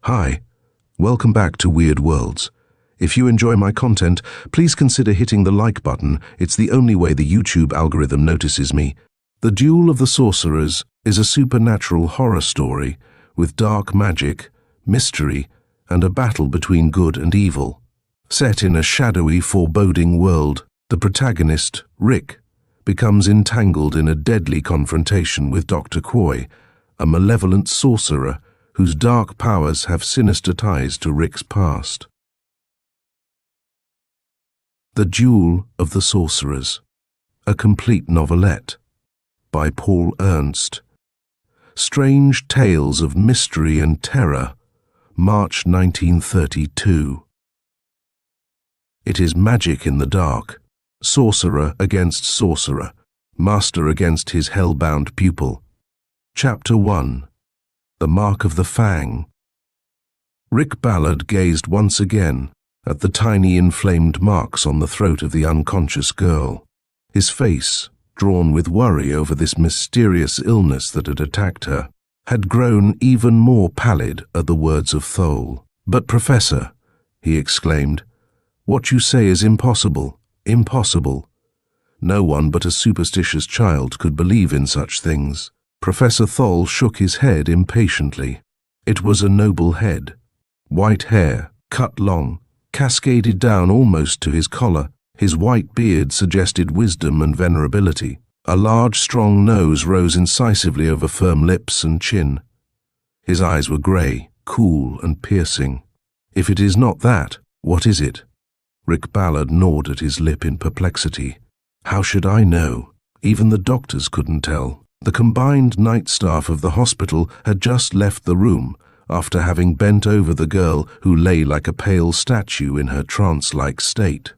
Hi, welcome back to Weird Worlds. If you enjoy my content, please consider hitting the like button. It's the only way the YouTube algorithm notices me. The Duel of the Sorcerers is a supernatural horror story with dark magic, mystery, and a battle between good and evil. Set in a shadowy, foreboding world, the protagonist, Rick, becomes entangled in a deadly confrontation with Doctor Quoy, a malevolent sorcerer whose dark powers have sinister ties to Rick's past. The Duel of the Sorcerers, a complete novelette, by Paul Ernst. Strange Tales of Mystery and Terror, March 1932. It is magic in the dark, sorcerer against sorcerer, master against his hell-bound pupil. Chapter 1. The Mark of the Fang. Rick Ballard gazed once again at the tiny inflamed marks on the throat of the unconscious girl. His face, drawn with worry over this mysterious illness that had attacked her, had grown even more pallid at the words of Thole. "But Professor," he exclaimed, "what you say is impossible, impossible. No one but a superstitious child could believe in such things." Professor Thole shook his head impatiently. It was a noble head. White hair, cut long, cascaded down almost to his collar. His white beard suggested wisdom and venerability. A large, strong nose rose incisively over firm lips and chin. His eyes were grey, cool and piercing. "If it is not that, what is it?" Rick Ballard gnawed at his lip in perplexity. "How should I know? Even the doctors couldn't tell." The combined night staff of the hospital had just left the room after having bent over the girl who lay like a pale statue in her trance-like state,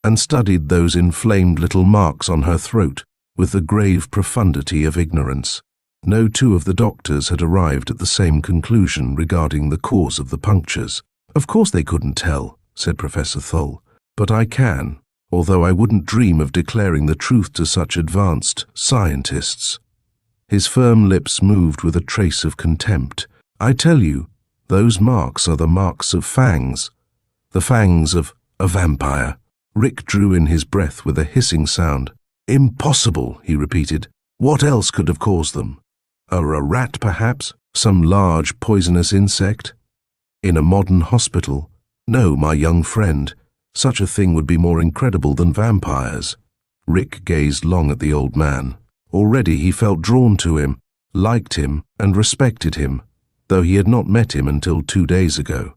and studied those inflamed little marks on her throat with the grave profundity of ignorance. No two of the doctors had arrived at the same conclusion regarding the cause of the punctures. "Of course they couldn't tell," said Professor Thole, "but I can, although I wouldn't dream of declaring the truth to such advanced scientists." His firm lips moved with a trace of contempt. "I tell you, those marks are the marks of fangs. The fangs of a vampire." Rick drew in his breath with a hissing sound. "Impossible," he repeated. "What else could have caused them? A rat, perhaps? Some large poisonous insect? In a modern hospital? No, my young friend. Such a thing would be more incredible than vampires." Rick gazed long at the old man. Already he felt drawn to him, liked him, and respected him, though he had not met him until 2 days ago.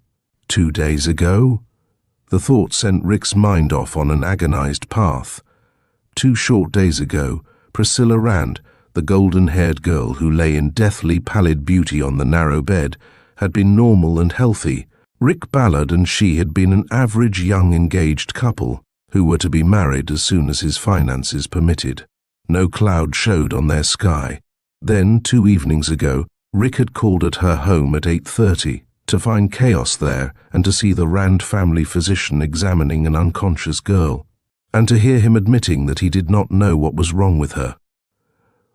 2 days ago? The thought sent Rick's mind off on an agonized path. 2 short days ago, Priscilla Rand, the golden-haired girl who lay in deathly pallid beauty on the narrow bed, had been normal and healthy. Rick Ballard and she had been an average young engaged couple who were to be married as soon as his finances permitted. No cloud showed on their sky. Then, 2 evenings ago, Rick had called at her home at 8:30 to find chaos there and to see the Rand family physician examining an unconscious girl, and to hear him admitting that he did not know what was wrong with her.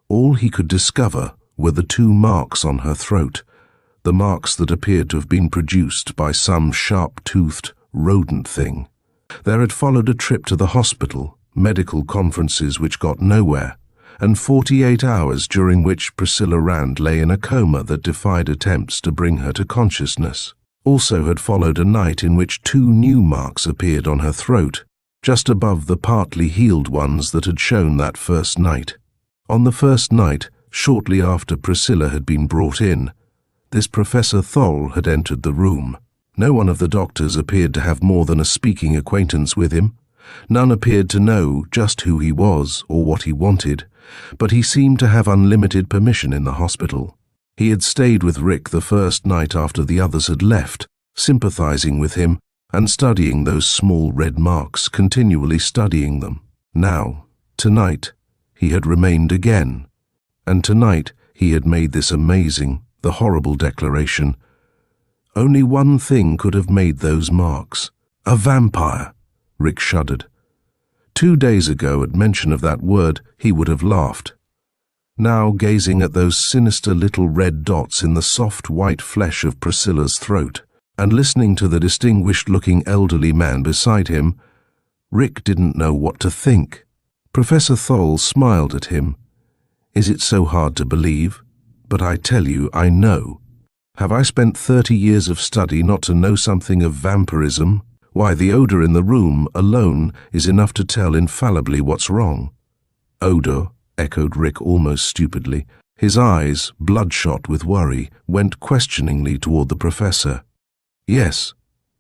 All he could discover were the 2 marks on her throat, the marks that appeared to have been produced by some sharp-toothed rodent thing. There had followed a trip to the hospital, medical conferences which got nowhere, and 48 hours during which Priscilla Rand lay in a coma that defied attempts to bring her to consciousness. Also had followed a night in which 2 new marks appeared on her throat, just above the partly healed ones that had shown that first night. On the first night, shortly after Priscilla had been brought in, this Professor Thole had entered the room. No one of the doctors appeared to have more than a speaking acquaintance with him. None appeared to know just who he was or what he wanted, but he seemed to have unlimited permission in the hospital. He had stayed with Rick the first night after the others had left, sympathizing with him and studying those small red marks, continually studying them. Now, tonight, he had remained again, and tonight he had made this amazing, the horrible declaration. Only one thing could have made those marks. A vampire. Rick shuddered. 2 days ago, at mention of that word, he would have laughed. now gazing at those sinister little red dots in the soft white flesh of Priscilla's throat, and listening to the distinguished-looking elderly man beside him. Rick didn't know what to think. Professor Thole smiled at him. "Is it so hard to believe? But I tell you, I know. Have I spent 30 years of study not to know something of vampirism? Why, the odor in the room alone is enough to tell infallibly what's wrong." "Odor?" echoed Rick almost stupidly. His eyes, bloodshot with worry, went questioningly toward the professor. "Yes.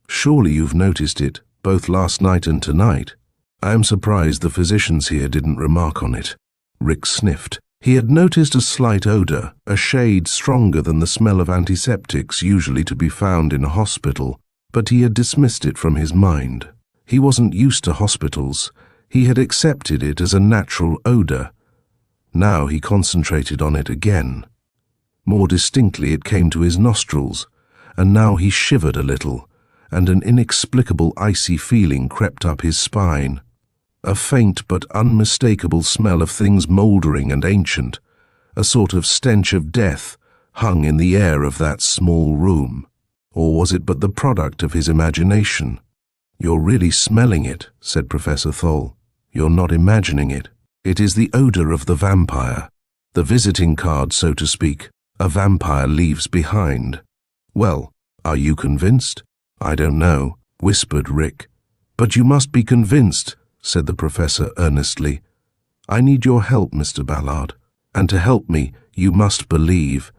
Surely you've noticed it, both last night and tonight. I am surprised the physicians here didn't remark on it." Rick sniffed. He had noticed a slight odor, a shade stronger than the smell of antiseptics usually to be found in a hospital, but he had dismissed it from his mind. He wasn't used to hospitals. He had accepted it as a natural odor. Now he concentrated on it again. More distinctly it came to his nostrils, and now he shivered a little, and an inexplicable icy feeling crept up his spine. A faint but unmistakable smell of things mouldering and ancient, a sort of stench of death, hung in the air of that small room. Or was it but the product of his imagination? "You're really smelling it," said Professor Thole. "You're not imagining it. It is the odor of the vampire, the visiting card, so to speak, a vampire leaves behind." "Well, are you convinced?" "I don't know," whispered Rick. "But you must be convinced," said the professor earnestly. "I need your help, Mr. Ballard, and to help me, you must believe.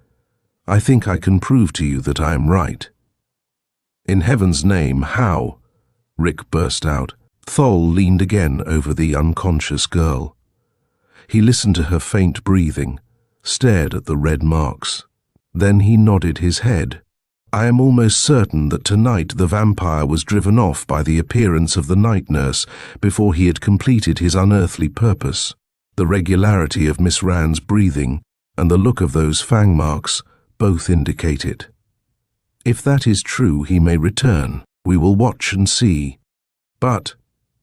I think I can prove to you that I am right." "In heaven's name, how?" Rick burst out. Thole leaned again over the unconscious girl. He listened to her faint breathing, stared at the red marks. Then he nodded his head. "I am almost certain that tonight the vampire was driven off by the appearance of the night nurse before he had completed his unearthly purpose. The regularity of Miss Rand's breathing and the look of those fang marks both indicate it. If that is true, he may return. We will watch and see." "But—"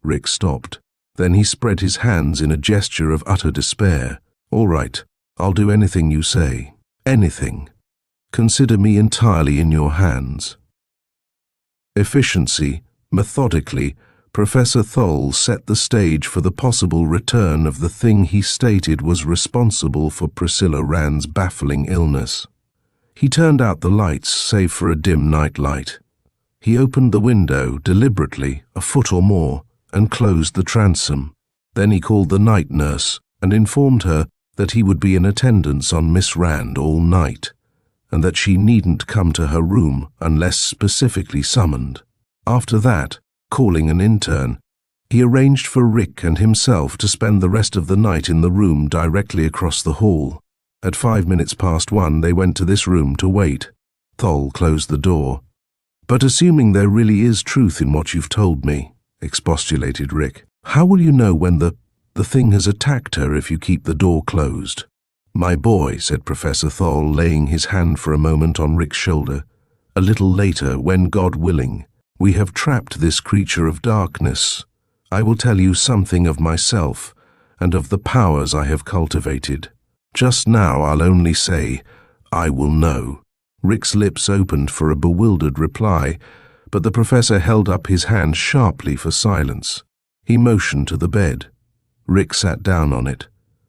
Rick stopped. Then he spread his hands in a gesture of utter despair. "All right, I'll do anything you say. Anything. Consider me entirely in your hands." Efficiency, methodically, Professor Thole set the stage for the possible return of the thing he stated was responsible for Priscilla Rand's baffling illness. He turned out the lights, save for a dim night light. He opened the window deliberately, a foot or more, and closed the transom. Then he called the night nurse and informed her that he would be in attendance on Miss Rand all night, and that she needn't come to her room unless specifically summoned. After that, calling an intern, he arranged for Rick and himself to spend the rest of the night in the room directly across the hall. At 1:05 they went to this room to wait. Thole closed the door. "But assuming there really is truth in what you've told me," expostulated Rick, "how will you know when the thing has attacked her if you keep the door closed?" "My boy," said Professor Thole, laying his hand for a moment on Rick's shoulder, "a little later, when God willing, we have trapped this creature of darkness, I will tell you something of myself and of the powers I have cultivated. Just now I'll only say, I will know." Rick's lips opened for a bewildered reply, but the professor held up his hand sharply for silence. He motioned to the bed. Rick sat down on it.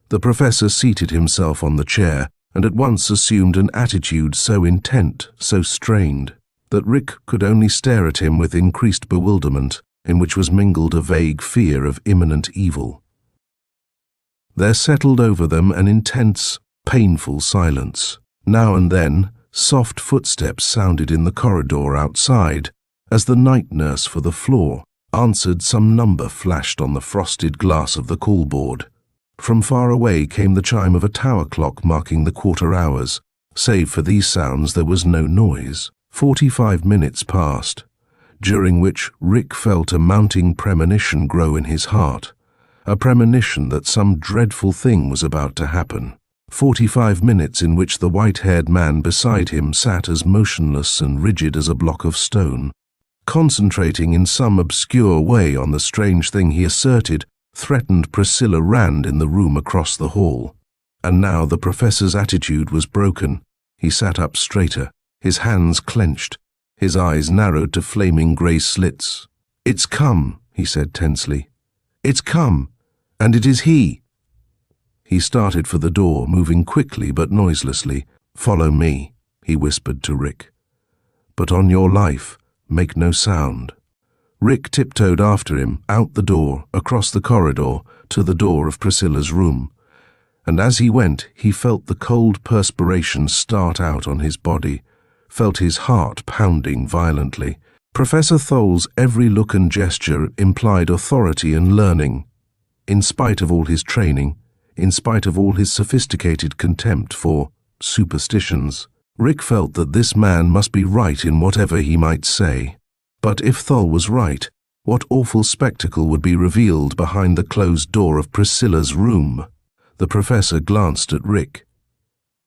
The professor seated himself on the chair and at once assumed an attitude so intent, so strained, that Rick could only stare at him with increased bewilderment, in which was mingled a vague fear of imminent evil. There settled over them an intense, painful silence. Now and then, soft footsteps sounded in the corridor outside, as the night nurse for the floor answered some number flashed on the frosted glass of the call board. From far away came the chime of a tower clock marking the quarter hours. Save for these sounds, there was no noise. 45 minutes passed, during which Rick felt a mounting premonition grow in his heart, a premonition that some dreadful thing was about to happen. 45 minutes in which the white-haired man beside him sat as motionless and rigid as a block of stone, concentrating in some obscure way on the strange thing he asserted threatened Priscilla Rand in the room across the hall. And now the professor's attitude was broken. He sat up straighter, his hands clenched, his eyes narrowed to flaming grey slits. "It's come," he said tensely. "It's come, and it is he." He started for the door, moving quickly but noiselessly. "Follow me," he whispered to Rick. "But on your life, make no sound." Rick tiptoed after him, out the door, across the corridor, to the door of Priscilla's room. And as he went, he felt the cold perspiration start out on his body, felt his heart pounding violently. Professor Thol's every look and gesture implied authority and learning. In spite of all his training, in spite of all his sophisticated contempt for superstitions, Rick felt that this man must be right in whatever he might say. But if Thol was right, what awful spectacle would be revealed behind the closed door of Priscilla's room? The professor glanced at Rick.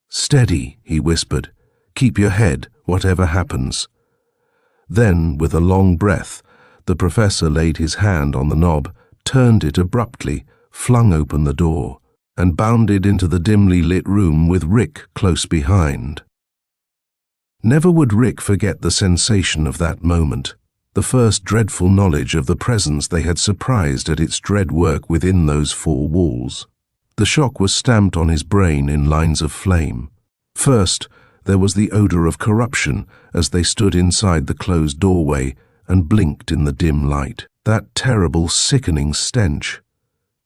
"Steady," he whispered. "Keep your head, whatever happens." Then, with a long breath, the professor laid his hand on the knob, turned it abruptly, flung open the door, and bounded into the dimly lit room with Rick close behind. Never would Rick forget the sensation of that moment, the first dreadful knowledge of the presence they had surprised at its dread work within those four walls. The shock was stamped on his brain in lines of flame. First, there was the odor of corruption as they stood inside the closed doorway and blinked in the dim light. That terrible, sickening stench.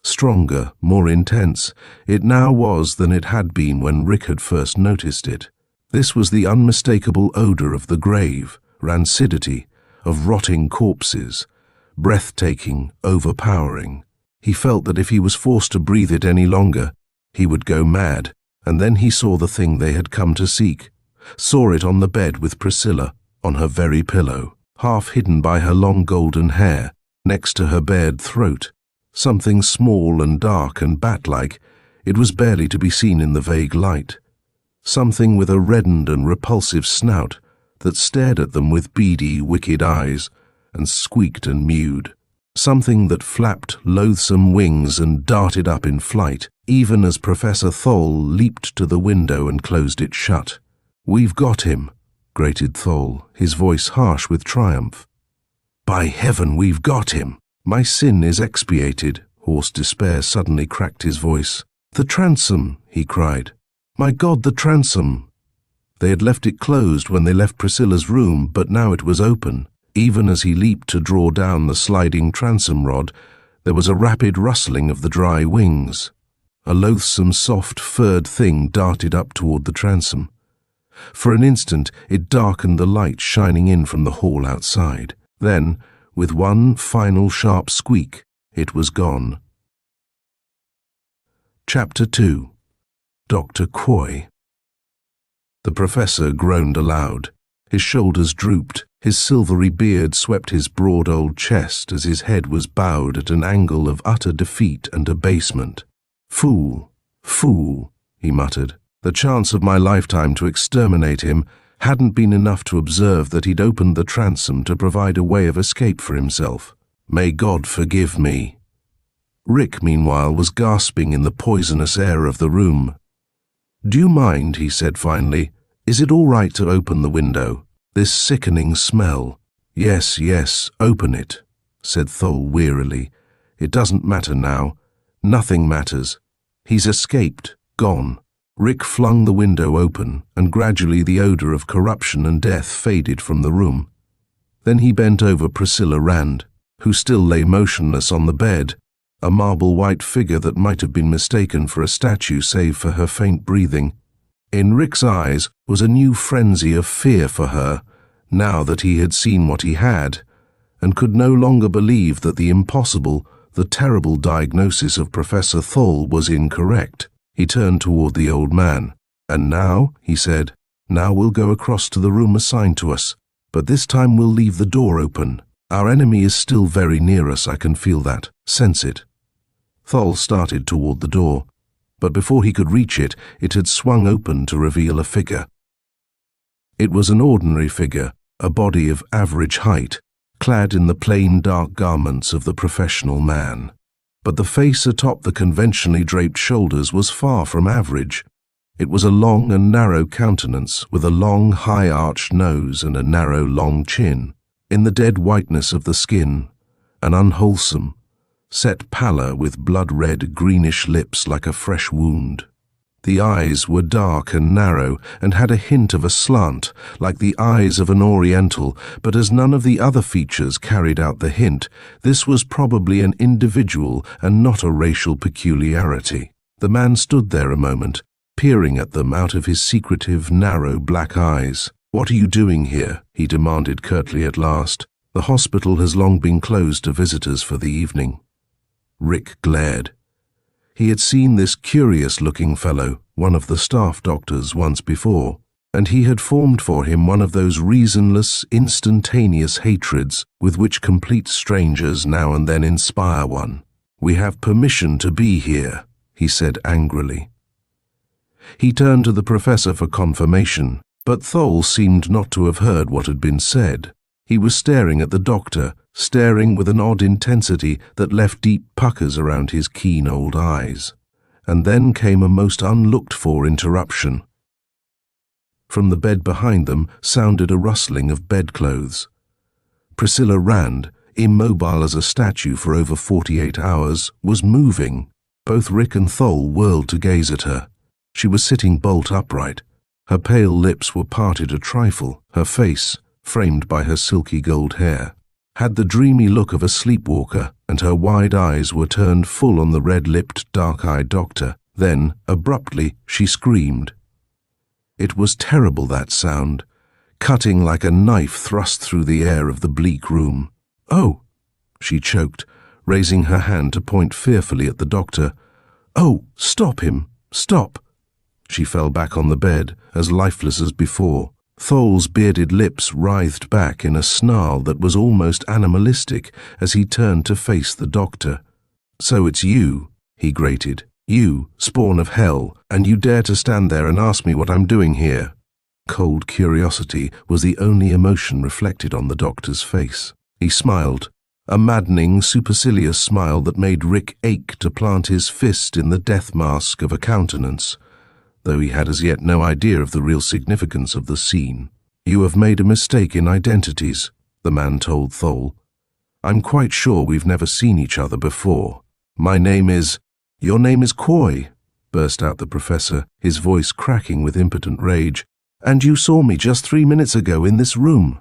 Stronger, more intense, it now was than it had been when Rick had first noticed it. This was the unmistakable odor of the grave, rancidity, of rotting corpses, breathtaking, overpowering. He felt that if he was forced to breathe it any longer, he would go mad, and then he saw the thing they had come to seek, saw it on the bed with Priscilla, on her very pillow, half hidden by her long golden hair, next to her bared throat. Something small and dark and bat-like, it was barely to be seen in the vague light. Something with a reddened and repulsive snout that stared at them with beady, wicked eyes and squeaked and mewed. Something that flapped loathsome wings and darted up in flight, even as Professor Thol leaped to the window and closed it shut. "We've got him," grated Thol, his voice harsh with triumph. "By heaven, we've got him! My sin is expiated," hoarse despair suddenly cracked his voice. "The transom," he cried. "My God, the transom!" They had left it closed when they left Priscilla's room, but now it was open. Even as he leaped to draw down the sliding transom rod, there was a rapid rustling of the dry wings. A loathsome, soft, furred thing darted up toward the transom. For an instant, it darkened the light shining in from the hall outside. Then, with one final sharp squeak, it was gone. Chapter 2. Doctor Quoy. The professor groaned aloud. His shoulders drooped. His silvery beard swept his broad old chest as his head was bowed at an angle of utter defeat and abasement. "Fool, fool," he muttered. "The chance of my lifetime to exterminate him hadn't been enough to observe that he'd opened the transom to provide a way of escape for himself. May God forgive me." Rick, meanwhile, was gasping in the poisonous air of the room. "Do you mind?" he said finally. "Is it all right to open the window? This sickening smell." "Yes, yes, open it," said Thol wearily. "It doesn't matter now. Nothing matters. He's escaped, gone." Rick flung the window open, and gradually the odor of corruption and death faded from the room. Then he bent over Priscilla Rand, who still lay motionless on the bed, a marble-white figure that might have been mistaken for a statue save for her faint breathing. In Rick's eyes was a new frenzy of fear for her, now that he had seen what he had, and could no longer believe that the impossible, the terrible diagnosis of Professor Thol was incorrect. He turned toward the old man. "And now," he said, "now we'll go across to the room assigned to us, but this time we'll leave the door open. Our enemy is still very near us, I can feel that, sense it." Thol started toward the door, but before he could reach it, it had swung open to reveal a figure. It was an ordinary figure, a body of average height, clad in the plain dark garments of the professional man. but the face atop the conventionally draped shoulders was far from average. It was a long and narrow countenance with a long, high-arched nose and a narrow, long chin. In the dead whiteness of the skin, an unwholesome, set pallor with blood-red, greenish lips like a fresh wound. The eyes were dark and narrow and had a hint of a slant, like the eyes of an Oriental, but as none of the other features carried out the hint, this was probably an individual and not a racial peculiarity. The man stood there a moment, peering at them out of his secretive, narrow black eyes. "What are you doing here?" he demanded curtly at last. "The hospital has long been closed to visitors for the evening." Rick glared. He had seen this curious-looking fellow, one of the staff doctors, once before, and he had formed for him one of those reasonless, instantaneous hatreds with which complete strangers now and then inspire one. "We have permission to be here," he said angrily. He turned to the professor for confirmation, but Thole seemed not to have heard what had been said. He was staring at the doctor, staring with an odd intensity that left deep puckers around his keen old eyes. And then came a most unlooked-for interruption. From the bed behind them sounded a rustling of bedclothes. Priscilla Rand, immobile as a statue for over 48 hours, was moving. Both Rick and Thole whirled to gaze at her. She was sitting bolt upright. Her pale lips were parted a trifle. Her face, framed by her silky gold hair, had the dreamy look of a sleepwalker, and her wide eyes were turned full on the red-lipped, dark-eyed doctor. Then, abruptly, she screamed. It was terrible, that sound, cutting like a knife thrust through the air of the bleak room. "Oh!" she choked, raising her hand to point fearfully at the doctor. "Oh, stop him! Stop!" She fell back on the bed, as lifeless as before. Thole's bearded lips writhed back in a snarl that was almost animalistic as he turned to face the doctor. "So it's you," he grated. "You, spawn of hell, and you dare to stand there and ask me what I'm doing here?" Cold curiosity was the only emotion reflected on the doctor's face. He smiled, a maddening, supercilious smile that made Rick ache to plant his fist in the death mask of a countenance, though he had as yet no idea of the real significance of the scene. "You have made a mistake in identities," the man told Thole. "I'm quite sure we've never seen each other before. My name is—" "Your name is Quoy," burst out the professor, his voice cracking with impotent rage. "And you saw me just 3 minutes ago in this room."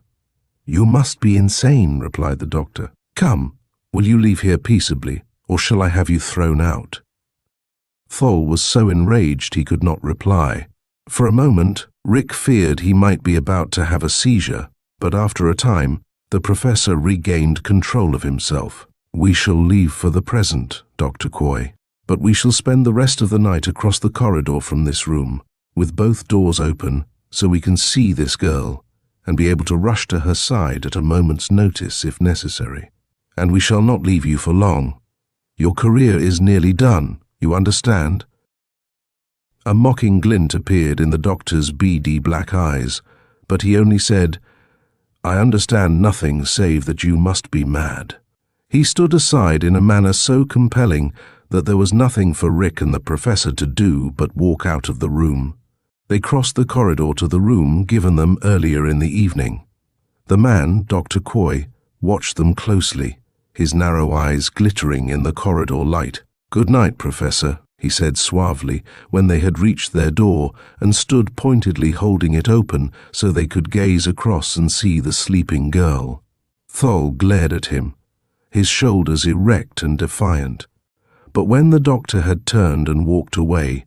"You must be insane," replied the doctor. "Come, will you leave here peaceably, or shall I have you thrown out?" Thole was so enraged he could not reply. For a moment, Rick feared he might be about to have a seizure, but after a time, the professor regained control of himself. "We shall leave for the present, Dr. Quoy, but we shall spend the rest of the night across the corridor from this room, with both doors open, so we can see this girl, and be able to rush to her side at a moment's notice if necessary. And we shall not leave you for long. Your career is nearly done. You understand?" A mocking glint appeared in the doctor's beady black eyes, but he only said, "I understand nothing save that you must be mad." He stood aside in a manner so compelling that there was nothing for Rick and the professor to do but walk out of the room. They crossed the corridor to the room given them earlier in the evening. The man, Doctor Quoy, watched them closely, his narrow eyes glittering in the corridor light. "Good night, Professor," he said suavely when they had reached their door and stood pointedly holding it open so they could gaze across and see the sleeping girl. Thole glared at him, his shoulders erect and defiant. But when the doctor had turned and walked away,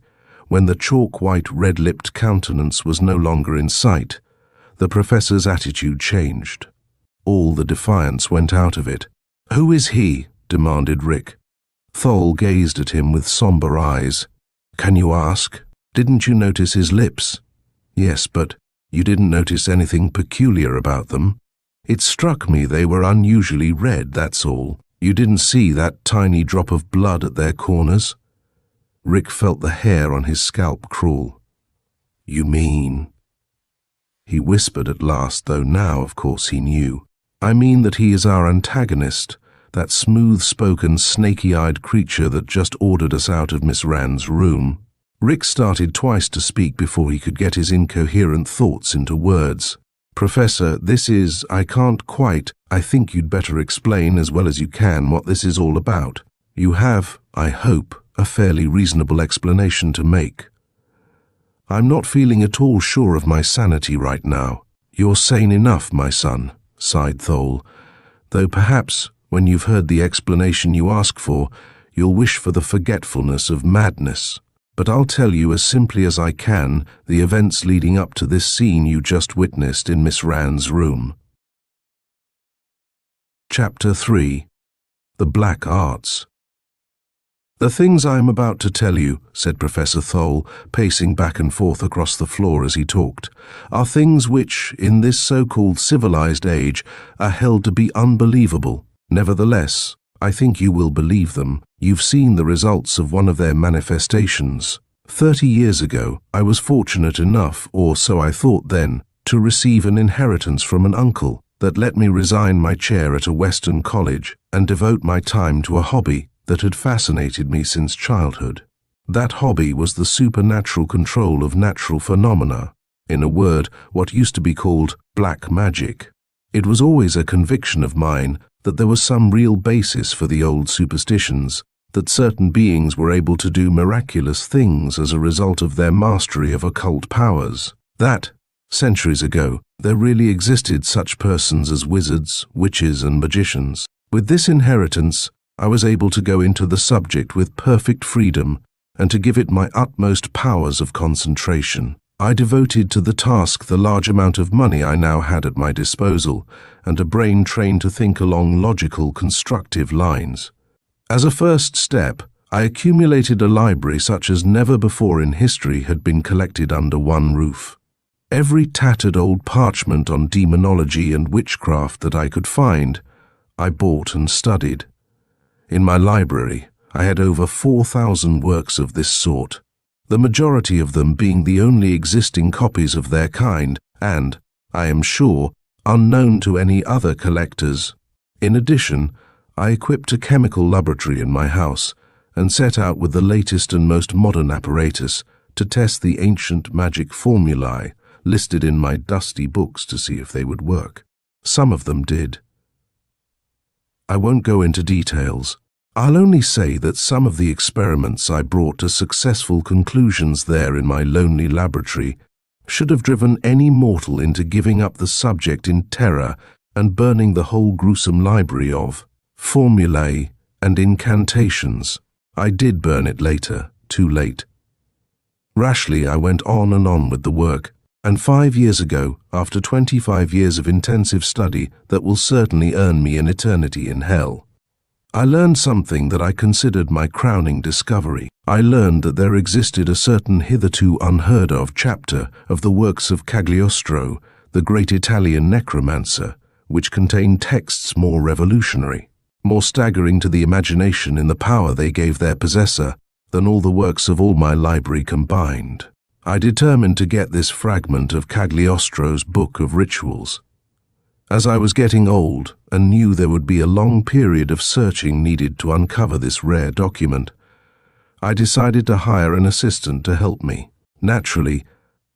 when the chalk-white red-lipped countenance was no longer in sight, the professor's attitude changed. All the defiance went out of it. "Who is he?" demanded Rick. Thole gazed at him with somber eyes. "Can you ask? Didn't you notice his lips?" "Yes, but you didn't notice anything peculiar about them. It struck me they were unusually red, that's all. You didn't see that tiny drop of blood at their corners?" Rick felt the hair on his scalp crawl. "You mean—" He whispered at last, though now, of course, he knew. "I mean that he is our antagonist, that smooth-spoken, snaky-eyed creature that just ordered us out of Miss Rand's room. Rick started twice to speak before he could get his incoherent thoughts into words. "Professor, I can't quite. I think you'd better explain as well as you can what this is all about. You have, I hope, a fairly reasonable explanation to make." "I'm not feeling at all sure of my sanity right now." "You're sane enough, my son," sighed Thole, "though perhaps, when you've heard the explanation you ask for, you'll wish for the forgetfulness of madness. But I'll tell you as simply as I can the events leading up to this scene you just witnessed in Miss Rand's room." Chapter 3. The Black Arts. "The things I am about to tell you," said Professor Thole, pacing back and forth across the floor as he talked, "are things which, in this so-called civilized age, are held to be unbelievable. Nevertheless, I think you will believe them. You've seen the results of one of their manifestations. 30 years ago, I was fortunate enough, or so I thought then, to receive an inheritance from an uncle that let me resign my chair at a Western college and devote my time to a hobby that had fascinated me since childhood. That hobby was the supernatural control of natural phenomena. In a word, what used to be called black magic. It was always a conviction of mine that there was some real basis for the old superstitions, that certain beings were able to do miraculous things as a result of their mastery of occult powers. That, centuries ago, there really existed such persons as wizards, witches, and magicians. With this inheritance, I was able to go into the subject with perfect freedom and to give it my utmost powers of concentration. I devoted to the task the large amount of money I now had at my disposal and a brain trained to think along logical, constructive lines. As a first step, I accumulated a library such as never before in history had been collected under one roof. Every tattered old parchment on demonology and witchcraft that I could find, I bought and studied. In my library, I had over 4,000 works of this sort, the majority of them being the only existing copies of their kind and, I am sure, unknown to any other collectors. In addition, I equipped a chemical laboratory in my house and set out with the latest and most modern apparatus to test the ancient magic formulae listed in my dusty books to see if they would work. Some of them did. I won't go into details. I'll only say that some of the experiments I brought to successful conclusions there in my lonely laboratory should have driven any mortal into giving up the subject in terror and burning the whole gruesome library of formulae and incantations. I did burn it later, too late. Rashly, I went on and on with the work, and 5 years ago, after 25 years of intensive study that will certainly earn me an eternity in hell, I learned something that I considered my crowning discovery. I learned that there existed a certain hitherto unheard of chapter of the works of Cagliostro, the great Italian necromancer, which contained texts more revolutionary, more staggering to the imagination in the power they gave their possessor than all the works of all my library combined. I determined to get this fragment of Cagliostro's book of rituals. As I was getting old and knew there would be a long period of searching needed to uncover this rare document, I decided to hire an assistant to help me. Naturally,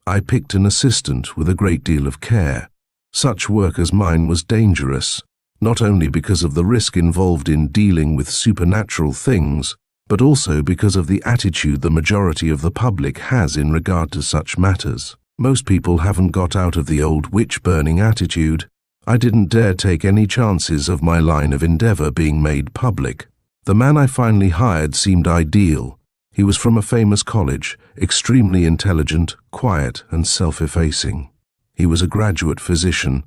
I picked an assistant with a great deal of care. Such work as mine was dangerous, not only because of the risk involved in dealing with supernatural things, but also because of the attitude the majority of the public has in regard to such matters. Most people haven't got out of the old witch-burning attitude. I didn't dare take any chances of my line of endeavor being made public. The man I finally hired seemed ideal. He was from a famous college, extremely intelligent, quiet, and self-effacing. He was a graduate physician.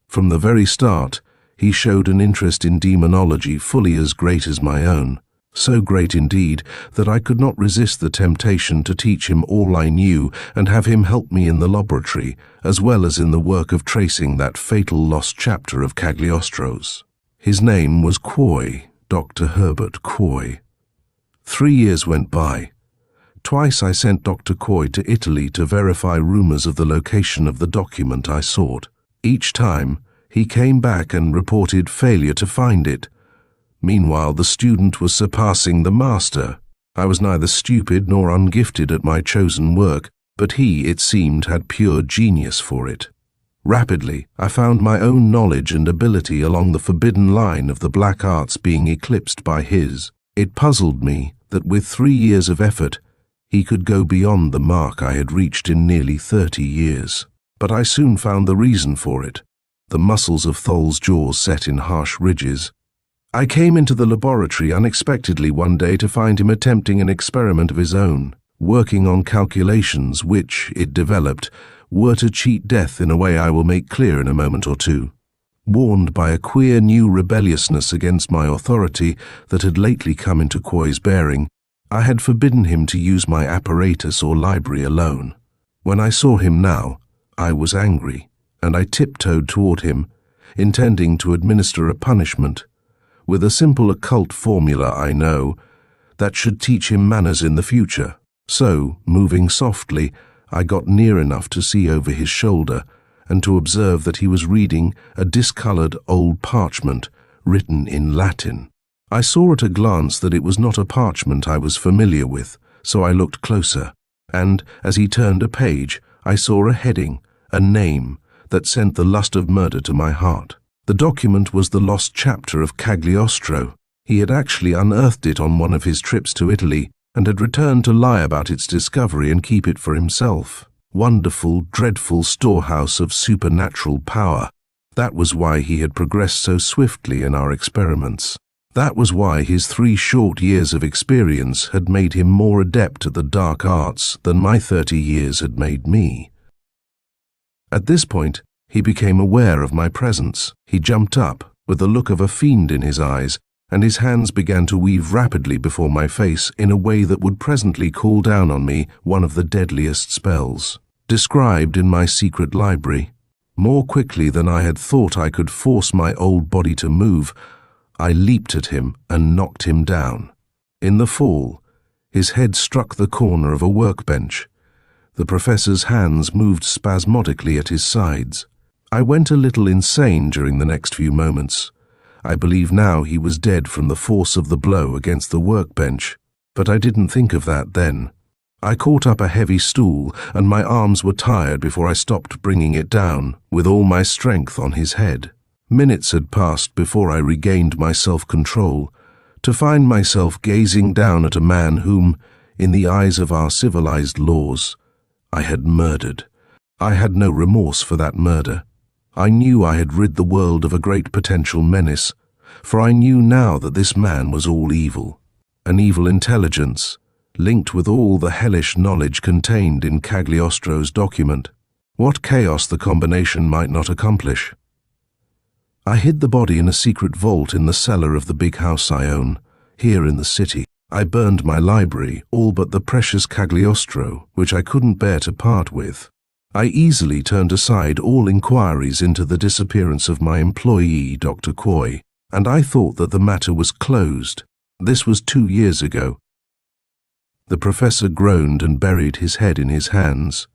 From the very start, he showed an interest in demonology fully as great as my own. So great indeed that I could not resist the temptation to teach him all I knew and have him help me in the laboratory, as well as in the work of tracing that fatal lost chapter of Cagliostro's. His name was Quoy, Dr. Herbert Quoy. 3 years went by. Twice I sent Dr. Quoy to Italy to verify rumors of the location of the document I sought. Each time, he came back and reported failure to find it, Meanwhile, the student was surpassing the master. I was neither stupid nor ungifted at my chosen work, but he, it seemed, had pure genius for it. Rapidly, I found my own knowledge and ability along the forbidden line of the black arts being eclipsed by his. It puzzled me that with 3 years of effort, he could go beyond the mark I had reached in nearly 30 years. But I soon found the reason for it. The muscles of Thol's jaws set in harsh ridges. I came into the laboratory unexpectedly one day to find him attempting an experiment of his own, working on calculations which, it developed, were to cheat death in a way I will make clear in a moment or two. Warned by a queer new rebelliousness against my authority that had lately come into Quoy's bearing, I had forbidden him to use my apparatus or library alone. When I saw him now, I was angry, and I tiptoed toward him, intending to administer a punishment, with a simple occult formula I know, that should teach him manners in the future. So, moving softly, I got near enough to see over his shoulder and to observe that he was reading a discolored old parchment written in Latin. I saw at a glance that it was not a parchment I was familiar with, so I looked closer, and, as he turned a page, I saw a heading, a name, that sent the lust of murder to my heart. The document was the lost chapter of Cagliostro. He had actually unearthed it on one of his trips to Italy and had returned to lie about its discovery and keep it for himself. Wonderful, dreadful storehouse of supernatural power. That was why he had progressed so swiftly in our experiments. That was why his 3 short years of experience had made him more adept at the dark arts than my 30 years had made me. At this point, he became aware of my presence. He jumped up, with the look of a fiend in his eyes, and his hands began to weave rapidly before my face in a way that would presently call down on me one of the deadliest spells, described in my secret library. More quickly than I had thought I could force my old body to move, I leaped at him and knocked him down. In the fall, his head struck the corner of a workbench. The professor's hands moved spasmodically at his sides. I went a little insane during the next few moments. I believe now he was dead from the force of the blow against the workbench, but I didn't think of that then. I caught up a heavy stool, and my arms were tired before I stopped bringing it down, with all my strength on his head. Minutes had passed before I regained my self-control, to find myself gazing down at a man whom, in the eyes of our civilized laws, I had murdered. I had no remorse for that murder. I knew I had rid the world of a great potential menace, for I knew now that this man was all evil, an evil intelligence, linked with all the hellish knowledge contained in Cagliostro's document. What chaos the combination might not accomplish. I hid the body in a secret vault in the cellar of the big house I own, here in the city. I burned my library, all but the precious Cagliostro, which I couldn't bear to part with. I easily turned aside all inquiries into the disappearance of my employee, Doctor Quoy, and I thought that the matter was closed. This was 2 years ago. The professor groaned and buried his head in his hands.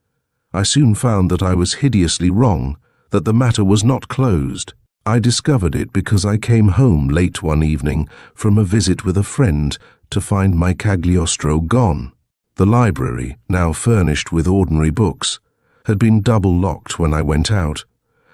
I soon found that I was hideously wrong, that the matter was not closed. I discovered it because I came home late one evening from a visit with a friend to find my Cagliostro gone. The library, now furnished with ordinary books, had been double-locked when I went out,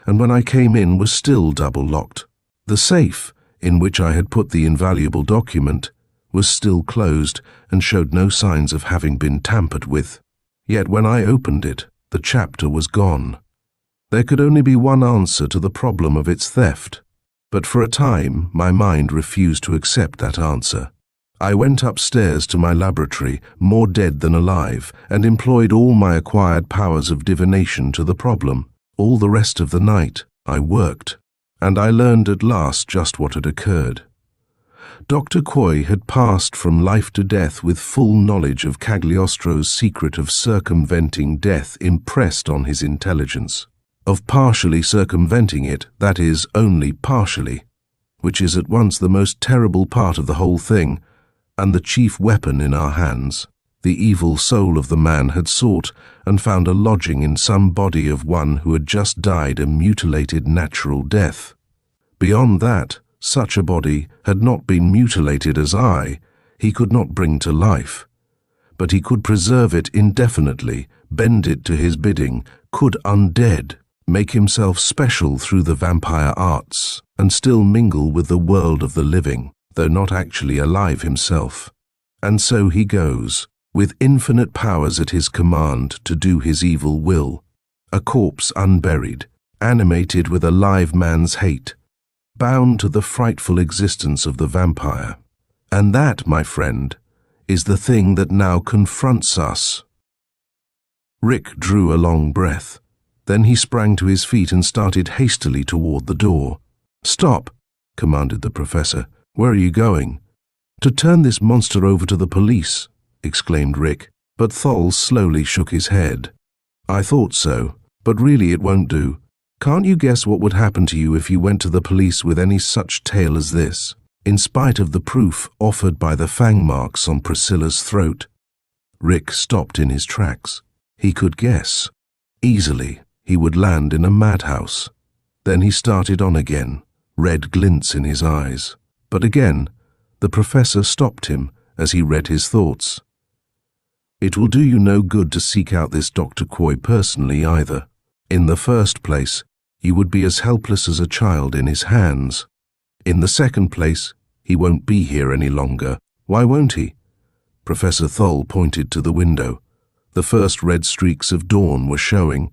and when I came in was still double-locked. The safe, in which I had put the invaluable document, was still closed and showed no signs of having been tampered with. Yet when I opened it, the chapter was gone. There could only be one answer to the problem of its theft, but for a time my mind refused to accept that answer. I went upstairs to my laboratory, more dead than alive, and employed all my acquired powers of divination to the problem. All the rest of the night I worked, and I learned at last just what had occurred. Doctor Quoy had passed from life to death with full knowledge of Cagliostro's secret of circumventing death impressed on his intelligence, of partially circumventing it, that is, only partially, which is at once the most terrible part of the whole thing, and the chief weapon in our hands. The evil soul of the man had sought and found a lodging in some body of one who had just died a mutilated natural death. Beyond that, such a body had not been mutilated as he could not bring to life. But he could preserve it indefinitely, bend it to his bidding, could undead, make himself special through the vampire arts, and still mingle with the world of the living, though not actually alive himself. And so he goes, with infinite powers at his command to do his evil will, a corpse unburied, animated with a live man's hate, bound to the frightful existence of the vampire. And that, my friend, is the thing that now confronts us. Rick drew a long breath. Then he sprang to his feet and started hastily toward the door. "Stop," commanded the professor. "Where are you going?" "To turn this monster over to the police," exclaimed Rick, but Thol slowly shook his head. "I thought so, but really it won't do. Can't you guess what would happen to you if you went to the police with any such tale as this? In spite of the proof offered by the fang marks on Priscilla's throat." Rick stopped in his tracks. He could guess. Easily, he would land in a madhouse. Then he started on again, red glints in his eyes. But again, the professor stopped him as he read his thoughts. "It will do you no good to seek out this Doctor Quoy personally either. In the first place, you would be as helpless as a child in his hands. In the second place, he won't be here any longer. Why won't he?" Professor Thol pointed to the window. The first red streaks of dawn were showing.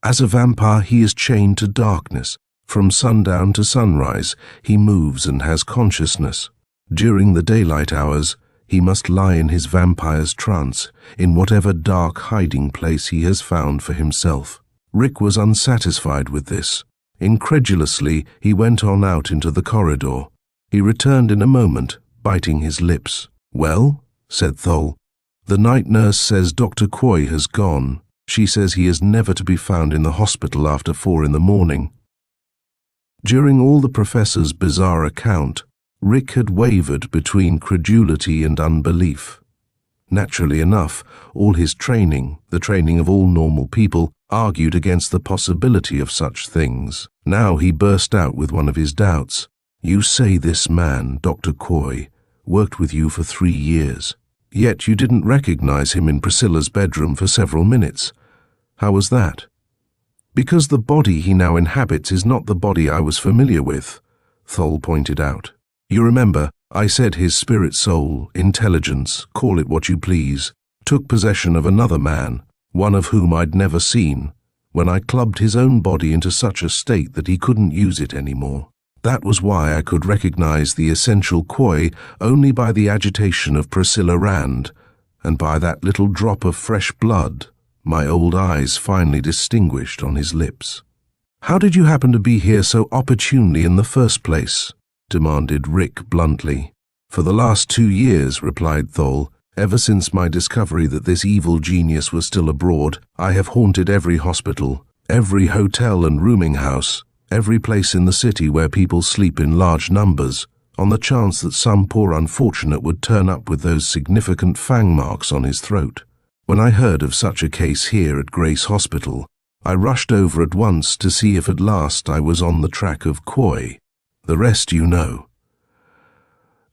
"As a vampire, he is chained to darkness. From sundown to sunrise, he moves and has consciousness. During the daylight hours, he must lie in his vampire's trance, in whatever dark hiding place he has found for himself." Rick was unsatisfied with this. Incredulously, he went on out into the corridor. He returned in a moment, biting his lips. "Well," said Thol, "the night nurse says Dr. Quoy has gone. She says he is never to be found in the hospital after 4 in the morning." During all the professor's bizarre account, Rick had wavered between credulity and unbelief. Naturally enough, all his training, the training of all normal people, argued against the possibility of such things. Now he burst out with one of his doubts. "You say this man, Dr. Quoy, worked with you for 3 years. Yet you didn't recognize him in Priscilla's bedroom for several minutes. How was that?" "Because the body he now inhabits is not the body I was familiar with," Thol pointed out. "You remember, I said his spirit soul, intelligence, call it what you please, took possession of another man, one of whom I'd never seen, when I clubbed his own body into such a state that he couldn't use it anymore. That was why I could recognize the essential Quoy only by the agitation of Priscilla Rand, and by that little drop of fresh blood my old eyes finally distinguished on his lips." "How did you happen to be here so opportunely in the first place?" demanded Rick bluntly. "For the last 2 years," replied Thol, "ever since my discovery that this evil genius was still abroad, I have haunted every hospital, every hotel and rooming house, every place in the city where people sleep in large numbers, on the chance that some poor unfortunate would turn up with those significant fang marks on his throat. When I heard of such a case here at Grace Hospital, I rushed over at once to see if at last I was on the track of Quoy. The rest you know."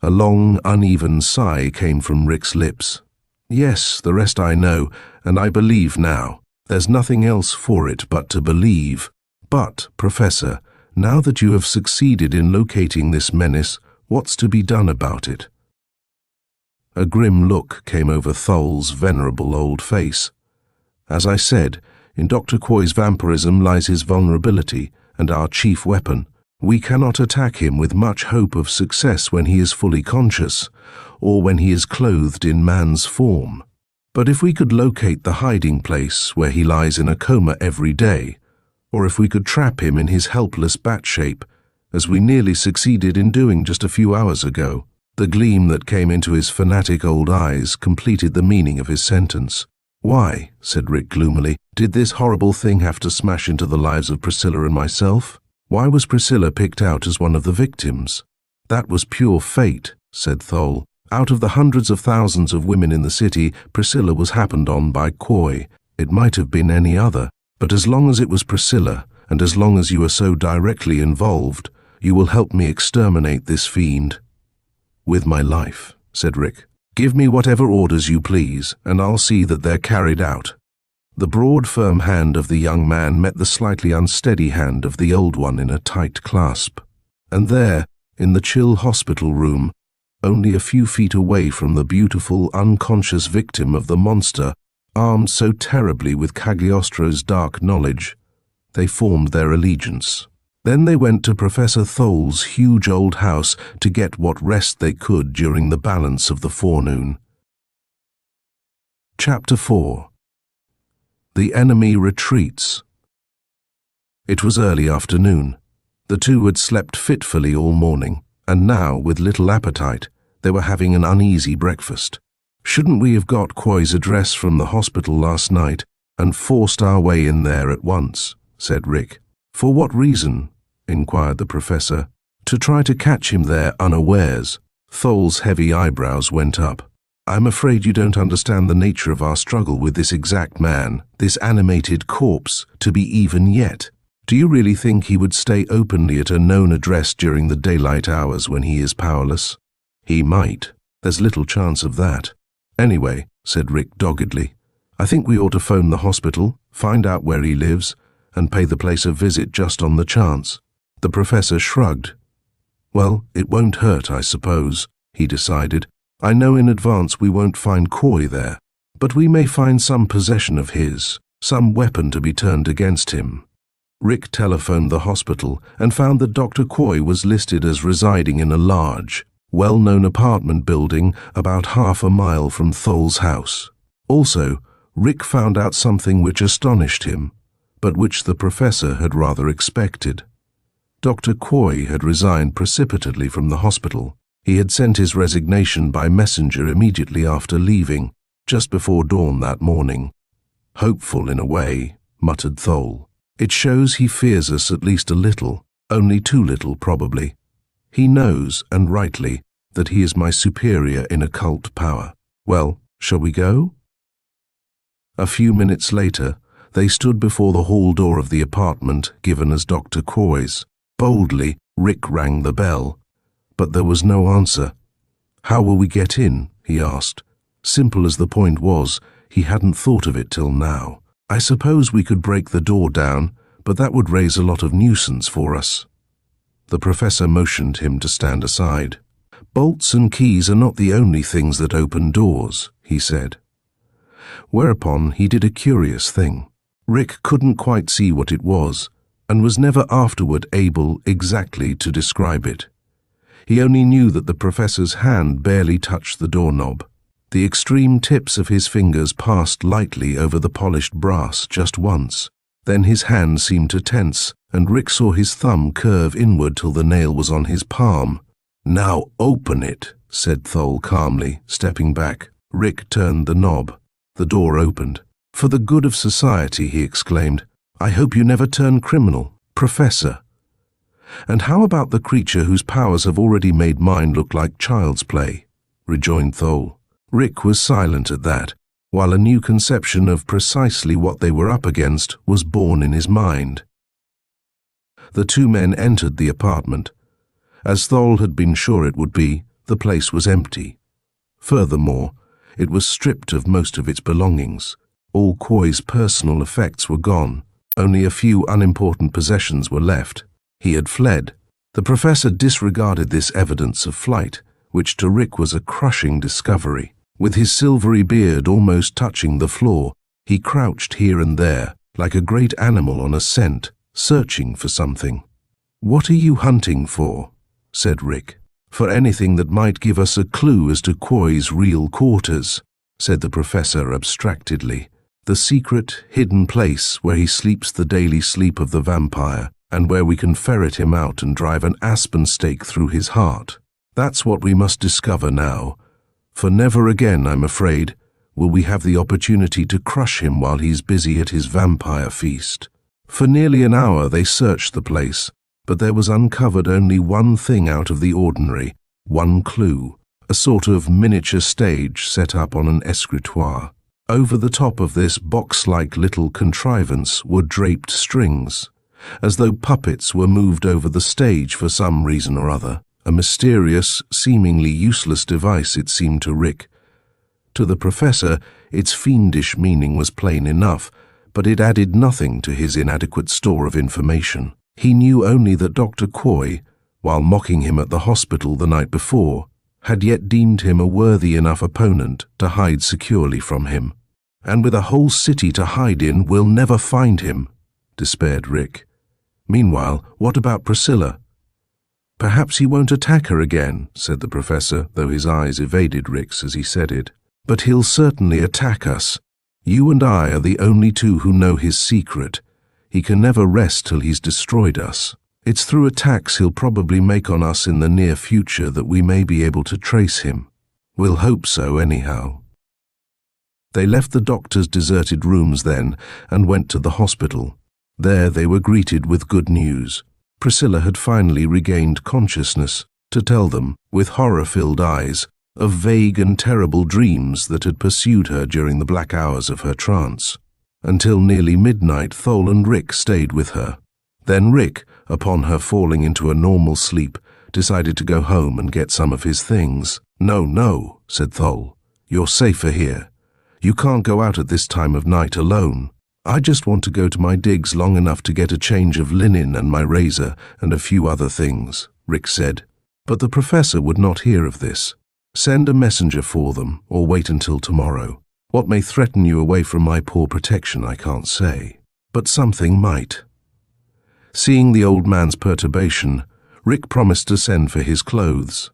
A long, uneven sigh came from Rick's lips. "Yes, the rest I know, and I believe now. There's nothing else for it but to believe. But, Professor, now that you have succeeded in locating this menace, what's to be done about it?" A grim look came over Thol's venerable old face. "As I said, in Dr. Quoy's vampirism lies his vulnerability and our chief weapon. We cannot attack him with much hope of success when he is fully conscious, or when he is clothed in man's form. But if we could locate the hiding place where he lies in a coma every day, or if we could trap him in his helpless bat shape, as we nearly succeeded in doing just a few hours ago." The gleam that came into his fanatic old eyes completed the meaning of his sentence. "Why," said Rick gloomily, "did this horrible thing have to smash into the lives of Priscilla and myself? Why was Priscilla picked out as one of the victims?" "That was pure fate," said Thol. "Out of the hundreds of thousands of women in the city, Priscilla was happened on by Quoy. It might have been any other, but as long as it was Priscilla, and as long as you are so directly involved, You will help me exterminate this fiend." "With my life," said Rick. "Give me whatever orders you please, and I'll see that they're carried out." The broad, firm hand of the young man met the slightly unsteady hand of the old one in a tight clasp. And there, in the chill hospital room, only a few feet away from the beautiful, unconscious victim of the monster, armed so terribly with Cagliostro's dark knowledge, they formed their allegiance. Then they went to Professor Thol's huge old house to get what rest they could during the balance of the forenoon. Chapter 4. The enemy retreats. It was early afternoon. The two had slept fitfully all morning, and now, with little appetite, they were having an uneasy breakfast. "Shouldn't we have got Quoy's address from the hospital last night and forced our way in there at once?" said Rick. "For what reason?" inquired the professor. "To try to catch him there unawares." Thol's heavy eyebrows went up. "I'm afraid you don't understand the nature of our struggle with this exact man, this animated corpse, to be even yet. Do you really think he would stay openly at a known address during the daylight hours when he is powerless?" "He might. There's little chance of that." "Anyway," said Rick doggedly, "I think we ought to phone the hospital, find out where he lives, and pay the place a visit just on the chance." The professor shrugged. "Well, it won't hurt, I suppose," he decided. "I know in advance we won't find Quoy there, but we may find some possession of his, some weapon to be turned against him." Rick telephoned the hospital and found that Dr. Quoy was listed as residing in a large, well-known apartment building about half a mile from Thol's house. Also, Rick found out something which astonished him, but which the professor had rather expected. Dr. Quoy had resigned precipitately from the hospital. He had sent his resignation by messenger immediately after leaving, just before dawn that morning. "Hopeful in a way," muttered Thol. "It shows he fears us at least a little, only too little probably. He knows, and rightly, that he is my superior in occult power. Well, shall we go?" A few minutes later, they stood before the hall door of the apartment given as Dr. Quoy's. Boldly, Rick rang the bell, but there was no answer. "How will we get in?" he asked. Simple as the point was, he hadn't thought of it till now. "I suppose we could break the door down, but that would raise a lot of nuisance for us." The professor motioned him to stand aside. "Bolts and keys are not the only things that open doors," he said. Whereupon he did a curious thing. Rick couldn't quite see what it was, and was never afterward able exactly to describe it. He only knew that the professor's hand barely touched the doorknob. The extreme tips of his fingers passed lightly over the polished brass just once. Then his hand seemed to tense, and Rick saw his thumb curve inward till the nail was on his palm. "Now open it," said Thol calmly, stepping back. Rick turned the knob. The door opened. "For the good of society," he exclaimed. "I hope you never turn criminal, Professor." "And how about the creature whose powers have already made mine look like child's play?" rejoined Thol. Rick was silent at that, while a new conception of precisely what they were up against was born in his mind. The two men entered the apartment. As Thol had been sure it would be, the place was empty. Furthermore, it was stripped of most of its belongings. All Quoy's personal effects were gone. Only a few unimportant possessions were left. He had fled. The professor disregarded this evidence of flight, which to Rick was a crushing discovery. With his silvery beard almost touching the floor, he crouched here and there, like a great animal on a scent, searching for something. "What are you hunting for?" said Rick. "For anything that might give us a clue as to Quoy's real quarters," said the professor abstractedly. "The secret, hidden place where he sleeps the daily sleep of the vampire, and where we can ferret him out and drive an aspen stake through his heart. That's what we must discover now, for never again, I'm afraid, will we have the opportunity to crush him while he's busy at his vampire feast." For nearly an hour they searched the place, but there was uncovered only one thing out of the ordinary, one clue, a sort of miniature stage set up on an escritoire. Over the top of this box-like little contrivance were draped strings, as though puppets were moved over the stage for some reason or other. A mysterious, seemingly useless device, it seemed to Rick. To the professor, its fiendish meaning was plain enough, but it added nothing to his inadequate store of information. He knew only that Doctor Quoy, while mocking him at the hospital the night before, had yet deemed him a worthy enough opponent to hide securely from him. And with a whole city to hide in, we'll never find him, despaired Rick. Meanwhile, what about Priscilla? Perhaps he won't attack her again, said the professor, though his eyes evaded Rick's as he said it. But he'll certainly attack us. You and I are the only two who know his secret. He can never rest till he's destroyed us. It's through attacks he'll probably make on us in the near future that we may be able to trace him. We'll hope so anyhow. They left the doctor's deserted rooms then and went to the hospital. There they were greeted with good news. Priscilla had finally regained consciousness, to tell them, with horror-filled eyes, of vague and terrible dreams that had pursued her during the black hours of her trance. Until nearly midnight, Thol and Rick stayed with her. Then Rick, upon her falling into a normal sleep, decided to go home and get some of his things. No, said Thol. You're safer here. You can't go out at this time of night alone. I just want to go to my digs long enough to get a change of linen and my razor and a few other things, Rick said. But the professor would not hear of this. Send a messenger for them, or wait until tomorrow. What may threaten you away from my poor protection I can't say, but something might. Seeing the old man's perturbation, Rick promised to send for his clothes.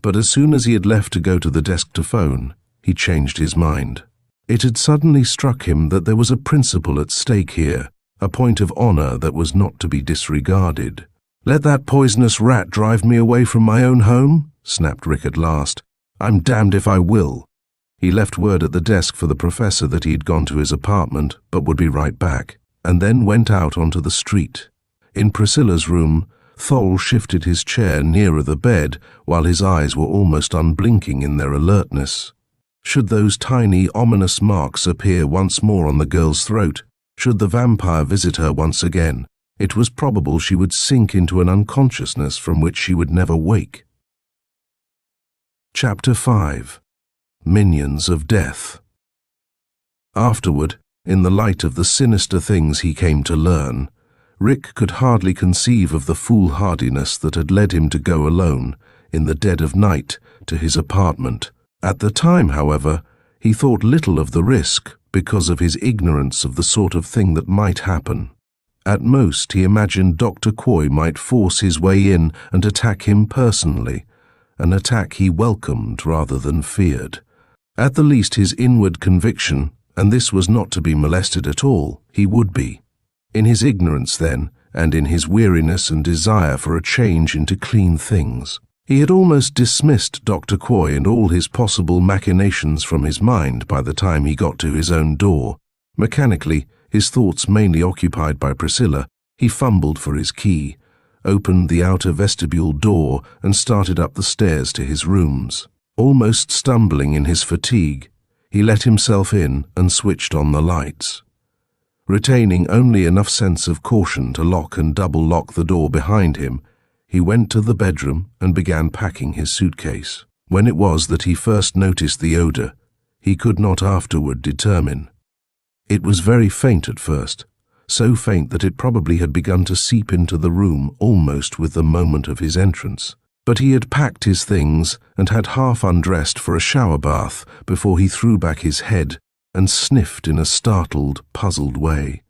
But as soon as he had left to go to the desk to phone, he changed his mind. It had suddenly struck him that there was a principle at stake here, a point of honor that was not to be disregarded. Let that poisonous rat drive me away from my own home? Snapped Rick at last. I'm damned if I will. He left word at the desk for the professor that he had gone to his apartment, but would be right back, and then went out onto the street. In Priscilla's room, Thol shifted his chair nearer the bed, while his eyes were almost unblinking in their alertness. Should those tiny, ominous marks appear once more on the girl's throat? Should the vampire visit her once again? It was probable she would sink into an unconsciousness from which she would never wake. Chapter 5. Minions of Death. Afterward, in the light of the sinister things he came to learn, Rick could hardly conceive of the foolhardiness that had led him to go alone, in the dead of night, to his apartment. At the time, however, he thought little of the risk because of his ignorance of the sort of thing that might happen. At most, he imagined Doctor Quoy might force his way in and attack him personally, an attack he welcomed rather than feared. At the least, his inward conviction, and this was not to be molested at all, he would be. In his ignorance, then, and in his weariness and desire for a change into clean things, he had almost dismissed Doctor Quoy and all his possible machinations from his mind by the time he got to his own door. Mechanically, his thoughts mainly occupied by Priscilla, he fumbled for his key, opened the outer vestibule door and started up the stairs to his rooms. Almost stumbling in his fatigue, he let himself in and switched on the lights. Retaining only enough sense of caution to lock and double-lock the door behind him, he went to the bedroom and began packing his suitcase. When it was that he first noticed the odor, he could not afterward determine. It was very faint at first, so faint that it probably had begun to seep into the room almost with the moment of his entrance. But he had packed his things and had half undressed for a shower bath before he threw back his head and sniffed in a startled, puzzled way.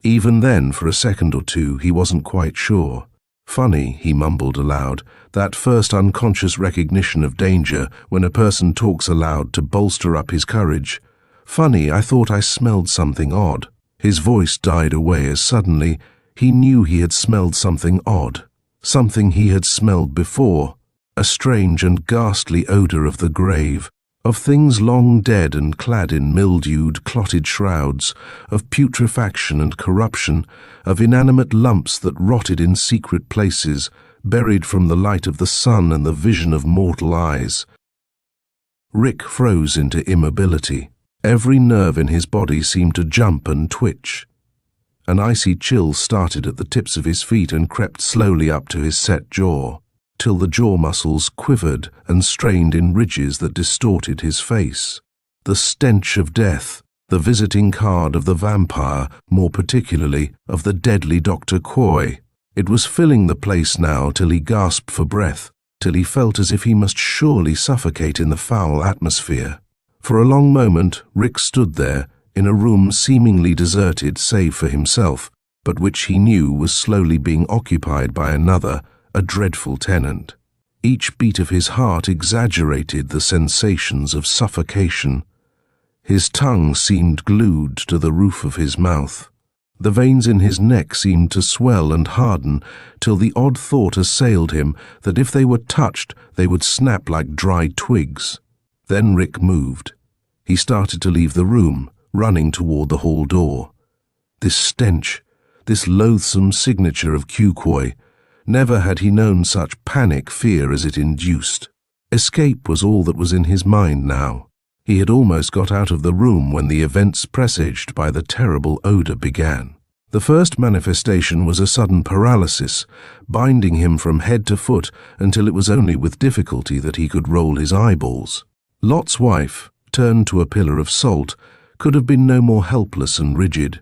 Even then, for a second or two, he wasn't quite sure. Funny, he mumbled aloud, that first unconscious recognition of danger when a person talks aloud to bolster up his courage. Funny, I thought I smelled something odd. His voice died away as suddenly he knew he had smelled something odd. Something he had smelled before, a strange and ghastly odor of the grave, of things long dead and clad in mildewed, clotted shrouds, of putrefaction and corruption, of inanimate lumps that rotted in secret places, buried from the light of the sun and the vision of mortal eyes. Rick froze into immobility. Every nerve in his body seemed to jump and twitch. An icy chill started at the tips of his feet and crept slowly up to his set jaw, till the jaw muscles quivered and strained in ridges that distorted his face. The stench of death, the visiting card of the vampire, more particularly of the deadly Doctor Quoy. It was filling the place now till he gasped for breath, till he felt as if he must surely suffocate in the foul atmosphere. For a long moment Rick stood there, in a room seemingly deserted save for himself, but which he knew was slowly being occupied by another, a dreadful tenant. Each beat of his heart exaggerated the sensations of suffocation. His tongue seemed glued to the roof of his mouth. The veins in his neck seemed to swell and harden, till the odd thought assailed him that if they were touched, they would snap like dry twigs. Then Rick moved. He started to leave the room, running toward the hall door. This stench, this loathsome signature of Quoy, never had he known such panic fear as it induced. Escape was all that was in his mind now. He had almost got out of the room when the events presaged by the terrible odor began. The first manifestation was a sudden paralysis, binding him from head to foot until it was only with difficulty that he could roll his eyeballs. Lot's wife, turned to a pillar of salt, could have been no more helpless and rigid.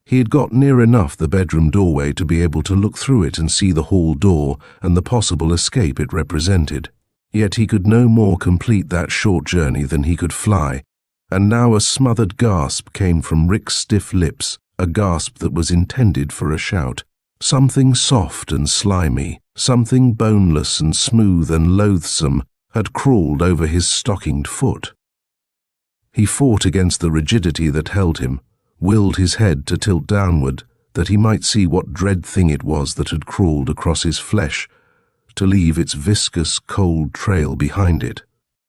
He had got near enough the bedroom doorway to be able to look through it and see the hall door and the possible escape it represented. Yet he could no more complete that short journey than he could fly, and now a smothered gasp came from Rick's stiff lips, a gasp that was intended for a shout. Something soft and slimy, something boneless and smooth and loathsome, had crawled over his stockinged foot. He fought against the rigidity that held him, willed his head to tilt downward, that he might see what dread thing it was that had crawled across his flesh, to leave its viscous, cold trail behind it.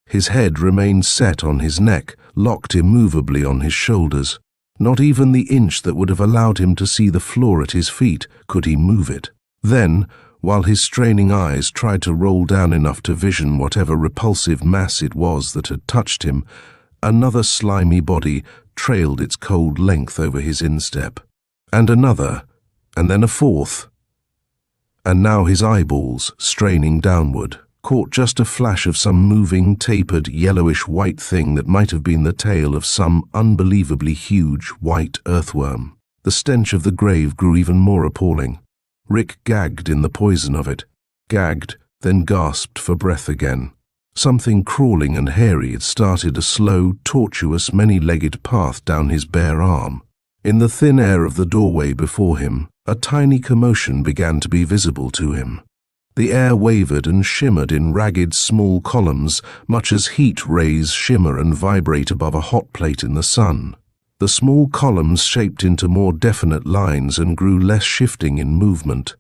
His head remained set on his neck, locked immovably on his shoulders. Not even the inch that would have allowed him to see the floor at his feet could he move it. Then, while his straining eyes tried to roll down enough to vision whatever repulsive mass it was that had touched him, another slimy body trailed its cold length over his instep. And another, and then a fourth. And now his eyeballs, straining downward, caught just a flash of some moving, tapered, yellowish-white thing that might have been the tail of some unbelievably huge white earthworm. The stench of the grave grew even more appalling. Rick gagged in the poison of it, gagged, then gasped for breath again. Something crawling and hairy had started a slow, tortuous, many-legged path down his bare arm. In the thin air of the doorway before him, a tiny commotion began to be visible to him. The air wavered and shimmered in ragged small columns, much as heat rays shimmer and vibrate above a hot plate in the sun. The small columns shaped into more definite lines and grew less shifting in movement.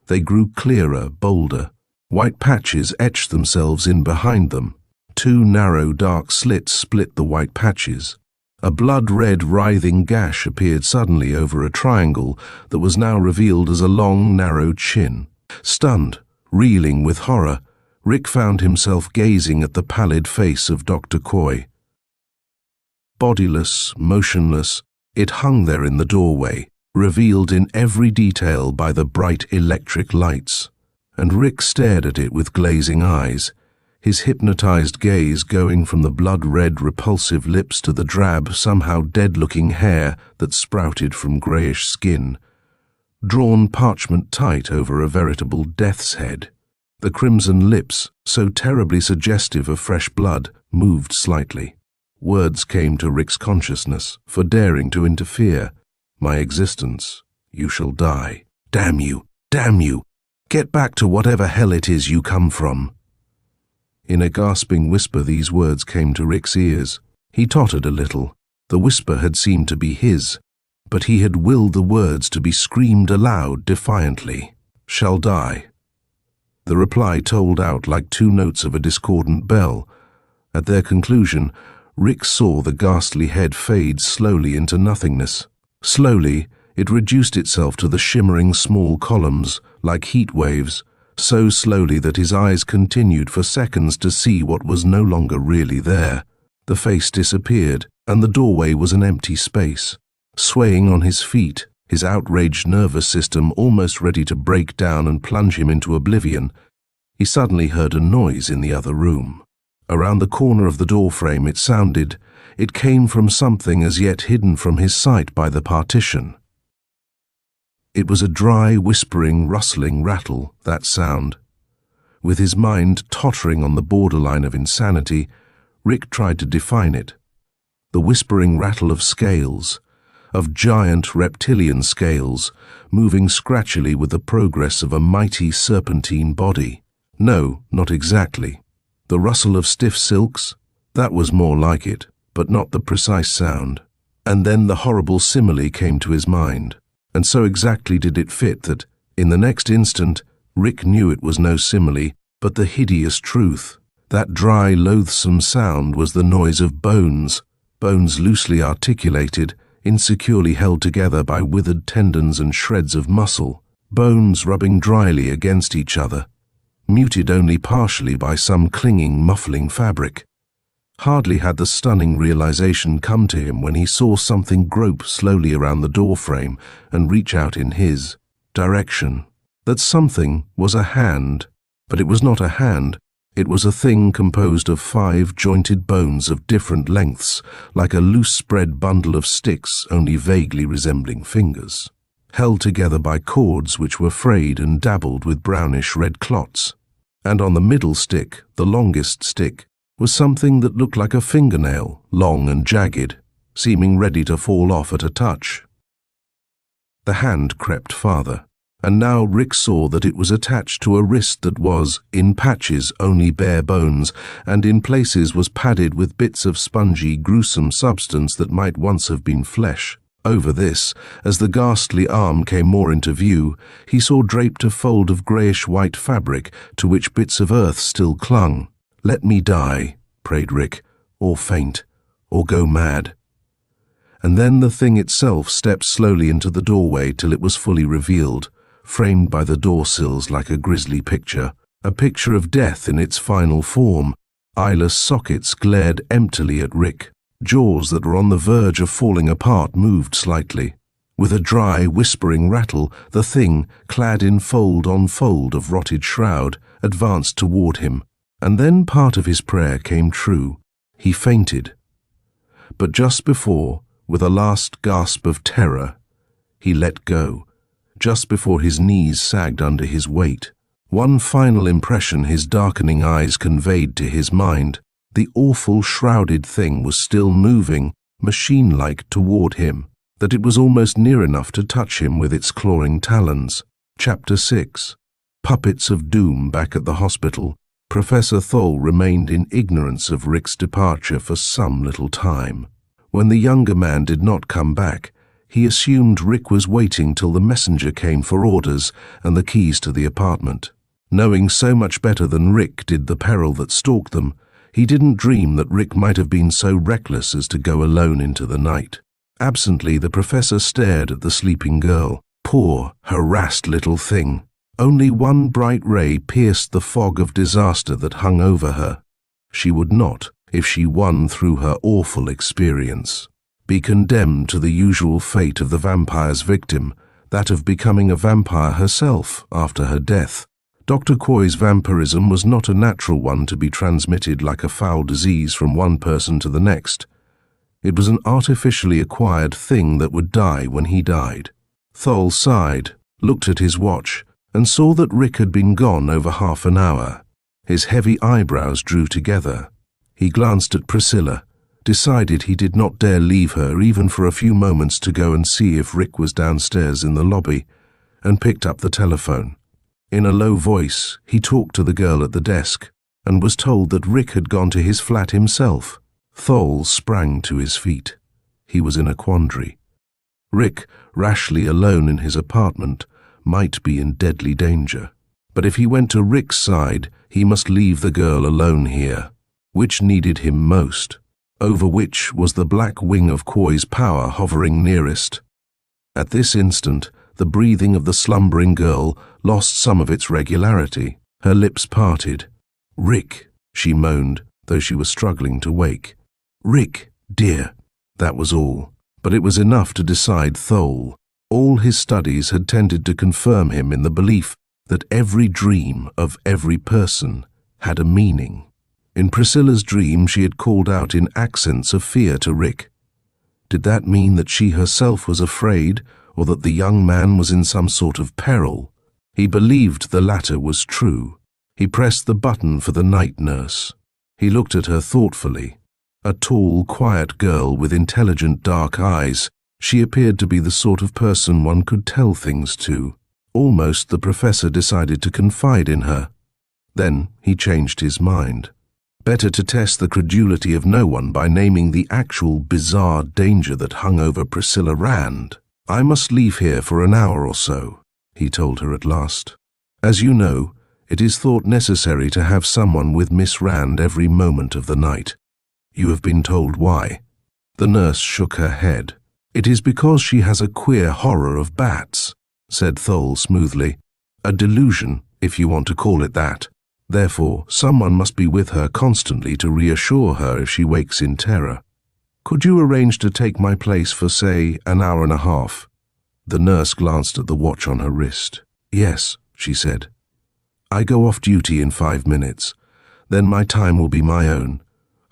They grew clearer, bolder. White patches etched themselves in behind them. Two narrow, dark slits split the white patches. A blood-red, writhing gash appeared suddenly over a triangle that was now revealed as a long, narrow chin. Stunned, reeling with horror, Rick found himself gazing at the pallid face of Doctor Quoy. Bodiless, motionless, it hung there in the doorway, revealed in every detail by the bright electric lights. And Rick stared at it with glazing eyes, his hypnotized gaze going from the blood-red, repulsive lips to the drab, somehow dead-looking hair that sprouted from greyish skin, drawn parchment-tight over a veritable death's head. The crimson lips, so terribly suggestive of fresh blood, moved slightly. Words came to Rick's consciousness, for daring to interfere. "My existence. You shall die. Damn you! Damn you! Get back to whatever hell it is you come from." In a gasping whisper these words came to Rick's ears. He tottered a little. The whisper had seemed to be his, but he had willed the words to be screamed aloud defiantly. "Shall die." The reply tolled out like two notes of a discordant bell. At their conclusion, Rick saw the ghastly head fade slowly into nothingness. Slowly, it reduced itself to the shimmering small columns, like heat waves, so slowly that his eyes continued for seconds to see what was no longer really there. The face disappeared, and the doorway was an empty space. swaying on his feet, his outraged nervous system almost ready to break down and plunge him into oblivion, he suddenly heard a noise in the other room. Around the corner of the doorframe it sounded. It came from something as yet hidden from his sight by the partition. It was a dry, whispering, rustling rattle, that sound. With his mind tottering on the borderline of insanity, Rick tried to define it. The whispering rattle of scales, of giant reptilian scales, moving scratchily with the progress of a mighty serpentine body. No, not exactly. The rustle of stiff silks? That was more like it, but not the precise sound. And then the horrible simile came to his mind, and so exactly did it fit that, in the next instant, Rick knew it was no simile, but the hideous truth. That dry, loathsome sound was the noise of bones, bones loosely articulated, insecurely held together by withered tendons and shreds of muscle, bones rubbing dryly against each other, muted only partially by some clinging, muffling fabric. Hardly had the stunning realization come to him when he saw something grope slowly around the doorframe and reach out in his direction. That something was a hand, but it was not a hand. It was a thing composed of 5 jointed bones of different lengths, like a loose spread bundle of sticks only vaguely resembling fingers, held together by cords which were frayed and dabbled with brownish red clots. And on the middle stick, the longest stick, was something that looked like a fingernail, long and jagged, seeming ready to fall off at a touch. The hand crept farther, and now Rick saw that it was attached to a wrist that was, in patches, only bare bones, and in places was padded with bits of spongy, gruesome substance that might once have been flesh. Over this, as the ghastly arm came more into view, he saw draped a fold of greyish-white fabric to which bits of earth still clung. "Let me die," prayed Rick, "or faint, or go mad." And then the thing itself stepped slowly into the doorway till it was fully revealed, framed by the door sills like a grisly picture, a picture of death in its final form. Eyeless sockets glared emptily at Rick. Jaws that were on the verge of falling apart moved slightly. With a dry, whispering rattle, the thing, clad in fold on fold of rotted shroud, advanced toward him. And then part of his prayer came true. He fainted. But just before, with a last gasp of terror, he let go, just before his knees sagged under his weight. One final impression his darkening eyes conveyed to his mind. The awful shrouded thing was still moving, machine-like, toward him, that it was almost near enough to touch him with its clawing talons. Chapter 6. Puppets of Doom. Back at the hospital, Professor Thole remained in ignorance of Rick's departure for some little time. When the younger man did not come back, he assumed Rick was waiting till the messenger came for orders and the keys to the apartment. Knowing so much better than Rick did the peril that stalked them, he didn't dream that Rick might have been so reckless as to go alone into the night. Absently, the professor stared at the sleeping girl. Poor, harassed little thing. Only one bright ray pierced the fog of disaster that hung over her. She would not, if she won through her awful experience, be condemned to the usual fate of the vampire's victim, that of becoming a vampire herself after her death. Doctor Quoy's vampirism was not a natural one to be transmitted like a foul disease from one person to the next. It was an artificially acquired thing that would die when he died. Thole sighed, looked at his watch, and saw that Rick had been gone over half an hour. His heavy eyebrows drew together. He glanced at Priscilla, decided he did not dare leave her even for a few moments to go and see if Rick was downstairs in the lobby, and picked up the telephone. In a low voice, he talked to the girl at the desk, and was told that Rick had gone to his flat himself. Thole sprang to his feet. He was in a quandary. Rick, rashly alone in his apartment, might be in deadly danger. But if he went to Rick's side, he must leave the girl alone here. Which needed him most? Over which was the black wing of Quoy's power hovering nearest? At this instant, the breathing of the slumbering girl lost some of its regularity. Her lips parted. "Rick," she moaned, though she was struggling to wake. "Rick, dear." That was all. but it was enough to decide Thole. All his studies had tended to confirm him in the belief that every dream of every person had a meaning. In Priscilla's dream, she had called out in accents of fear to Rick. Did that mean that she herself was afraid, or that the young man was in some sort of peril? He believed the latter was true. He pressed the button for the night nurse. He looked at her thoughtfully. A tall, quiet girl with intelligent dark eyes, she appeared to be the sort of person one could tell things to. Almost the professor decided to confide in her. Then he changed his mind. Better to test the credulity of no one by naming the actual bizarre danger that hung over Priscilla Rand. "I must leave here for an hour or so," he told her at last. "As you know, it is thought necessary to have someone with Miss Rand every moment of the night. You have been told why?" The nurse shook her head. "It is because she has a queer horror of bats," said Thole smoothly. "A delusion, if you want to call it that. Therefore, someone must be with her constantly to reassure her if she wakes in terror. Could you arrange to take my place for, say, an hour and a half?" The nurse glanced at the watch on her wrist. "Yes," she said. "I go off duty in 5 minutes. Then my time will be my own.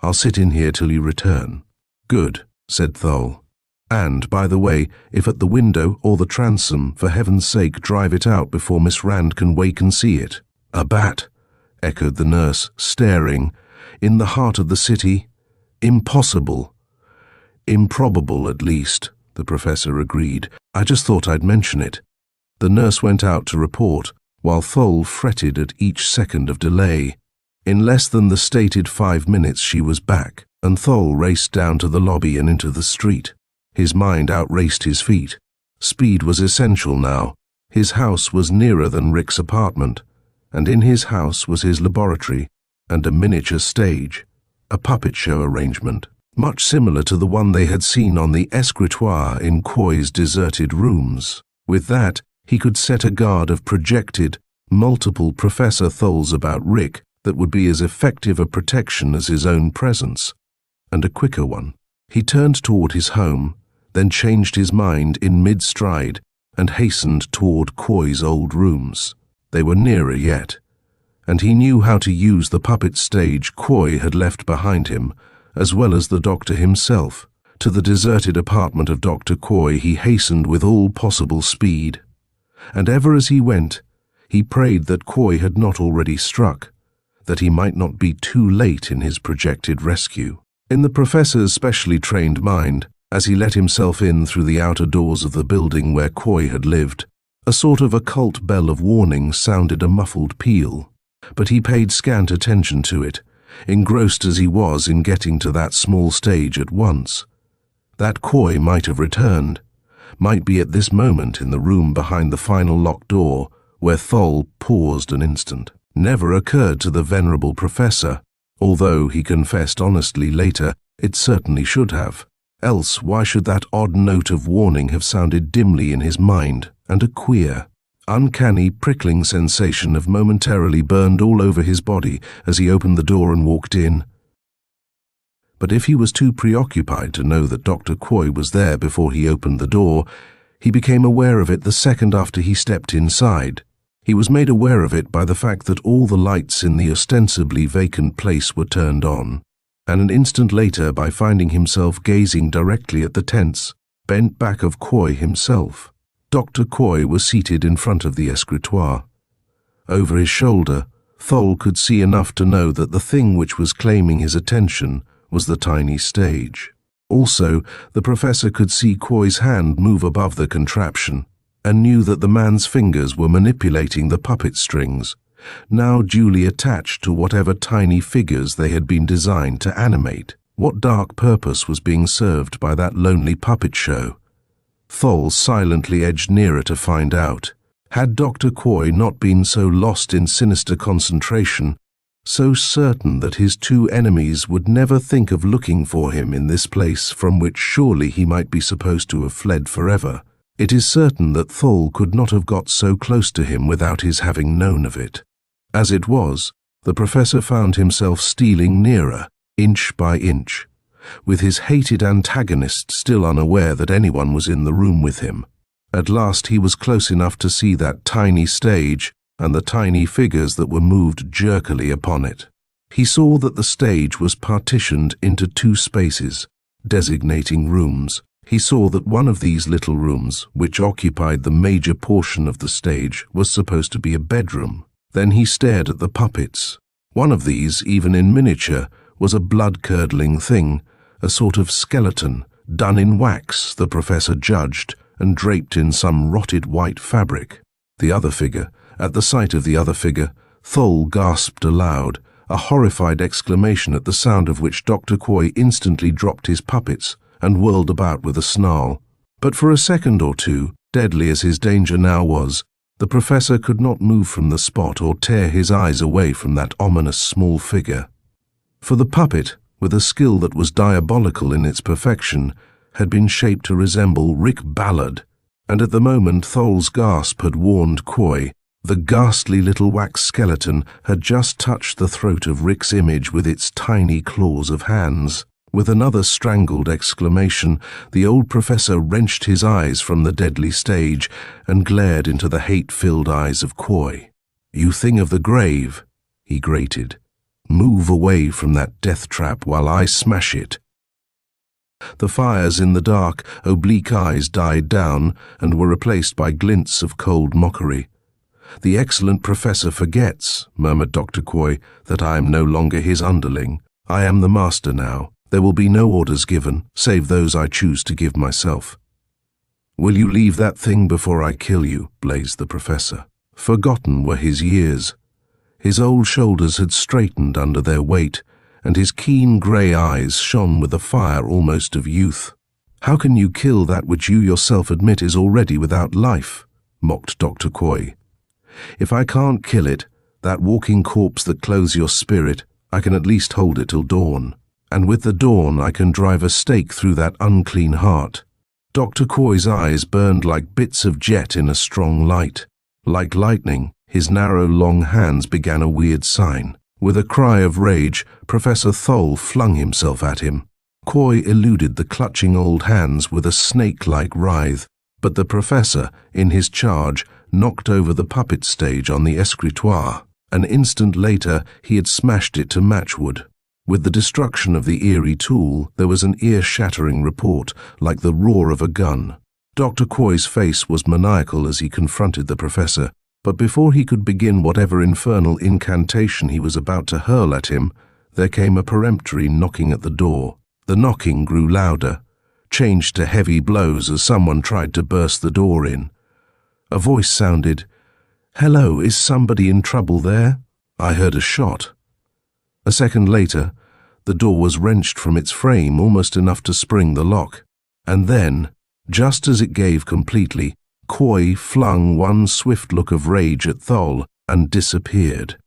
I'll sit in here till you return." "Good," said Thole. "And, by the way, if at the window or the transom, for heaven's sake drive it out before Miss Rand can wake and see it." "A bat?" echoed the nurse, staring. "In the heart of the city? Impossible." "Improbable, at least," the professor agreed. "I just thought I'd mention it." The nurse went out to report, while Thole fretted at each second of delay. In less than the stated 5 minutes she was back, and Thole raced down to the lobby and into the street. His mind outraced his feet. Speed was essential now. His house was nearer than Rick's apartment, and in his house was his laboratory and a miniature stage, a puppet show arrangement, much similar to the one they had seen on the escritoire in Quoy's deserted rooms. With that, he could set a guard of projected, multiple Professor Tholes about Rick that would be as effective a protection as his own presence, and a quicker one. He turned toward his home, then changed his mind in mid-stride and hastened toward Quoy's old rooms. They were nearer yet, and he knew how to use the puppet stage Quoy had left behind him, as well as the doctor himself. To the deserted apartment of Doctor Quoy he hastened with all possible speed. And ever as he went, he prayed that Quoy had not already struck, that he might not be too late in his projected rescue. In the professor's specially trained mind, as he let himself in through the outer doors of the building where Quoy had lived, a sort of occult bell of warning sounded a muffled peal, but he paid scant attention to it, engrossed as he was in getting to that small stage at once. That Quoy might have returned, might be at this moment in the room behind the final locked door, where Thole paused an instant. Never occurred to the venerable professor, although he confessed honestly later it certainly should have. Else why should that odd note of warning have sounded dimly in his mind, and a queer, uncanny prickling sensation have momentarily burned all over his body as he opened the door and walked in? But if he was too preoccupied to know that Dr. Quoy was there before he opened the door, he became aware of it the second after he stepped inside. He was made aware of it by the fact that all the lights in the ostensibly vacant place were turned on, and an instant later by finding himself gazing directly at the tense, bent back of Quoy himself. Dr. Quoy was seated in front of the escritoire. Over his shoulder, Thole could see enough to know that the thing which was claiming his attention was the tiny stage. Also, the professor could see Quoy's hand move above the contraption, and knew that the man's fingers were manipulating the puppet strings, now duly attached to whatever tiny figures they had been designed to animate. What dark purpose was being served by that lonely puppet show? Thole silently edged nearer to find out. Had Dr. Quoy not been so lost in sinister concentration, so certain that his two enemies would never think of looking for him in this place from which surely he might be supposed to have fled forever? It is certain that Thole could not have got so close to him without his having known of it. As it was, the professor found himself stealing nearer, inch by inch, with his hated antagonist still unaware that anyone was in the room with him. At last he was close enough to see that tiny stage and the tiny figures that were moved jerkily upon it. He saw that the stage was partitioned into two spaces, designating rooms. He saw that one of these little rooms, which occupied the major portion of the stage, was supposed to be a bedroom. Then he stared at the puppets. One of these, even in miniature, was a blood-curdling thing, a sort of skeleton, done in wax, the professor judged, and draped in some rotted white fabric. The other figure, at the sight of the other figure, Thol gasped aloud, a horrified exclamation at the sound of which Doctor Quoy instantly dropped his puppets and whirled about with a snarl. But for a second or two, deadly as his danger now was, the professor could not move from the spot or tear his eyes away from that ominous small figure. For the puppet, with a skill that was diabolical in its perfection, had been shaped to resemble Rick Ballard, and at the moment Thol's gasp had warned Quoy. The ghastly little wax skeleton had just touched the throat of Rick's image with its tiny claws of hands. With another strangled exclamation, the old professor wrenched his eyes from the deadly stage and glared into the hate-filled eyes of Quoy. "You thing of the grave," he grated. "Move away from that death trap while I smash it." The fires in the dark, oblique eyes died down and were replaced by glints of cold mockery. "The excellent professor forgets," murmured Dr. Quoy, "that I am no longer his underling. I am the master now. There will be no orders given, save those I choose to give myself." "Will you leave that thing before I kill you?" blazed the professor. Forgotten were his years. His old shoulders had straightened under their weight, and his keen grey eyes shone with a fire almost of youth. "How can you kill that which you yourself admit is already without life?" mocked Doctor Quoy. "If I can't kill it, that walking corpse that clothes your spirit, I can at least hold it till dawn. And with the dawn I can drive a stake through that unclean heart." Dr. Quoy's eyes burned like bits of jet in a strong light. Like lightning, his narrow long hands began a weird sign. With a cry of rage, Professor Thol flung himself at him. Quoy eluded the clutching old hands with a snake-like writhe, but the professor, in his charge, knocked over the puppet stage on the escritoire. An instant later, he had smashed it to matchwood. With the destruction of the eerie tool, there was an ear-shattering report, like the roar of a gun. Dr. Quoy's face was maniacal as he confronted the professor, but before he could begin whatever infernal incantation he was about to hurl at him, there came a peremptory knocking at the door. The knocking grew louder, changed to heavy blows as someone tried to burst the door in. A voice sounded, "Hello, is somebody in trouble there?" I heard a shot. A second later, the door was wrenched from its frame almost enough to spring the lock, and then, just as it gave completely, Quoy flung one swift look of rage at Thol and disappeared.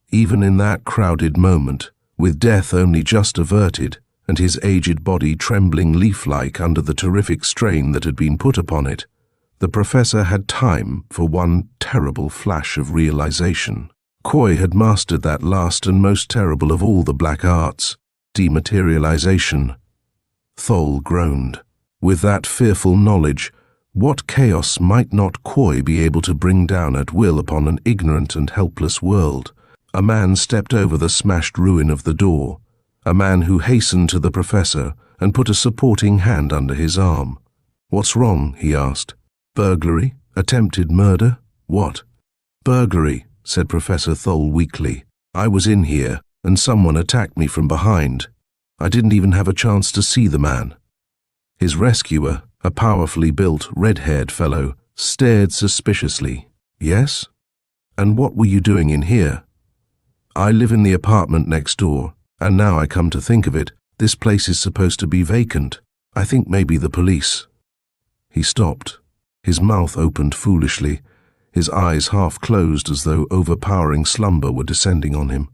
Even in that crowded moment, with death only just averted and his aged body trembling leaf-like under the terrific strain that had been put upon it, the professor had time for one terrible flash of realization. Quoy had mastered that last and most terrible of all the black arts, dematerialization. Thol groaned. With that fearful knowledge, what chaos might not Quoy be able to bring down at will upon an ignorant and helpless world? A man stepped over the smashed ruin of the door, a man who hastened to the professor and put a supporting hand under his arm. "What's wrong?" he asked. "Burglary? Attempted murder? What?" "Burglary," said Professor Thol weakly. "I was in here, and someone attacked me from behind. I didn't even have a chance to see the man." His rescuer, a powerfully built, red-haired fellow, stared suspiciously. "Yes? And what were you doing in here?" "I live in the apartment next door, and now I come to think of it, this place is supposed to be vacant. I think maybe the police." He stopped. His mouth opened foolishly, his eyes half closed as though overpowering slumber were descending on him.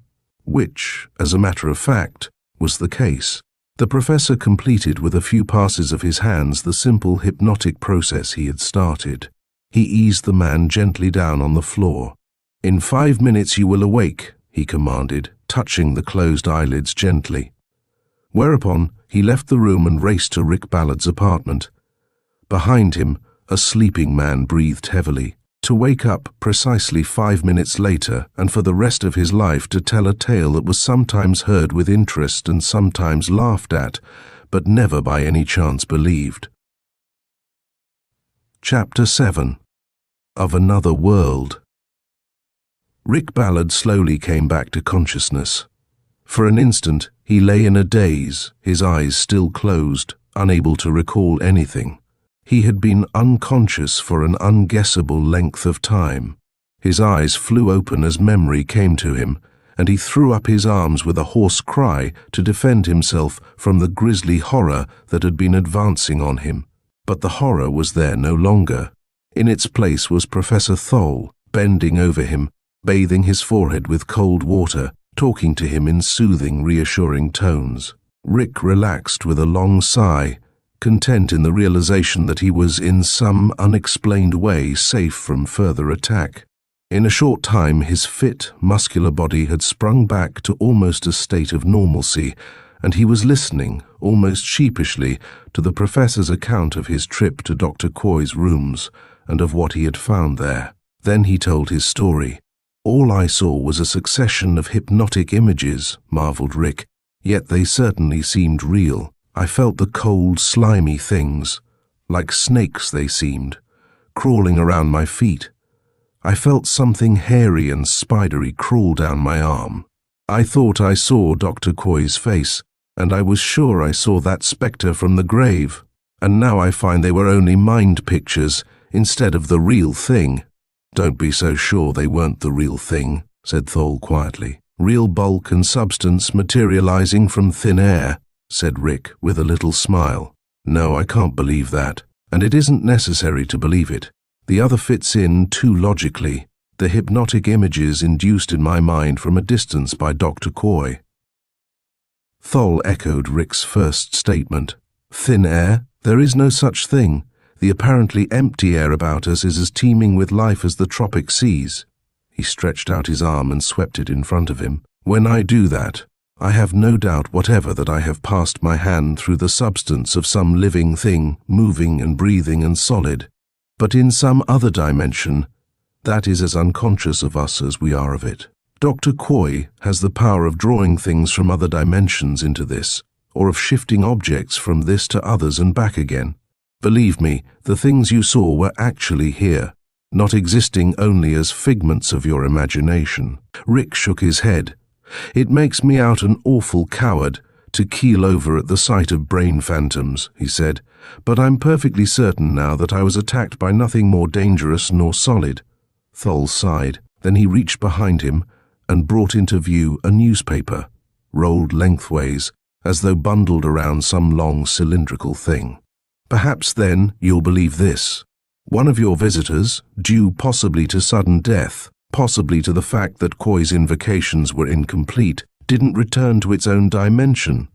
Which, as a matter of fact, was the case. The professor completed with a few passes of his hands the simple hypnotic process he had started. He eased the man gently down on the floor. "In 5 minutes you will awake," he commanded, touching the closed eyelids gently. Whereupon, he left the room and raced to Rick Ballard's apartment. Behind him, a sleeping man breathed heavily, to wake up precisely 5 minutes later and for the rest of his life to tell a tale that was sometimes heard with interest and sometimes laughed at, but never by any chance believed. Chapter 7. Of Another World. Rick Ballard slowly came back to consciousness. For an instant, he lay in a daze, his eyes still closed, unable to recall anything. He had been unconscious for an unguessable length of time. His eyes flew open as memory came to him, and he threw up his arms with a hoarse cry to defend himself from the grisly horror that had been advancing on him. But the horror was there no longer. In its place was Professor Thole, bending over him, bathing his forehead with cold water, talking to him in soothing, reassuring tones. Rick relaxed with a long sigh, content in the realization that he was in some unexplained way safe from further attack. In a short time, his fit, muscular body had sprung back to almost a state of normalcy, and he was listening, almost sheepishly, to the professor's account of his trip to Doctor Quoy's rooms and of what he had found there. Then he told his story. "All I saw was a succession of hypnotic images," marveled Rick, "yet they certainly seemed real. I felt the cold, slimy things. Like snakes they seemed, crawling around my feet. I felt something hairy and spidery crawl down my arm. I thought I saw Dr. Quoy's face, and I was sure I saw that spectre from the grave. And now I find they were only mind pictures instead of the real thing." "Don't be so sure they weren't the real thing," said Thole quietly. "Real bulk and substance materializing from thin air," said Rick with a little smile. "No, I can't believe that, and it isn't necessary to believe it. The other fits in too logically. The hypnotic images induced in my mind from a distance by Doctor Quoy." Thole echoed Rick's first statement. "Thin air? There is no such thing. The apparently empty air about us is as teeming with life as the tropic seas." He stretched out his arm and swept it in front of him. "When I do that, I have no doubt whatever that I have passed my hand through the substance of some living thing, moving and breathing and solid. But in some other dimension, that is as unconscious of us as we are of it. Dr. Quoy has the power of drawing things from other dimensions into this, or of shifting objects from this to others and back again. Believe me, the things you saw were actually here, not existing only as figments of your imagination." Rick shook his head. "It makes me out an awful coward to keel over at the sight of brain phantoms," he said, "but I'm perfectly certain now that I was attacked by nothing more dangerous nor solid." Thole sighed. Then he reached behind him and brought into view a newspaper, rolled lengthways, as though bundled around some long cylindrical thing. "Perhaps then you'll believe this. One of your visitors, due possibly to sudden death, possibly to the fact that Quoy's invocations were incomplete, didn't return to its own dimension."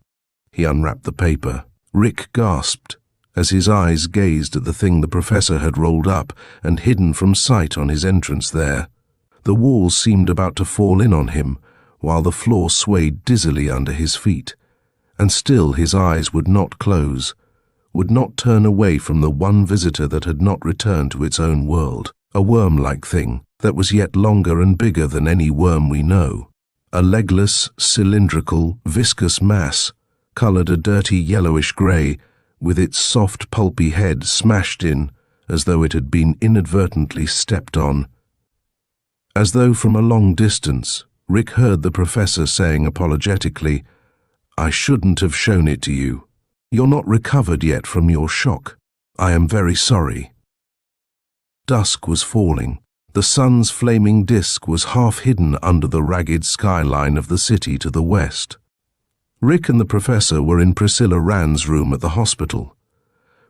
He unwrapped the paper. Rick gasped as his eyes gazed at the thing the professor had rolled up and hidden from sight on his entrance there. The walls seemed about to fall in on him, while the floor swayed dizzily under his feet. And still his eyes would not close, would not turn away from the one visitor that had not returned to its own world, a worm-like thing that was yet longer and bigger than any worm we know. A legless, cylindrical, viscous mass, colored a dirty yellowish gray, with its soft, pulpy head smashed in as though it had been inadvertently stepped on. As though from a long distance, Rick heard the professor saying apologetically, "I shouldn't have shown it to you. You're not recovered yet from your shock. I am very sorry." Dusk was falling. The sun's flaming disk was half hidden under the ragged skyline of the city to the west. Rick and the professor were in Priscilla Rand's room at the hospital.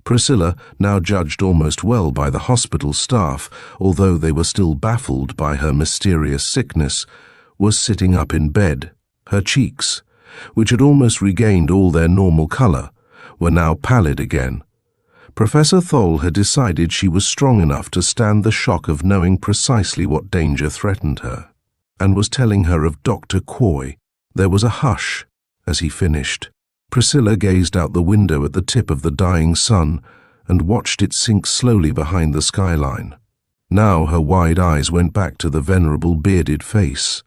Priscilla, now judged almost well by the hospital staff, although they were still baffled by her mysterious sickness, was sitting up in bed. Her cheeks, which had almost regained all their normal color, were now pallid again. Professor Thole had decided she was strong enough to stand the shock of knowing precisely what danger threatened her, and was telling her of Doctor Quoy. There was a hush as he finished. Priscilla gazed out the window at the tip of the dying sun and watched it sink slowly behind the skyline. Now her wide eyes went back to the venerable bearded face.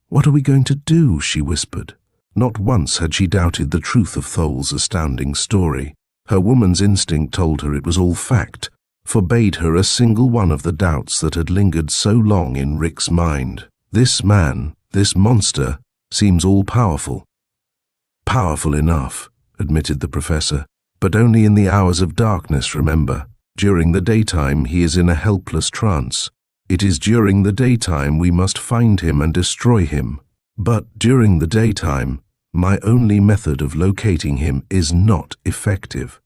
"What are we going to do?" she whispered. Not once had she doubted the truth of Thol's astounding story. Her woman's instinct told her it was all fact, forbade her a single one of the doubts that had lingered so long in Rick's mind. This man, this monster, seems all-powerful. "Powerful enough," admitted the professor, "but only in the hours of darkness, remember. During the daytime he is in a helpless trance. It is during the daytime we must find him and destroy him. But during the daytime, my only method of locating him is not effective."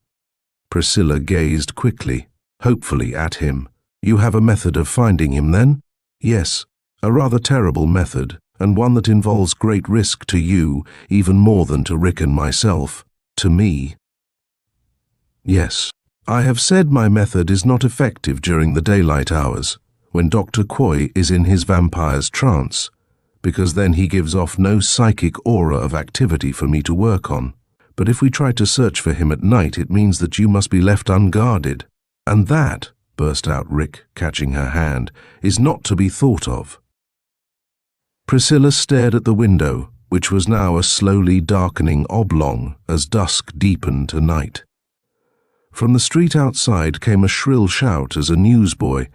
Priscilla gazed quickly, hopefully at him. "You have a method of finding him, then?" "Yes, a rather terrible method, and one that involves great risk to you, even more than to Rick and myself. To me." "Yes, I have said my method is not effective during the daylight hours, when Doctor Quoy is in his vampire's trance, because then he gives off no psychic aura of activity for me to work on. But if we try to search for him at night, it means that you must be left unguarded. And that," burst out Rick, catching her hand, "is not to be thought of." Priscilla stared at the window, which was now a slowly darkening oblong as dusk deepened to night. From the street outside came a shrill shout as a newsboy,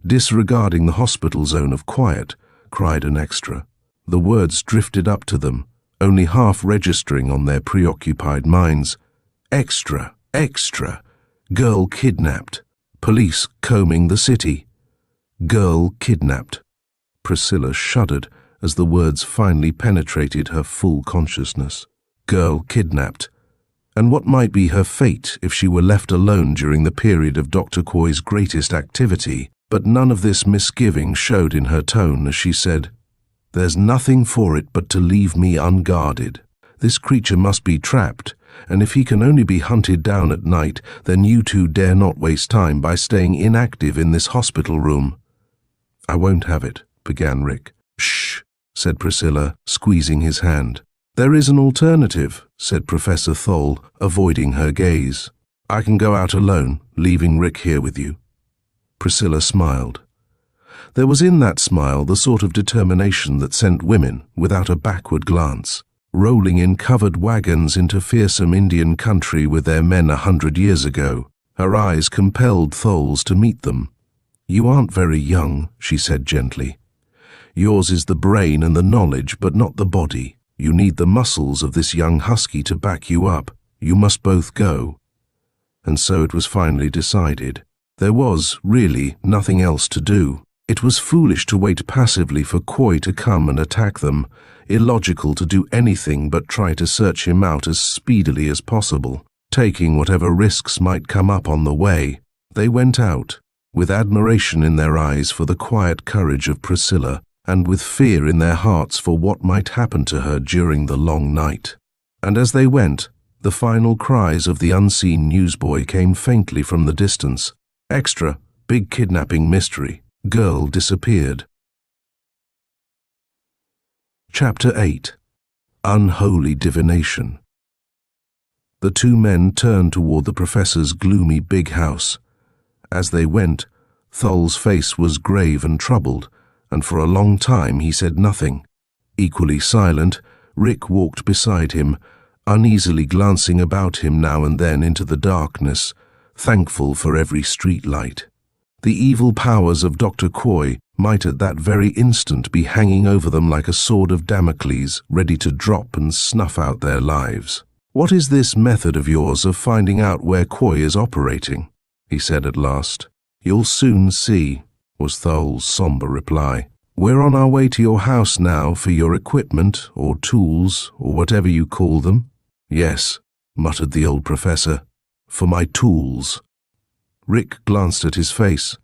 disregarding the hospital zone of quiet, cried an extra. The words drifted up to them, only half registering on their preoccupied minds. "Extra, extra, girl kidnapped, police combing the city, girl kidnapped." Priscilla shuddered as the words finally penetrated her full consciousness. Girl kidnapped. And what might be her fate if she were left alone during the period of Dr. Quoy's greatest activity? But none of this misgiving showed in her tone as she said, "There's nothing for it but to leave me unguarded. This creature must be trapped, and if he can only be hunted down at night, then you two dare not waste time by staying inactive in this hospital room." "I won't have it," began Rick. "Shh," said Priscilla, squeezing his hand. "There is an alternative," said Professor Thol, avoiding her gaze. "I can go out alone, leaving Rick here with you." Priscilla smiled. There was in that smile the sort of determination that sent women, without a backward glance, rolling in covered wagons into fearsome Indian country with their men 100 years ago. Her eyes compelled Thol's to meet them. "You aren't very young," she said gently. "Yours is the brain and the knowledge, but not the body. You need the muscles of this young husky to back you up. You must both go." And so it was finally decided. There was, really, nothing else to do. It was foolish to wait passively for Quoy to come and attack them, illogical to do anything but try to search him out as speedily as possible, taking whatever risks might come up on the way. They went out, with admiration in their eyes for the quiet courage of Priscilla, and with fear in their hearts for what might happen to her during the long night. And as they went, the final cries of the unseen newsboy came faintly from the distance. "Extra, big kidnapping mystery. Girl disappeared." Chapter 8. Unholy Divination. The two men turned toward the professor's gloomy big house. As they went, Thol's face was grave and troubled, and for a long time he said nothing. Equally silent, Rick walked beside him, uneasily glancing about him now and then into the darkness, thankful for every street light. The evil powers of Dr. Quoy might at that very instant be hanging over them like a sword of Damocles, ready to drop and snuff out their lives. "What is this method of yours of finding out where Quoy is operating?" he said at last. "You'll soon see," was Thol's somber reply. "We're on our way to your house now for your equipment, or tools, or whatever you call them." "Yes," muttered the old professor, "for my tools." Rick glanced at his face.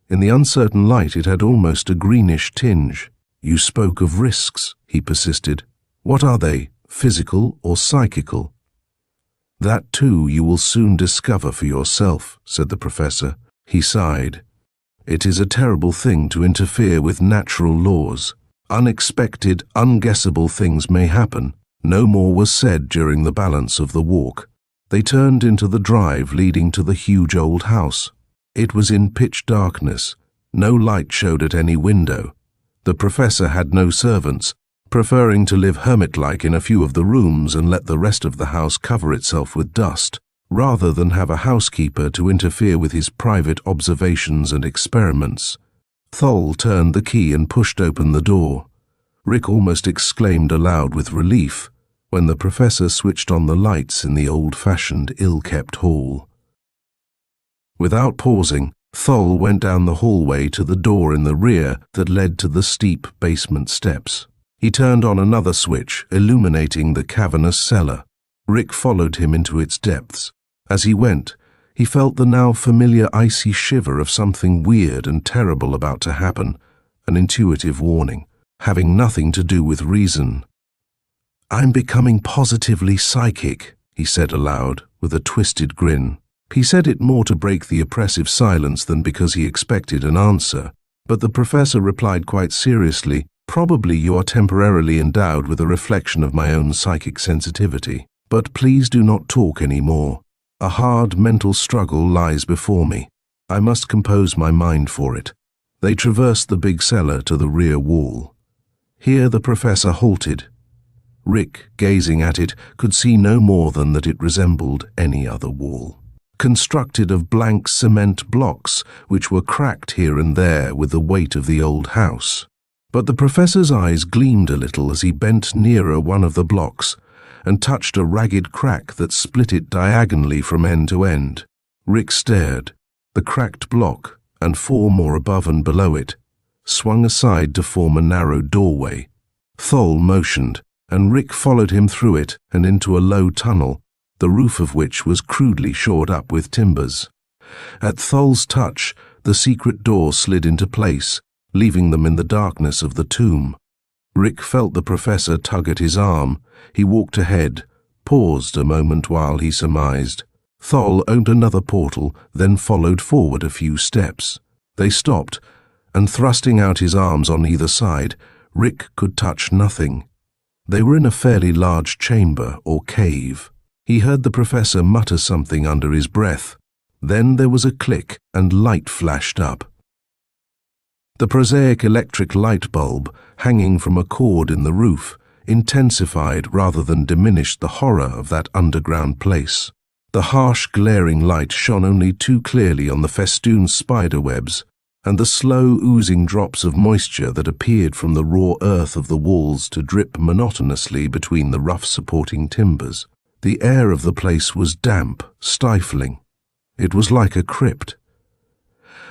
In the uncertain light it had almost a greenish tinge. "You spoke of risks," he persisted. "What are they, physical or psychical?" "That too you will soon discover for yourself," said the professor. He sighed. "It is a terrible thing to interfere with natural laws. Unexpected, unguessable things may happen. No more was said during the balance of the walk. They turned into the drive leading to the huge old house. It was in pitch darkness. No light showed at any window. The professor had no servants, preferring to live hermit-like in a few of the rooms and let the rest of the house cover itself with dust, rather than have a housekeeper to interfere with his private observations and experiments. Thol turned the key and pushed open the door. Rick almost exclaimed aloud with relief when the professor switched on the lights in the old-fashioned, ill-kept hall. Without pausing, Thol went down the hallway to the door in the rear that led to the steep basement steps. He turned on another switch, illuminating the cavernous cellar. Rick followed him into its depths. As he went, he felt the now familiar icy shiver of something weird and terrible about to happen, an intuitive warning, having nothing to do with reason. "I'm becoming positively psychic," he said aloud, with a twisted grin. He said it more to break the oppressive silence than because he expected an answer, but the professor replied quite seriously, "Probably you are temporarily endowed with a reflection of my own psychic sensitivity. But please do not talk any more. A hard mental struggle lies before me. I must compose my mind for it." They traversed the big cellar to the rear wall. Here the professor halted. Rick, gazing at it, could see no more than that it resembled any other wall, constructed of blank cement blocks which were cracked here and there with the weight of the old house. But the professor's eyes gleamed a little as he bent nearer one of the blocks and touched a ragged crack that split it diagonally from end to end. Rick stared. The cracked block, and 4 more above and below it, swung aside to form a narrow doorway. Thol motioned, and Rick followed him through it and into a low tunnel, the roof of which was crudely shored up with timbers. At Thol's touch, the secret door slid into place, leaving them in the darkness of the tomb. Rick felt the professor tug at his arm. He walked ahead, paused a moment while he surmised. Thol opened another portal, then followed forward a few steps. They stopped, and thrusting out his arms on either side, Rick could touch nothing. They were in a fairly large chamber or cave. He heard the professor mutter something under his breath. Then there was a click and light flashed up. The prosaic electric light bulb, hanging from a cord in the roof, intensified rather than diminished the horror of that underground place. The harsh, glaring light shone only too clearly on the festooned spider webs and the slow, oozing drops of moisture that appeared from the raw earth of the walls to drip monotonously between the rough supporting timbers. The air of the place was damp, stifling. It was like a crypt.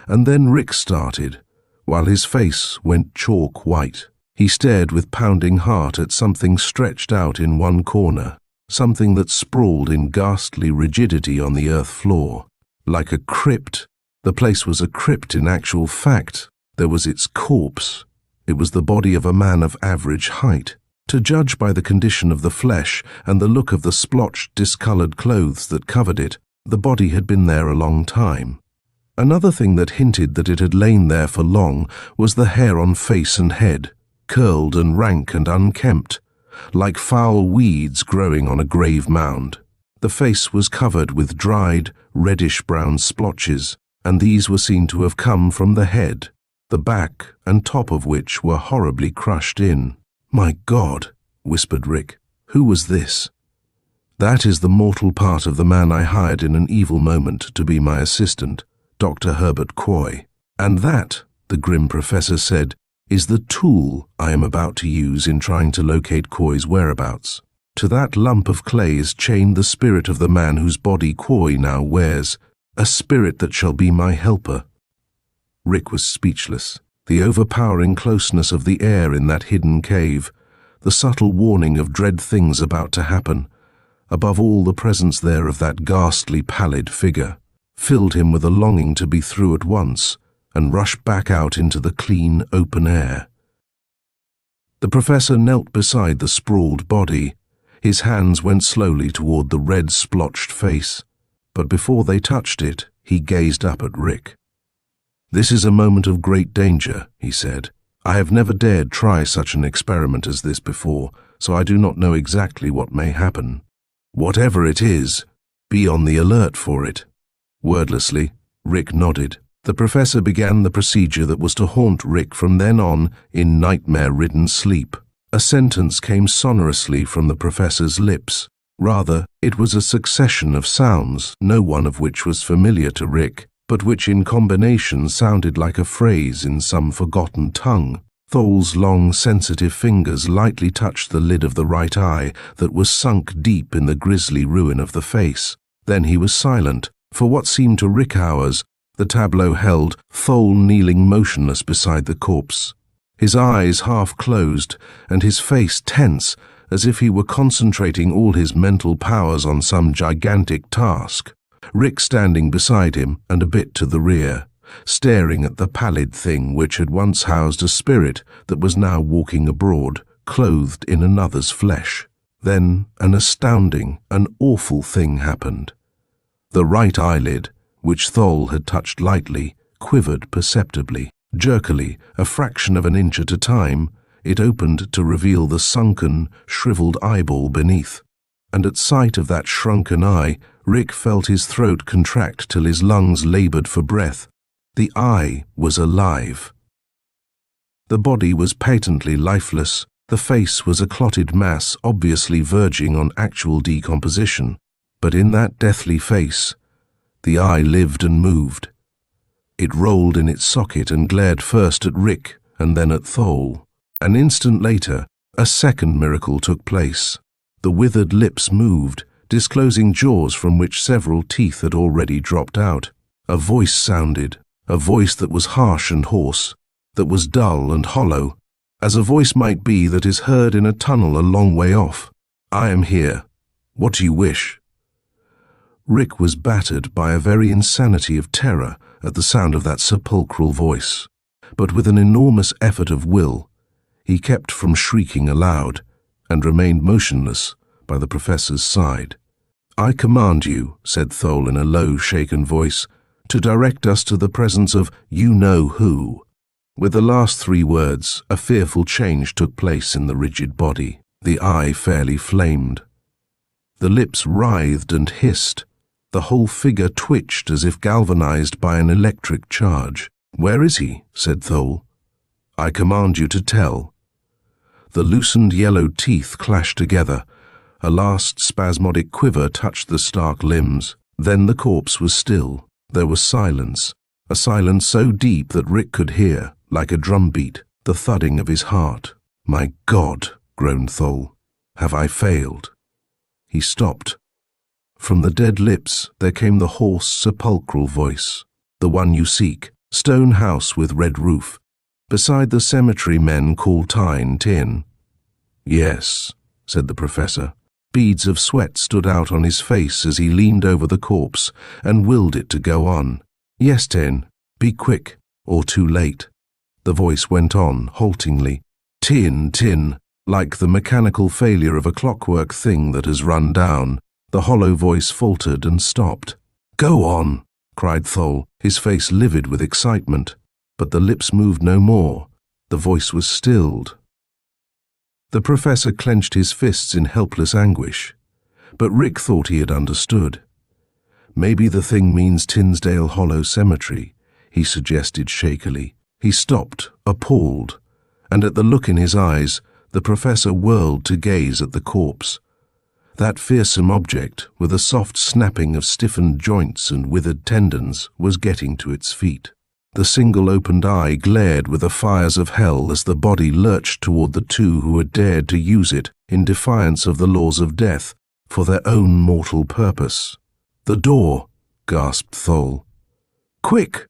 And then Rick started, while his face went chalk white. He stared with pounding heart at something stretched out in one corner, something that sprawled in ghastly rigidity on the earth floor. Like a crypt. The place was a crypt in actual fact. There was its corpse. It was the body of a man of average height. To judge by the condition of the flesh and the look of the splotched, discolored clothes that covered it, the body had been there a long time. Another thing that hinted that it had lain there for long was the hair on face and head, curled and rank and unkempt, like foul weeds growing on a grave mound. The face was covered with dried, reddish-brown splotches, and these were seen to have come from the head, the back and top of which were horribly crushed in. "My God," whispered Rick, "who was this?" "That is the mortal part of the man I hired in an evil moment to be my assistant, Dr. Herbert Quoy. And that," the grim professor said, "is the tool I am about to use in trying to locate Quoy's whereabouts. To that lump of clay is chained the spirit of the man whose body Quoy now wears, a spirit that shall be my helper." Rick was speechless. The overpowering closeness of the air in that hidden cave, the subtle warning of dread things about to happen, above all the presence there of that ghastly pallid figure, filled him with a longing to be through at once and rush back out into the clean, open air. The professor knelt beside the sprawled body. His hands went slowly toward the red, splotched face, but before they touched it, he gazed up at Rick. "This is a moment of great danger," he said. I have never dared try such an experiment as this before, so I do not know exactly what may happen. Whatever it is, be on the alert for it." Wordlessly, Rick nodded. The professor began the procedure that was to haunt Rick from then on in nightmare-ridden sleep. A sentence came sonorously from the professor's lips. Rather, it was a succession of sounds, no one of which was familiar to Rick, but which in combination sounded like a phrase in some forgotten tongue. Thol's long, sensitive fingers lightly touched the lid of the right eye that was sunk deep in the grisly ruin of the face. Then he was silent. For what seemed to Rick hours, the tableau held Thol kneeling motionless beside the corpse, his eyes half closed and his face tense, as if he were concentrating all his mental powers on some gigantic task. Rick standing beside him and a bit to the rear, staring at the pallid thing which had once housed a spirit that was now walking abroad, clothed in another's flesh. Then an astounding, an awful thing happened. The right eyelid, which Thol had touched lightly, quivered perceptibly. Jerkily, a fraction of an inch at a time, it opened to reveal the sunken, shriveled eyeball beneath. And at sight of that shrunken eye, Rick felt his throat contract till his lungs labored for breath. The eye was alive. The body was patently lifeless. The face was a clotted mass, obviously verging on actual decomposition. But in that deathly face, the eye lived and moved. It rolled in its socket and glared first at Rick and then at Thol. An instant later, a second miracle took place. The withered lips moved, disclosing jaws from which several teeth had already dropped out. A voice sounded, a voice that was harsh and hoarse, that was dull and hollow, as a voice might be that is heard in a tunnel a long way off. "I am here. What do you wish?" Rick was battered by a very insanity of terror at the sound of that sepulchral voice. But with an enormous effort of will, he kept from shrieking aloud and remained motionless by the professor's side. "I command you," said Thol in a low, shaken voice, "to direct us to the presence of you-know-who." With the last three words, a fearful change took place in the rigid body. The eye fairly flamed. The lips writhed and hissed. The whole figure twitched as if galvanized by an electric charge. "Where is he?" said Thol. "I command you to tell." The loosened yellow teeth clashed together. A last spasmodic quiver touched the stark limbs. Then the corpse was still. There was silence, a silence so deep that Rick could hear, like a drumbeat, the thudding of his heart. "My God," groaned Thol, "have I failed?" He stopped. From the dead lips there came the hoarse, sepulchral voice. "The one you seek, stone house with red roof, beside the cemetery men call Tyne Tin." "Yes," said the professor. Beads of sweat stood out on his face as he leaned over the corpse and willed it to go on. "Yes, Tin, be quick, or too late." The voice went on, haltingly. "Tin, tin," like the mechanical failure of a clockwork thing that has run down. The hollow voice faltered and stopped. "Go on," cried Thol, his face livid with excitement. But the lips moved no more. The voice was stilled. The professor clenched his fists in helpless anguish. But Rick thought he had understood. "Maybe the thing means Tinsdale Hollow Cemetery," he suggested shakily. He stopped, appalled, and at the look in his eyes, the professor whirled to gaze at the corpse. That fearsome object, with a soft snapping of stiffened joints and withered tendons, was getting to its feet. The single opened eye glared with the fires of hell as the body lurched toward the two who had dared to use it, in defiance of the laws of death, for their own mortal purpose. "The door!" gasped Thol. "Quick!"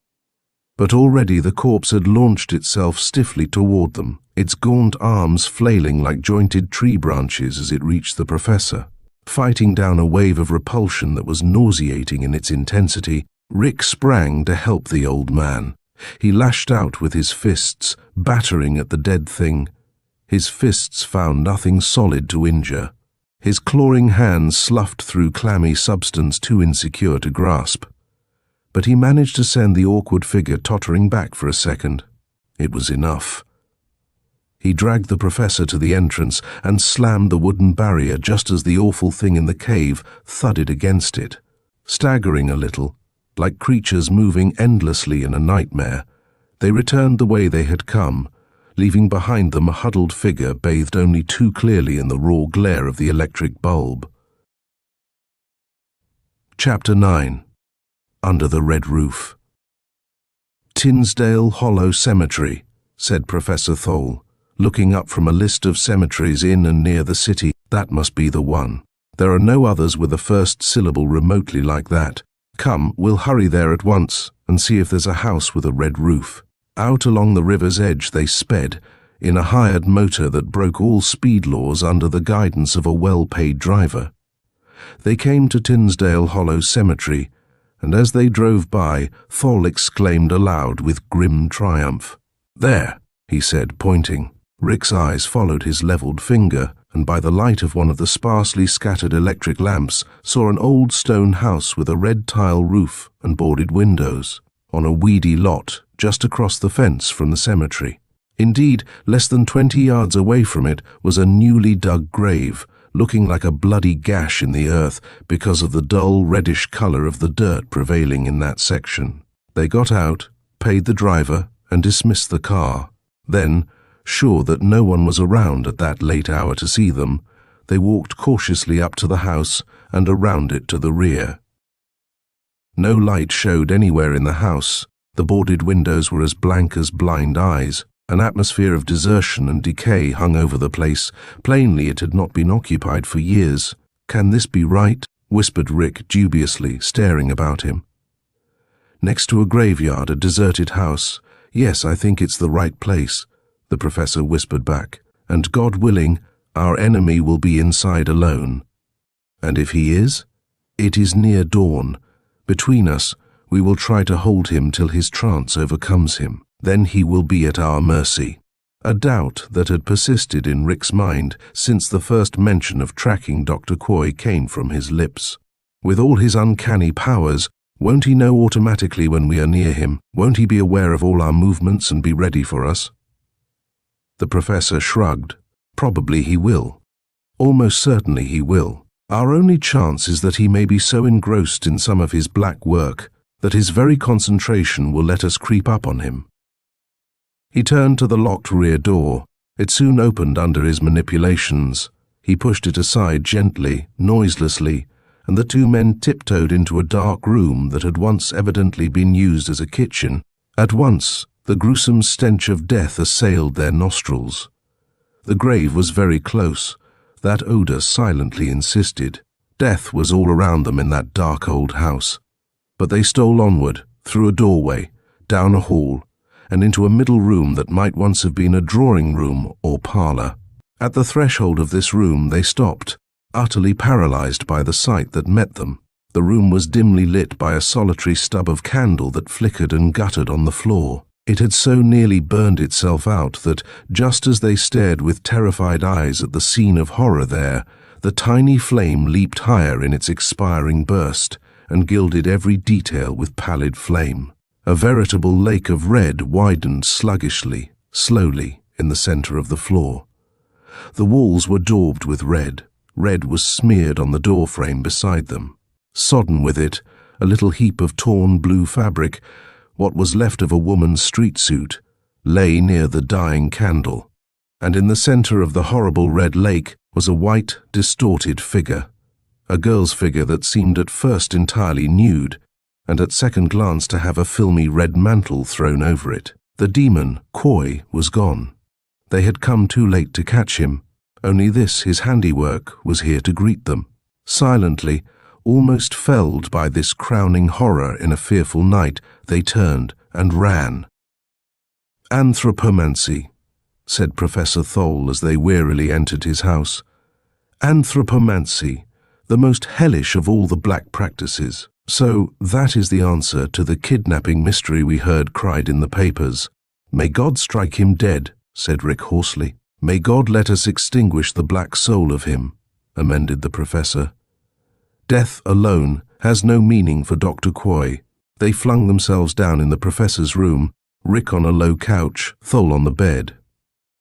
But already the corpse had launched itself stiffly toward them, its gaunt arms flailing like jointed tree branches as it reached the professor. Fighting down a wave of repulsion that was nauseating in its intensity, Rick sprang to help the old man. He lashed out with his fists, battering at the dead thing. His fists found nothing solid to injure. His clawing hands sloughed through clammy substance too insecure to grasp. But he managed to send the awkward figure tottering back for a second. It was enough. He dragged the professor to the entrance and slammed the wooden barrier just as the awful thing in the cave thudded against it. Staggering a little, like creatures moving endlessly in a nightmare, they returned the way they had come, leaving behind them a huddled figure bathed only too clearly in the raw glare of the electric bulb. Chapter 9. Under the Red Roof. Tinsdale Hollow Cemetery, said Professor Thole, looking up from a list of cemeteries in and near the city. That must be the one. There are no others with a first syllable remotely like that. Come, we'll hurry there at once and see if there's a house with a red roof. Out along the river's edge they sped, in a hired motor that broke all speed laws under the guidance of a well-paid driver. They came to Tinsdale Hollow Cemetery, and as they drove by, Thole exclaimed aloud with grim triumph. "There," he said, pointing. Rick's eyes followed his levelled finger, and by the light of one of the sparsely scattered electric lamps saw an old stone house with a red tile roof and boarded windows, on a weedy lot just across the fence from the cemetery. Indeed, less than 20 yards away from it was a newly dug grave, looking like a bloody gash in the earth because of the dull reddish colour of the dirt prevailing in that section. They got out, paid the driver, and dismissed the car. Then, sure that no one was around at that late hour to see them, they walked cautiously up to the house and around it to the rear. No light showed anywhere in the house. The boarded windows were as blank as blind eyes. An atmosphere of desertion and decay hung over the place. Plainly it had not been occupied for years. "Can this be right?" whispered Rick dubiously, staring about him. "Next to a graveyard, a deserted house. Yes, I think it's the right place," the professor whispered back. "And God willing, our enemy will be inside alone. And if he is? It is near dawn. Between us, we will try to hold him till his trance overcomes him. Then he will be at our mercy." A doubt that had persisted in Rick's mind since the first mention of tracking Dr. Quoy came from his lips. With all his uncanny powers, won't he know automatically when we are near him? Won't he be aware of all our movements and be ready for us? The professor shrugged. Probably he will. Almost certainly he will. Our only chance is that he may be so engrossed in some of his black work that his very concentration will let us creep up on him. He turned to the locked rear door. It soon opened under his manipulations. He pushed it aside gently, noiselessly, and the two men tiptoed into a dark room that had once evidently been used as a kitchen. At once, the gruesome stench of death assailed their nostrils. The grave was very close. That odour silently insisted. Death was all around them in that dark old house. But they stole onward, through a doorway, down a hall, and into a middle room that might once have been a drawing room or parlour. At the threshold of this room they stopped, utterly paralysed by the sight that met them. The room was dimly lit by a solitary stub of candle that flickered and guttered on the floor. It had so nearly burned itself out that, just as they stared with terrified eyes at the scene of horror there, the tiny flame leaped higher in its expiring burst and gilded every detail with pallid flame. A veritable lake of red widened sluggishly, slowly, in the centre of the floor. The walls were daubed with red. Red was smeared on the doorframe beside them. Sodden with it, a little heap of torn blue fabric, what was left of a woman's street suit, lay near the dying candle. And in the centre of the horrible red lake was a white, distorted figure. A girl's figure that seemed at first entirely nude, and at second glance to have a filmy red mantle thrown over it. The demon, Quoy, was gone. They had come too late to catch him. Only this, his handiwork, was here to greet them. Silently, almost felled by this crowning horror in a fearful night, they turned and ran. "Anthropomancy," said Professor Thole as they wearily entered his house. "Anthropomancy, the most hellish of all the black practices. So that is the answer to the kidnapping mystery we heard cried in the papers." "May God strike him dead," said Rick hoarsely. "May God let us extinguish the black soul of him," amended the professor. Death alone has no meaning for Dr. Quoy. They flung themselves down in the professor's room, Rick on a low couch, Thole on the bed.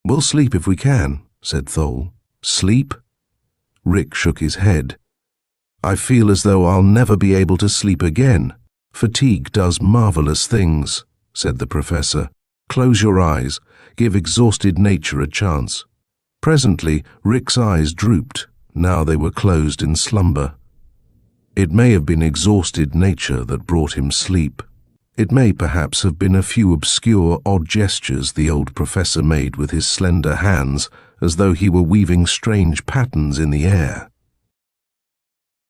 We'll sleep if we can, said Thole. Sleep? Rick shook his head. I feel as though I'll never be able to sleep again. Fatigue does marvelous things, said the professor. Close your eyes. Give exhausted nature a chance. Presently, Rick's eyes drooped. Now they were closed in slumber. It may have been exhausted nature that brought him sleep. It may perhaps have been a few obscure, odd gestures the old professor made with his slender hands, as though he were weaving strange patterns in the air.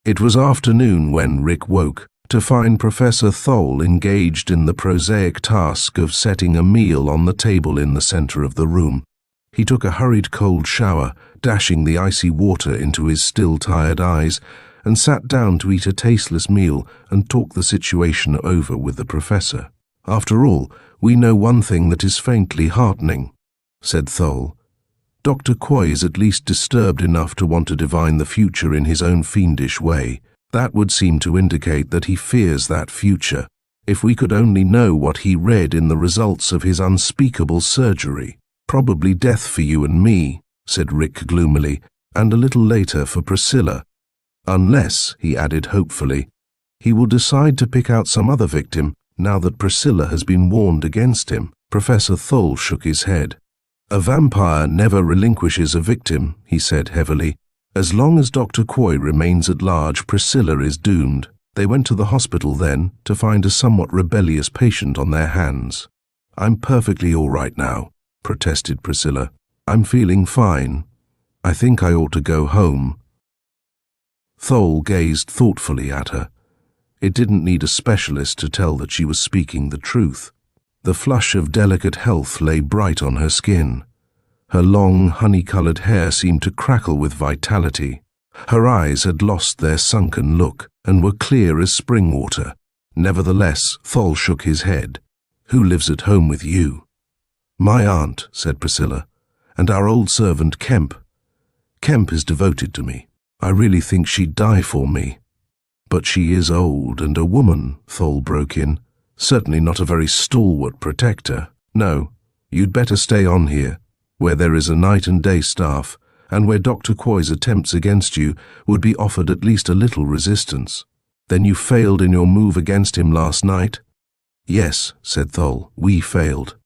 It was afternoon when Rick woke, to find Professor Thole engaged in the prosaic task of setting a meal on the table in the center of the room. He took a hurried cold shower, dashing the icy water into his still tired eyes, and sat down to eat a tasteless meal and talk the situation over with the professor. After all, we know one thing that is faintly heartening, said Thole. Doctor Quoy is at least disturbed enough to want to divine the future in his own fiendish way. That would seem to indicate that he fears that future. If we could only know what he read in the results of his unspeakable surgery. Probably death for you and me, said Rick gloomily, and a little later for Priscilla. Unless, he added hopefully, he will decide to pick out some other victim now that Priscilla has been warned against him. Professor Thole shook his head. A vampire never relinquishes a victim, he said heavily. As long as Dr. Quoy remains at large, Priscilla is doomed. They went to the hospital then to find a somewhat rebellious patient on their hands. I'm perfectly all right now, protested Priscilla. I'm feeling fine. I think I ought to go home. Thole gazed thoughtfully at her. It didn't need a specialist to tell that she was speaking the truth. The flush of delicate health lay bright on her skin. Her long, honey-colored hair seemed to crackle with vitality. Her eyes had lost their sunken look and were clear as spring water. Nevertheless, Thole shook his head. Who lives at home with you? My aunt, said Priscilla, and our old servant Kemp. Kemp is devoted to me. I really think she'd die for me. But she is old and a woman, Thole broke in. Certainly not a very stalwart protector. No, you'd better stay on here, where there is a night and day staff, and where Dr. Quoy's attempts against you would be offered at least a little resistance. Then you failed in your move against him last night? Yes, said Thole, we failed.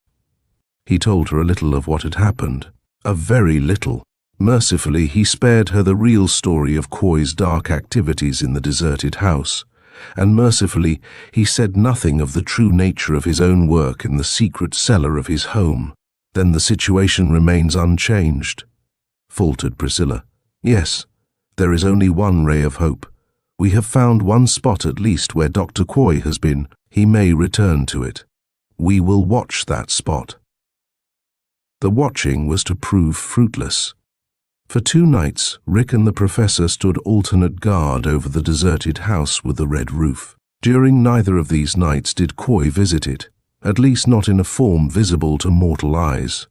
He told her a little of what had happened. A very little. Mercifully, he spared her the real story of Quoy's dark activities in the deserted house, and mercifully, he said nothing of the true nature of his own work in the secret cellar of his home. Then the situation remains unchanged, faltered Priscilla. Yes, there is only one ray of hope. We have found one spot at least where Dr. Quoy has been. He may return to it. We will watch that spot. The watching was to prove fruitless. For 2 nights, Rick and the professor stood alternate guard over the deserted house with the red roof. During neither of these nights did Quoy visit it, at least not in a form visible to mortal eyes.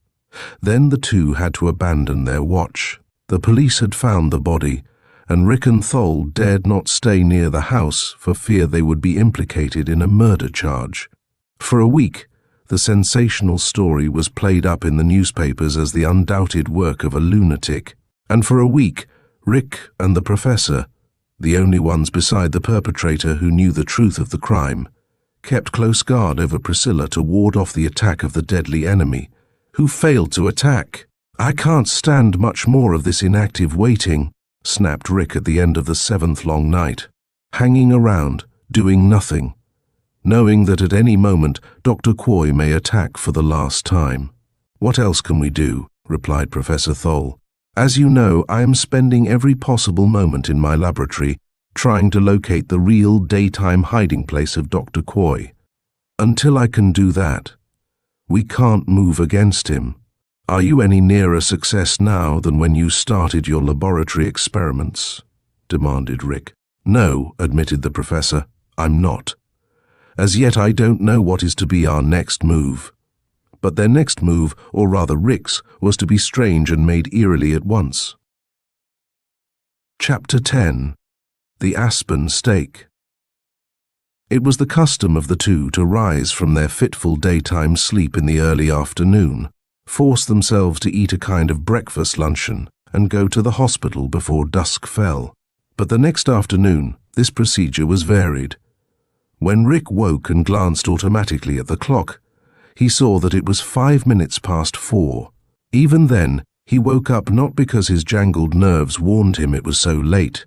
Then the two had to abandon their watch. The police had found the body, and Rick and Thole dared not stay near the house for fear they would be implicated in a murder charge. For a week, the sensational story was played up in the newspapers as the undoubted work of a lunatic. And for a week, Rick and the professor, the only ones beside the perpetrator who knew the truth of the crime, kept close guard over Priscilla to ward off the attack of the deadly enemy, who failed to attack. I can't stand much more of this inactive waiting, snapped Rick at the end of the 7th long night. Hanging around, doing nothing, knowing that at any moment Dr. Quoy may attack for the last time. What else can we do? Replied Professor Thole. As you know, I am spending every possible moment in my laboratory trying to locate the real daytime hiding place of Dr. Quoy. Until I can do that, we can't move against him. Are you any nearer success now than when you started your laboratory experiments? Demanded Rick. No, admitted the professor, I'm not. As yet I don't know what is to be our next move. But their next move, or rather Rick's, was to be strange and made eerily at once. Chapter 10. The Aspen Stake. It was the custom of the two to rise from their fitful daytime sleep in the early afternoon, force themselves to eat a kind of breakfast luncheon, and go to the hospital before dusk fell. But the next afternoon, this procedure was varied. When Rick woke and glanced automatically at the clock, he saw that it was 5 minutes past 4. Even then, he woke up not because his jangled nerves warned him it was so late,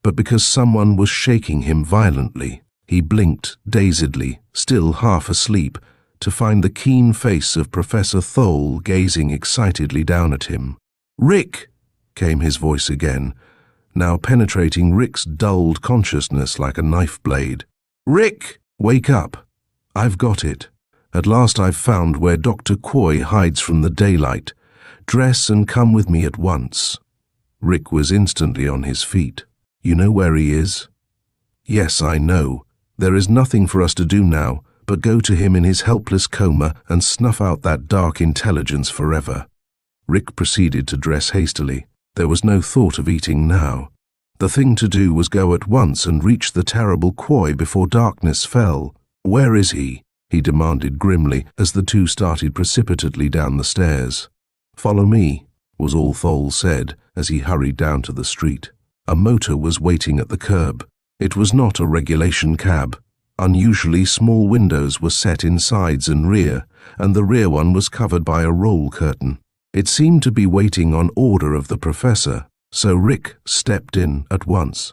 but because someone was shaking him violently. He blinked dazedly, still half asleep, to find the keen face of Professor Thole gazing excitedly down at him. "Rick!" came his voice again, now penetrating Rick's dulled consciousness like a knife blade. "Rick! Wake up! I've got it. At last I've found where Doctor Quoy hides from the daylight. Dress and come with me at once." Rick was instantly on his feet. "You know where he is?" "Yes, I know. There is nothing for us to do now but go to him in his helpless coma and snuff out that dark intelligence forever." Rick proceeded to dress hastily. There was no thought of eating now. The thing to do was go at once and reach the terrible Quoy before darkness fell. "Where is he?" he demanded grimly as the two started precipitately down the stairs. "Follow me," was all Thole said as he hurried down to the street. A motor was waiting at the curb. It was not a regulation cab. Unusually small windows were set in sides and rear, and the rear one was covered by a roll curtain. It seemed to be waiting on order of the professor, so Rick stepped in at once.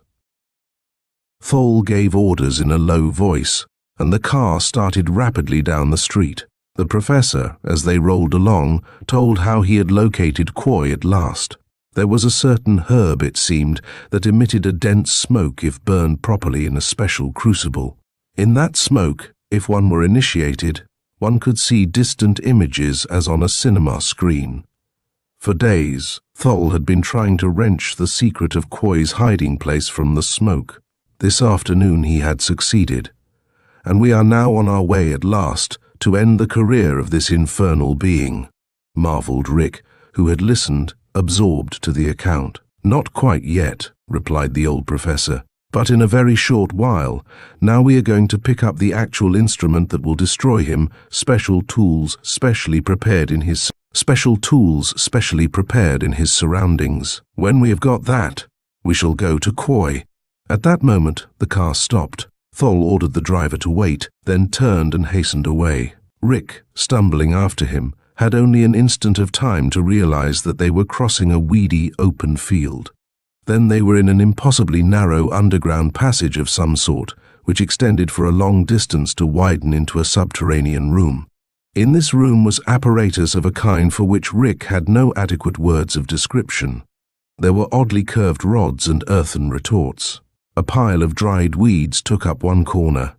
Thole gave orders in a low voice, and the car started rapidly down the street. The professor, as they rolled along, told how he had located Quoy at last. There was a certain herb, it seemed, that emitted a dense smoke if burned properly in a special crucible. In that smoke, if one were initiated, one could see distant images as on a cinema screen. For days, Thole had been trying to wrench the secret of Quoy's hiding place from the smoke. This afternoon he had succeeded, and we are now on our way at last to end the career of this infernal being, marveled Rick, who had listened, absorbed to the account. "Not quite yet," replied the old professor, "but in a very short while. Now we are going to pick up the actual instrument that will destroy him, special tools specially prepared in his surroundings. When we have got that, we shall go to Quoy." At that moment, the car stopped. Thole ordered the driver to wait, then turned and hastened away. Rick, stumbling after him, had only an instant of time to realize that they were crossing a weedy, open field. Then they were in an impossibly narrow underground passage of some sort, which extended for a long distance to widen into a subterranean room. In this room was apparatus of a kind for which Rick had no adequate words of description. There were oddly curved rods and earthen retorts. A pile of dried weeds took up one corner.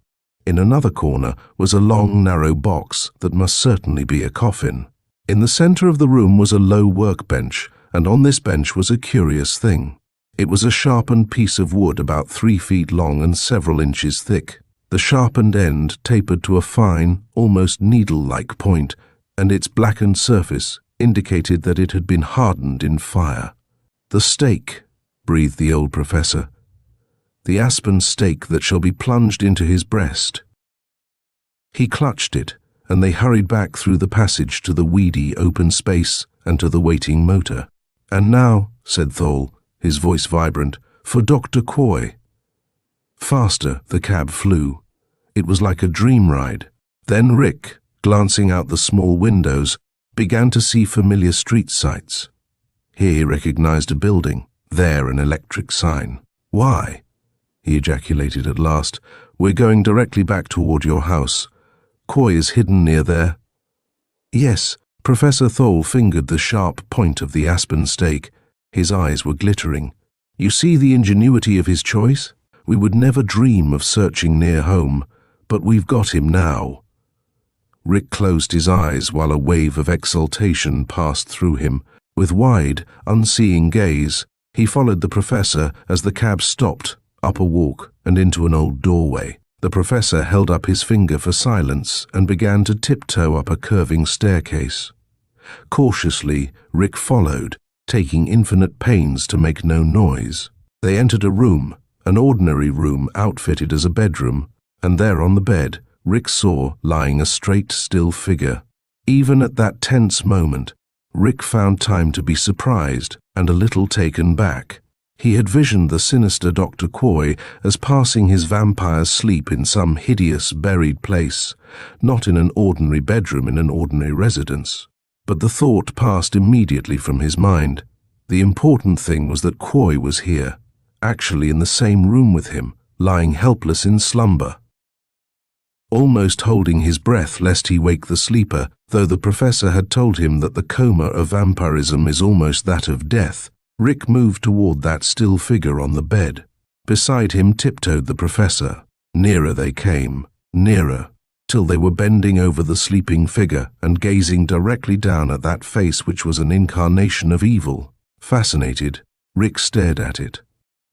In another corner was a long, narrow box that must certainly be a coffin. In the center of the room was a low workbench, and on this bench was a curious thing. It was a sharpened piece of wood about 3 feet long and several inches thick. The sharpened end tapered to a fine, almost needle-like point, and its blackened surface indicated that it had been hardened in fire. "The stake," breathed the old professor. "The aspen stake that shall be plunged into his breast." He clutched it, and they hurried back through the passage to the weedy open space and to the waiting motor. "And now," said Thole, his voice vibrant, "for Doctor Quoy." Faster the cab flew. It was like a dream ride. Then Rick, glancing out the small windows, began to see familiar street sights. Here he recognized a building, there an electric sign. "Why?" he ejaculated at last. "We're going directly back toward your house. Quoy is hidden near there." "Yes." Professor Thole fingered the sharp point of the aspen stake. His eyes were glittering. "You see the ingenuity of his choice? We would never dream of searching near home, but we've got him now." Rick closed his eyes while a wave of exultation passed through him. With wide, unseeing gaze, he followed the professor as the cab stopped, up a walk and into an old doorway. The professor held up his finger for silence and began to tiptoe up a curving staircase. Cautiously, Rick followed, taking infinite pains to make no noise. They entered a room, an ordinary room outfitted as a bedroom, and there on the bed, Rick saw lying a straight, still figure. Even at that tense moment, Rick found time to be surprised and a little taken back. He had visioned the sinister Doctor Quoy as passing his vampire's sleep in some hideous buried place, not in an ordinary bedroom in an ordinary residence. But the thought passed immediately from his mind. The important thing was that Quoy was here, actually in the same room with him, lying helpless in slumber. Almost holding his breath lest he wake the sleeper, though the professor had told him that the coma of vampirism is almost that of death, Rick moved toward that still figure on the bed. Beside him tiptoed the professor. Nearer they came, nearer, till they were bending over the sleeping figure and gazing directly down at that face which was an incarnation of evil. Fascinated, Rick stared at it.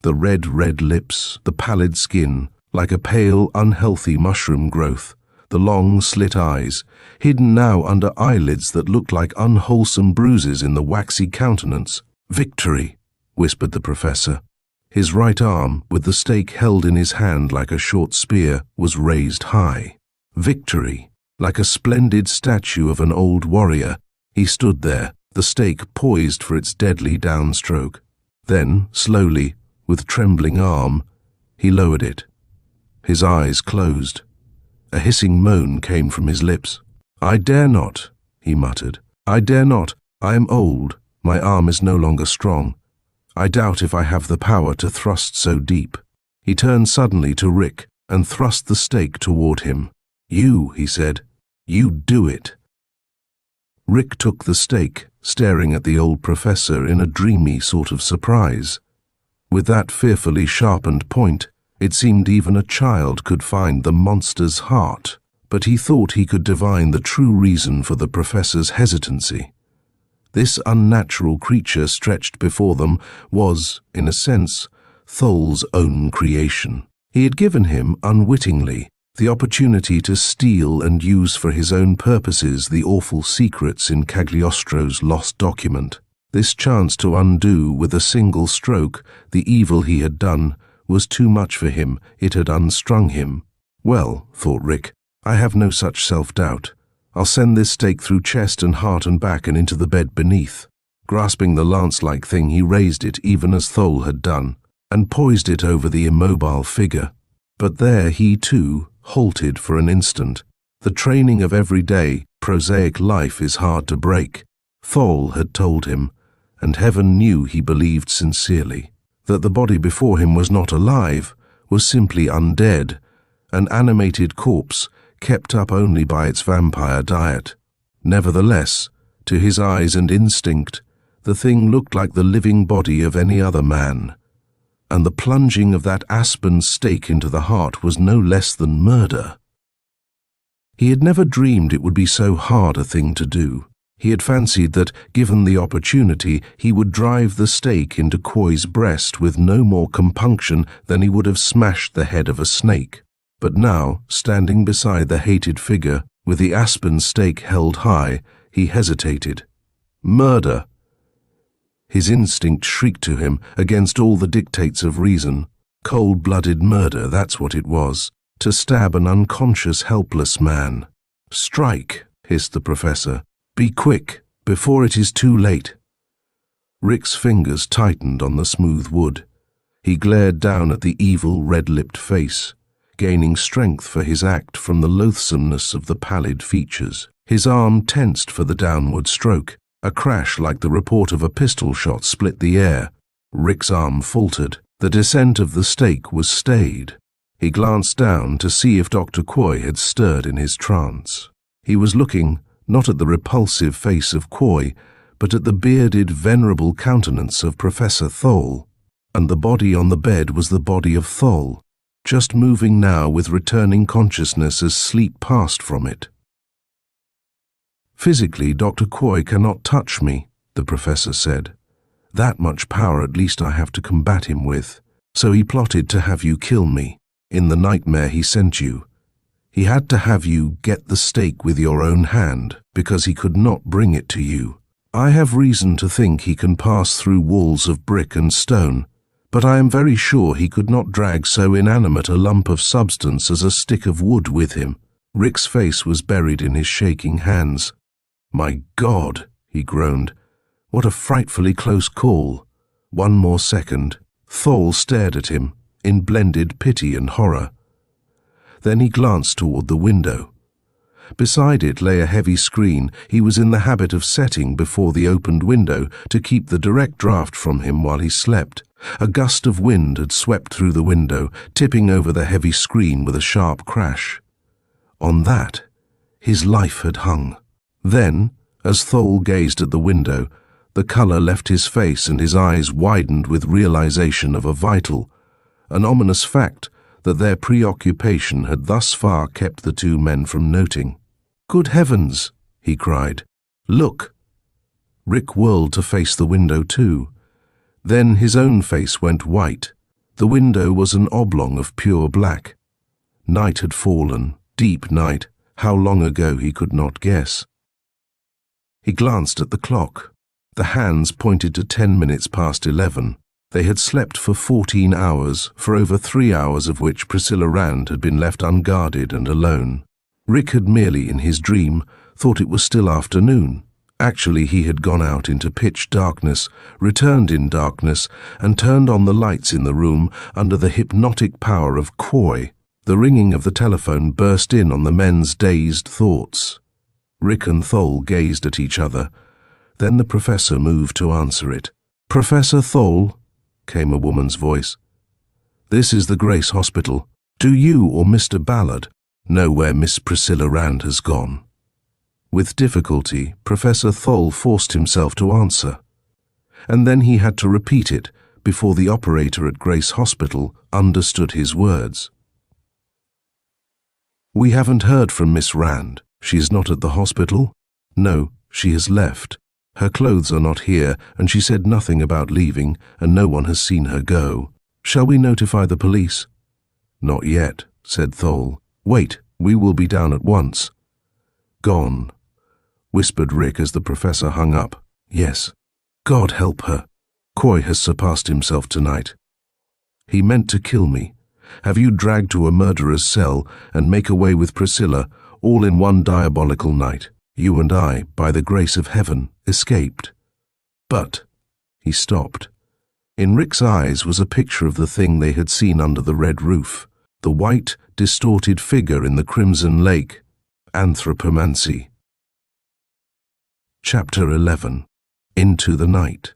The red lips, the pallid skin, like a pale, unhealthy mushroom growth, the long, slit eyes, hidden now under eyelids that looked like unwholesome bruises in the waxy countenance. "Victory," whispered the professor. His right arm, with the stake held in his hand like a short spear, was raised high. Victory. Like a splendid statue of an old warrior, he stood there, the stake poised for its deadly downstroke. Then, slowly, with trembling arm, he lowered it. His eyes closed. A hissing moan came from his lips. "I dare not," he muttered. "I dare not. I am old. My arm is no longer strong. I doubt if I have the power to thrust so deep." He turned suddenly to Rick and thrust the stake toward him. "You," he said. "You do it." Rick took the stake, staring at the old professor in a dreamy sort of surprise. With that fearfully sharpened point, it seemed even a child could find the monster's heart, but he thought he could divine the true reason for the professor's hesitancy. This unnatural creature stretched before them was, in a sense, Thol's own creation. He had given him, unwittingly, the opportunity to steal and use for his own purposes the awful secrets in Cagliostro's lost document. This chance to undo with a single stroke the evil he had done was too much for him. It had unstrung him. "Well," thought Rick, "I have no such self-doubt. I'll send this stake through chest and heart and back and into the bed beneath." Grasping the lance-like thing, he raised it even as Thol had done, and poised it over the immobile figure. But there he, too, halted for an instant. The training of everyday, prosaic life is hard to break. Thol had told him, and heaven knew he believed sincerely, that the body before him was not alive, was simply undead, an animated corpse kept up only by its vampire diet. Nevertheless, to his eyes and instinct, the thing looked like the living body of any other man, and the plunging of that aspen stake into the heart was no less than murder. He had never dreamed it would be so hard a thing to do. He had fancied that, given the opportunity, he would drive the stake into Quoy's breast with no more compunction than he would have smashed the head of a snake. But now, standing beside the hated figure, with the aspen stake held high, he hesitated. Murder! His instinct shrieked to him, against all the dictates of reason. Cold-blooded murder, that's what it was. To stab an unconscious, helpless man. "Strike," hissed the professor. "Be quick, before it is too late." Rick's fingers tightened on the smooth wood. He glared down at the evil, red-lipped face, gaining strength for his act from the loathsomeness of the pallid features. His arm tensed for the downward stroke. A crash like the report of a pistol shot split the air. Rick's arm faltered. The descent of the stake was stayed. He glanced down to see if Dr. Quoy had stirred in his trance. He was looking not at the repulsive face of Quoy, but at the bearded, venerable countenance of Professor Thol. And the body on the bed was the body of Thol, just moving now with returning consciousness as sleep passed from it. "Physically, Dr. Quoy cannot touch me," the professor said. "That much power at least I have to combat him with. So he plotted to have you kill me, in the nightmare he sent you. He had to have you get the stake with your own hand, because he could not bring it to you. I have reason to think he can pass through walls of brick and stone, but I am very sure he could not drag so inanimate a lump of substance as a stick of wood with him." Rick's face was buried in his shaking hands. "My God," he groaned. "What a frightfully close call." One more second. Thol stared at him, in blended pity and horror. Then he glanced toward the window. Beside it lay a heavy screen he was in the habit of setting before the opened window to keep the direct draft from him while he slept. A gust of wind had swept through the window, tipping over the heavy screen with a sharp crash. On that, his life had hung. Then, as Thol gazed at the window, the color left his face and his eyes widened with realization of a vital, an ominous fact that their preoccupation had thus far kept the two men from noting. "Good heavens!" he cried. "Look!" Rick whirled to face the window too. Then his own face went white. The window was an oblong of pure black. Night had fallen, deep night, how long ago he could not guess. He glanced at the clock. The hands pointed to 10 minutes past 11. They had slept for 14 hours, for over 3 hours of which Priscilla Rand had been left unguarded and alone. Rick had merely, in his dream, thought it was still afternoon. Actually, he had gone out into pitch darkness, returned in darkness, and turned on the lights in the room under the hypnotic power of Quoy. The ringing of the telephone burst in on the men's dazed thoughts. Rick and Thol gazed at each other. Then the professor moved to answer it. "Professor Thol," came a woman's voice. "This is the Grace Hospital. Do you or Mr. Ballard know where Miss Priscilla Rand has gone?" With difficulty, Professor Thol forced himself to answer. And then he had to repeat it before the operator at Grace Hospital understood his words. "We haven't heard from Miss Rand. She is not at the hospital?" "No, she has left. Her clothes are not here, and she said nothing about leaving, and no one has seen her go. Shall we notify the police?" "Not yet," said Thol. "Wait, we will be down at once." "Gone," whispered Rick as the professor hung up. "Yes. God help her. Quoy has surpassed himself tonight. He meant to kill me. Have you dragged to a murderer's cell and make away with Priscilla, all in one diabolical night? You and I, by the grace of heaven, escaped." But he stopped. In Rick's eyes was a picture of the thing they had seen under the red roof, the white, distorted figure in the crimson lake. Anthropomancy. Chapter 11. Into the Night.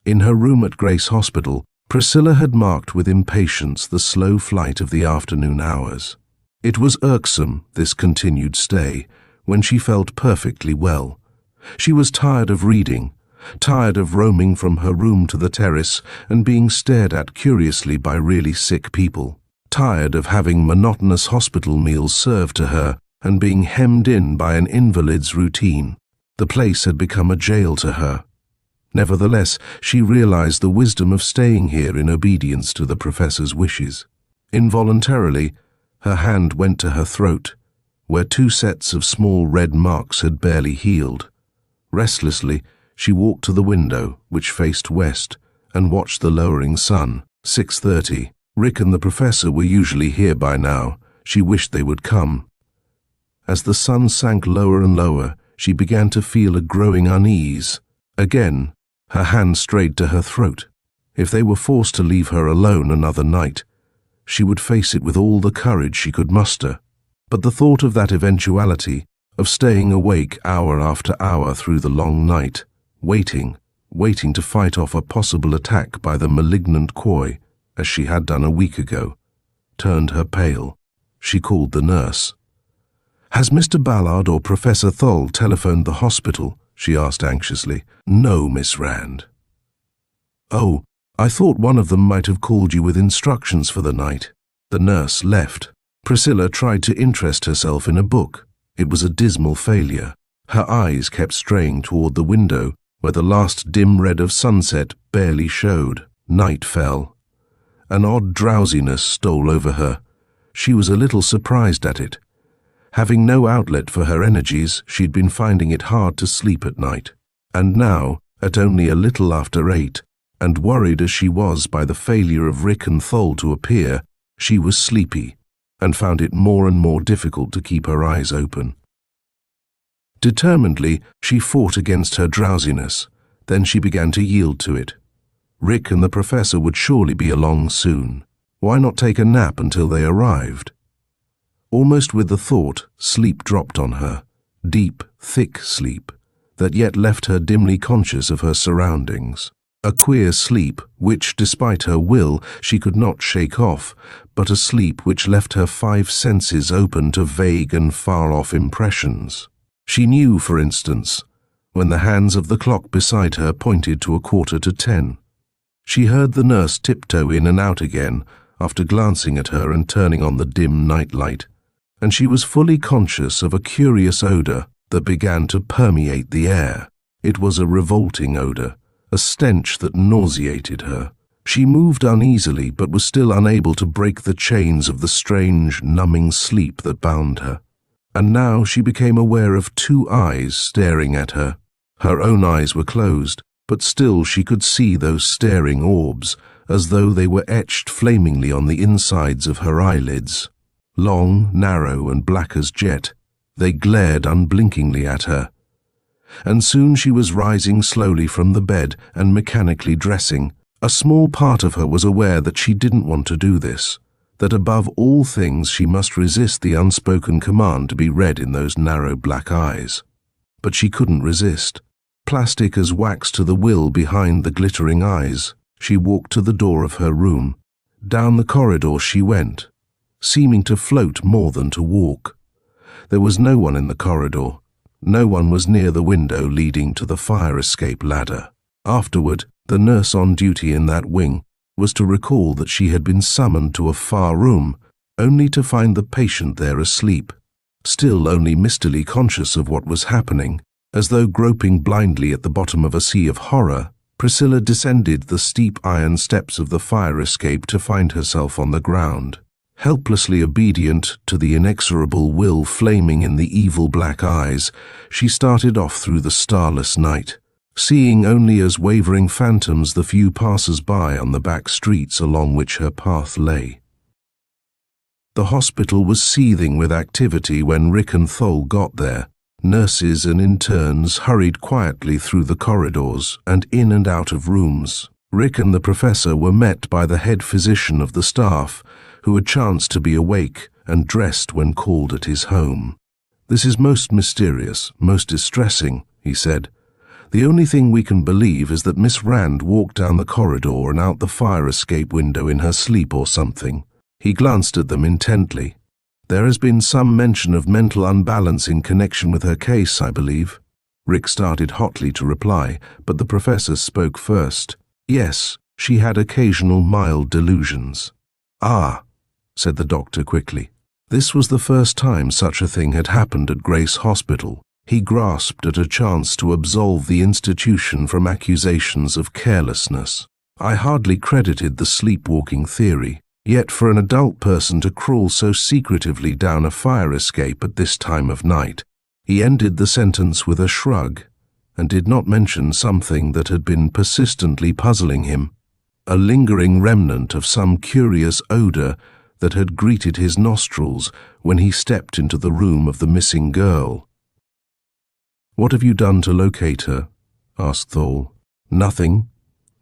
In her room at Grace Hospital, Priscilla had marked with impatience the slow flight of the afternoon hours. It was irksome, this continued stay, when she felt perfectly well. She was tired of reading, tired of roaming from her room to the terrace and being stared at curiously by really sick people, tired of having monotonous hospital meals served to her and being hemmed in by an invalid's routine. The place had become a jail to her. Nevertheless, she realized the wisdom of staying here in obedience to the professor's wishes. Involuntarily, her hand went to her throat, where 2 sets of small red marks had barely healed. Restlessly, she walked to the window, which faced west, and watched the lowering sun. 6:30. Rick and the professor were usually here by now. She wished they would come. As the sun sank lower and lower, she began to feel a growing unease. Again, her hand strayed to her throat. If they were forced to leave her alone another night, she would face it with all the courage she could muster. But the thought of that eventuality, of staying awake hour after hour through the long night, waiting to fight off a possible attack by the malignant Quoy, as she had done a week ago, turned her pale. She called the nurse. "Has Mr. Ballard or Professor Thol telephoned the hospital?" she asked anxiously. "No, Miss Rand." "Oh, I thought one of them might have called you with instructions for the night." The nurse left. Priscilla tried to interest herself in a book. It was a dismal failure. Her eyes kept straying toward the window, where the last dim red of sunset barely showed. Night fell. An odd drowsiness stole over her. She was a little surprised at it. Having no outlet for her energies, she'd been finding it hard to sleep at night. And now, at only a little after 8, and worried as she was by the failure of Rick and Thol to appear, she was sleepy, and found it more and more difficult to keep her eyes open. Determinedly, she fought against her drowsiness. Then she began to yield to it. Rick and the professor would surely be along soon. Why not take a nap until they arrived? Almost with the thought, sleep dropped on her. Deep, thick sleep, that yet left her dimly conscious of her surroundings. A queer sleep which, despite her will, she could not shake off, but a sleep which left her 5 senses open to vague and far-off impressions. She knew, for instance, when the hands of the clock beside her pointed to 9:15. She heard the nurse tiptoe in and out again after glancing at her and turning on the dim nightlight, and she was fully conscious of a curious odor that began to permeate the air. It was a revolting odor, a stench that nauseated her. She moved uneasily but was still unable to break the chains of the strange, numbing sleep that bound her. And now she became aware of 2 eyes staring at her. Her own eyes were closed, but still she could see those staring orbs, as though they were etched flamingly on the insides of her eyelids. Long, narrow, and black as jet, they glared unblinkingly at her. And soon she was rising slowly from the bed and mechanically dressing. A small part of her was aware that she didn't want to do this, that above all things she must resist the unspoken command to be read in those narrow black eyes. But she couldn't resist. Plastic as wax to the will behind the glittering eyes, she walked to the door of her room. Down the corridor she went, seeming to float more than to walk. There was no one in the corridor. No one was near the window leading to the fire escape ladder. Afterward, the nurse on duty in that wing was to recall that she had been summoned to a far room, only to find the patient there asleep, still only mistily conscious of what was happening. As though groping blindly at the bottom of a sea of horror, Priscilla descended the steep iron steps of the fire escape to find herself on the ground. Helplessly obedient to the inexorable will flaming in the evil black eyes, she started off through the starless night, seeing only as wavering phantoms the few passers-by on the back streets along which her path lay. The hospital was seething with activity when Rick and Thol got there. Nurses and interns hurried quietly through the corridors and in and out of rooms. Rick and the professor were met by the head physician of the staff, who had chanced to be awake and dressed when called at his home. "This is most mysterious, most distressing," he said. "The only thing we can believe is that Miss Rand walked down the corridor and out the fire escape window in her sleep or something." He glanced at them intently. "There has been some mention of mental unbalance in connection with her case, I believe." Rick started hotly to reply, but the professor spoke first. "Yes, she had occasional mild delusions." "Ah," said the doctor quickly. This was the first time such a thing had happened at Grace Hospital. He grasped at a chance to absolve the institution from accusations of carelessness. "I hardly credited the sleepwalking theory. Yet for an adult person to crawl so secretively down a fire escape at this time of night." He ended the sentence with a shrug, and did not mention something that had been persistently puzzling him, a lingering remnant of some curious odor that had greeted his nostrils when he stepped into the room of the missing girl. "What have you done to locate her?" asked Thol. "Nothing.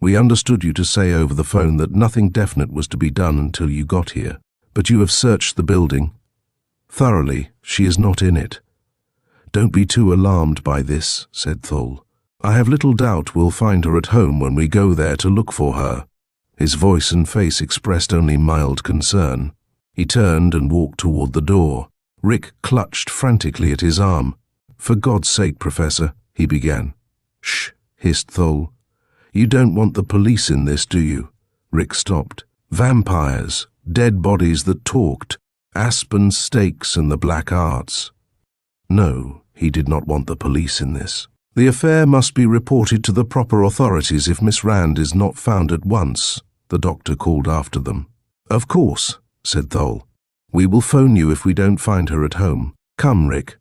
We understood you to say over the phone that nothing definite was to be done until you got here. But you have searched the building thoroughly. She is not in it." "Don't be too alarmed by this," said Thol. "I have little doubt we'll find her at home when we go there to look for her." His voice and face expressed only mild concern. He turned and walked toward the door. Rick clutched frantically at his arm. "For God's sake, Professor," he began. "Shh," hissed Thol. "You don't want the police in this, do you?" Rick stopped. "Vampires, dead bodies that talked, aspen stakes and the black arts." No, he did not want the police in this. "The affair must be reported to the proper authorities if Miss Rand is not found at once," the doctor called after them. "Of course," said Thol. "We will phone you if we don't find her at home. Come, Rick."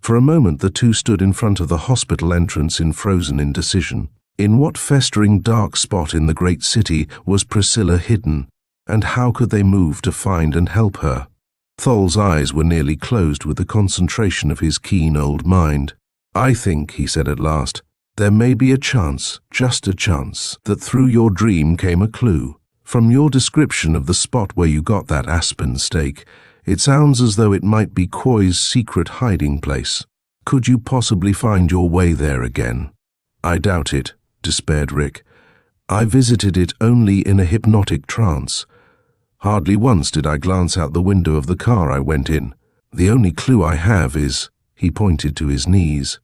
For a moment the two stood in front of the hospital entrance in frozen indecision. In what festering dark spot in the great city was Priscilla hidden, and how could they move to find and help her? Thol's eyes were nearly closed with the concentration of his keen old mind. "I think," he said at last, "there may be a chance, just a chance, that through your dream came a clue. From your description of the spot where you got that aspen stake, it sounds as though it might be Quoy's secret hiding place. Could you possibly find your way there again?" "I doubt it," despaired Rick. "I visited it only in a hypnotic trance. Hardly once did I glance out the window of the car I went in. The only clue I have is," he pointed to his knees,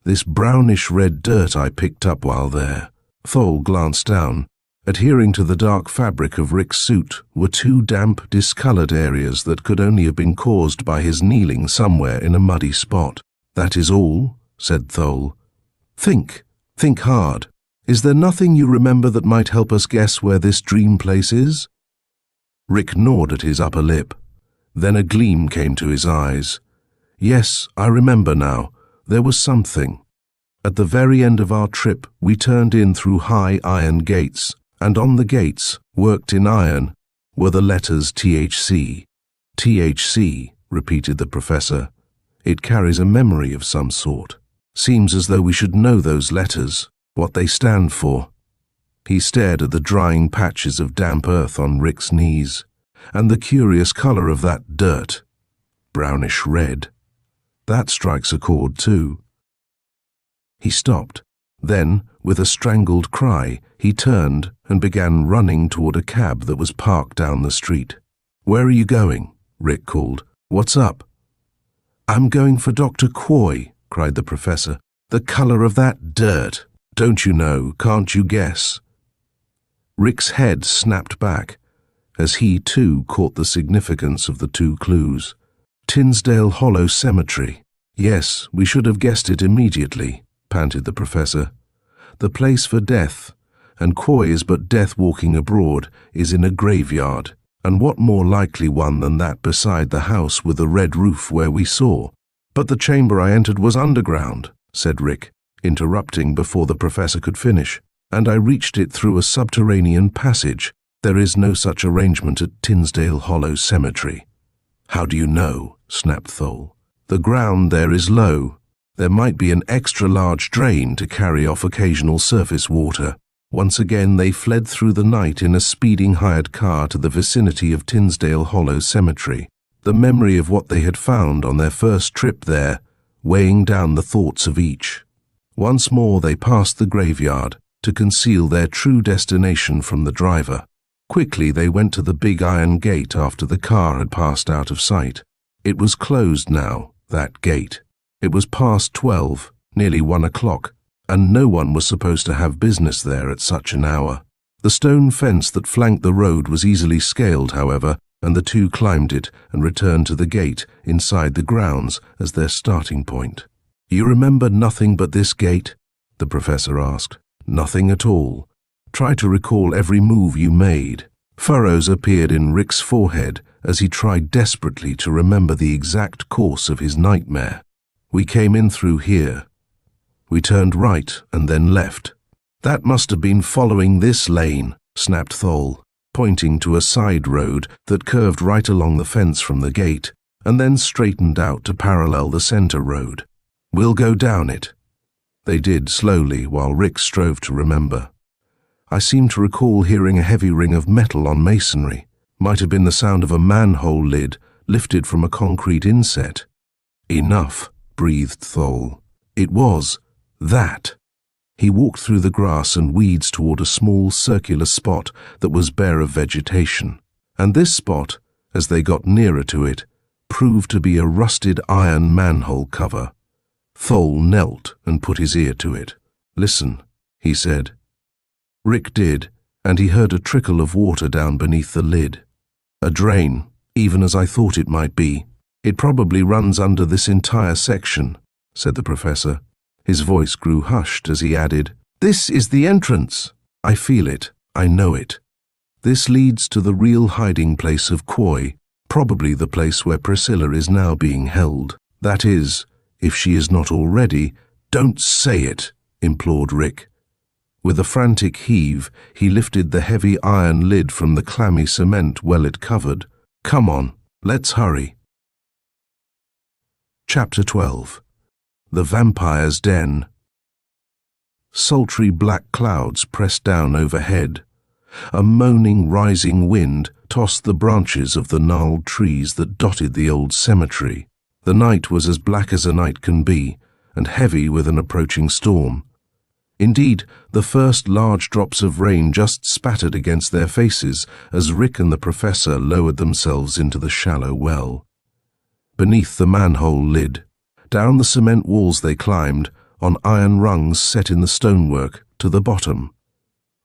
"this brownish-red dirt I picked up while there." Thole glanced down. Adhering to the dark fabric of Rick's suit were two damp, discolored areas that could only have been caused by his kneeling somewhere in a muddy spot. "That is all," said Thole. Think hard. Is there nothing you remember that might help us guess where this dream place is?" Rick gnawed at his upper lip. Then a gleam came to his eyes. "Yes, I remember now. There was something. At the very end of our trip, we turned in through high iron gates, and on the gates, worked in iron, were the letters THC. "THC," repeated the professor. "It carries a memory of some sort. Seems as though we should know those letters, what they stand for." He stared at the drying patches of damp earth on Rick's knees, and the curious color of that dirt. Brownish red. That strikes a chord too. He stopped. Then, with a strangled cry, he turned and began running toward a cab that was parked down the street. "Where are you going?" Rick called. "What's up?" "I'm going for Doctor Quoy," cried the professor. "The color of that dirt. Don't you know? Can't you guess?" Rick's head snapped back, as he too caught the significance of the two clues. "Tinsdale Hollow Cemetery. Yes, we should have guessed it immediately," panted the professor. "The place for death, and Quoy is but death walking abroad, is in a graveyard, and what more likely one than that beside the house with the red roof where we saw?" "But the chamber I entered was underground," said Rick, interrupting before the professor could finish, "and I reached it through a subterranean passage. There is no such arrangement at Tinsdale Hollow Cemetery." "How do you know?" snapped Thole. "The ground there is low. There might be an extra-large drain to carry off occasional surface water." Once again they fled through the night in a speeding hired car to the vicinity of Tinsdale Hollow Cemetery, the memory of what they had found on their first trip there weighing down the thoughts of each. Once more they passed the graveyard to conceal their true destination from the driver. Quickly they went to the big iron gate after the car had passed out of sight. It was closed now, that gate. It was past 12, nearly 1 o'clock, and no one was supposed to have business there at such an hour. The stone fence that flanked the road was easily scaled, however, and the two climbed it and returned to the gate inside the grounds as their starting point. "You remember nothing but this gate?" the professor asked. "Nothing at all. Try to recall every move you made." Furrows appeared in Rick's forehead as he tried desperately to remember the exact course of his nightmare. "We came in through here. We turned right and then left." "That must have been following this lane," snapped Thole, pointing to a side road that curved right along the fence from the gate and then straightened out to parallel the center road. "We'll go down it." They did slowly while Rick strove to remember. "I seem to recall hearing a heavy ring of metal on masonry. Might have been the sound of a manhole lid lifted from a concrete inset." "Enough," breathed Thole. "It was that." He walked through the grass and weeds toward a small circular spot that was bare of vegetation. And this spot, as they got nearer to it, proved to be a rusted iron manhole cover. Thole knelt and put his ear to it. "Listen," he said. Rick did, and he heard a trickle of water down beneath the lid. "A drain, even as I thought it might be. It probably runs under this entire section," said the professor. His voice grew hushed as he added, "This is the entrance. I feel it. I know it. This leads to the real hiding place of Quoy, probably the place where Priscilla is now being held. That is, if she is not already." "Don't say it," implored Rick. With a frantic heave, he lifted the heavy iron lid from the clammy cement well it covered. "Come on, let's hurry." Chapter 12. The vampire's den. Sultry black clouds pressed down overhead. A moaning rising wind tossed the branches of the gnarled trees that dotted the old cemetery. The night was as black as a night can be, and heavy with an approaching storm. Indeed, the first large drops of rain just spattered against their faces as Rick and the professor lowered themselves into the shallow well. Beneath the manhole lid, down the cement walls they climbed, on iron rungs set in the stonework, to the bottom.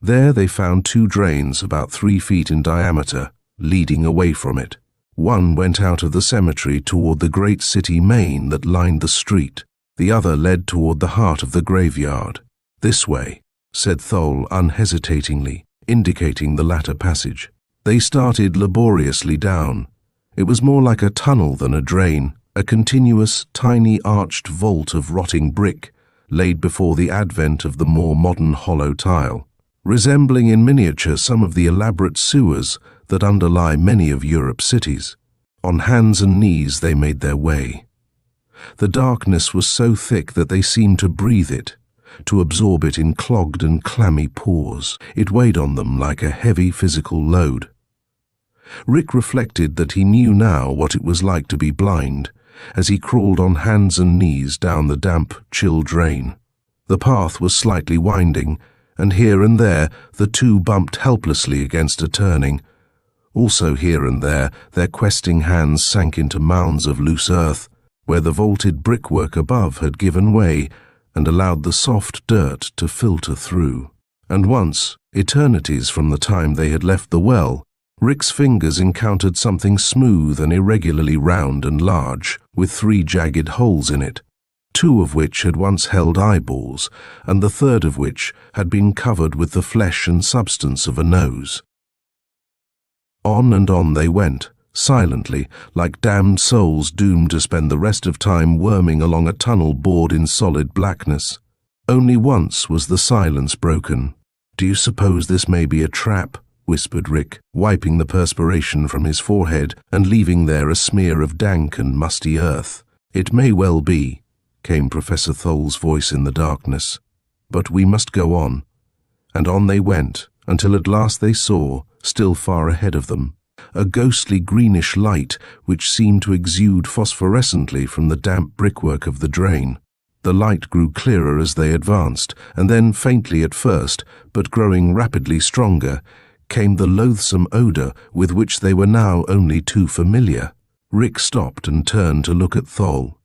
There they found two drains about 3 feet in diameter, leading away from it. One went out of the cemetery toward the great city main that lined the street. The other led toward the heart of the graveyard. "This way," said Thole unhesitatingly, indicating the latter passage. They started laboriously down. It was more like a tunnel than a drain, a continuous, tiny arched vault of rotting brick, laid before the advent of the more modern hollow tile, resembling in miniature some of the elaborate sewers that underlie many of Europe's cities. On hands and knees they made their way. The darkness was so thick that they seemed to breathe it, to absorb it in clogged and clammy pores. It weighed on them like a heavy physical load. Rick reflected that he knew now what it was like to be blind, as he crawled on hands and knees down the damp, chill drain. The path was slightly winding, and here and there the two bumped helplessly against a turning. Also here and there their questing hands sank into mounds of loose earth, where the vaulted brickwork above had given way and allowed the soft dirt to filter through. And once, eternities from the time they had left the well, Rick's fingers encountered something smooth and irregularly round and large, with 3 jagged holes in it, 2 of which had once held eyeballs, and the third of which had been covered with the flesh and substance of a nose. On and on they went, silently, like damned souls doomed to spend the rest of time worming along a tunnel bored in solid blackness. Only once was the silence broken. "Do you suppose this may be a trap?" whispered Rick, wiping the perspiration from his forehead and leaving there a smear of dank and musty earth. "It may well be," came Professor Thole's voice in the darkness. "But we must go on." And on they went, until at last they saw, still far ahead of them, a ghostly greenish light which seemed to exude phosphorescently from the damp brickwork of the drain. The light grew clearer as they advanced, and then faintly at first, but growing rapidly stronger, came the loathsome odor with which they were now only too familiar. Rick stopped and turned to look at Thole.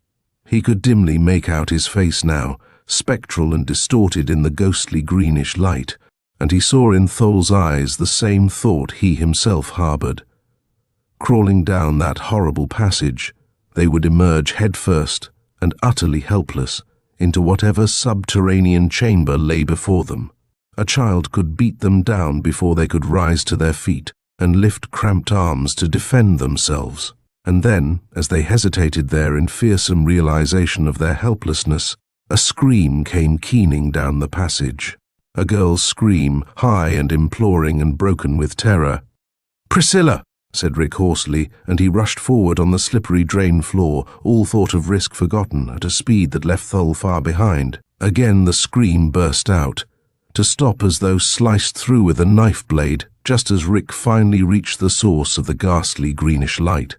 He could dimly make out his face now, spectral and distorted in the ghostly greenish light, and he saw in Thole's eyes the same thought he himself harbored. Crawling down that horrible passage, they would emerge headfirst and utterly helpless into whatever subterranean chamber lay before them. A child could beat them down before they could rise to their feet and lift cramped arms to defend themselves. And then, as they hesitated there in fearsome realization of their helplessness, a scream came keening down the passage. A girl's scream, high and imploring and broken with terror. "Priscilla!" said Rick hoarsely, and he rushed forward on the slippery drain floor, all thought of risk forgotten, at a speed that left Thole far behind. Again the scream burst out, to stop as though sliced through with a knife blade, just as Rick finally reached the source of the ghastly greenish light,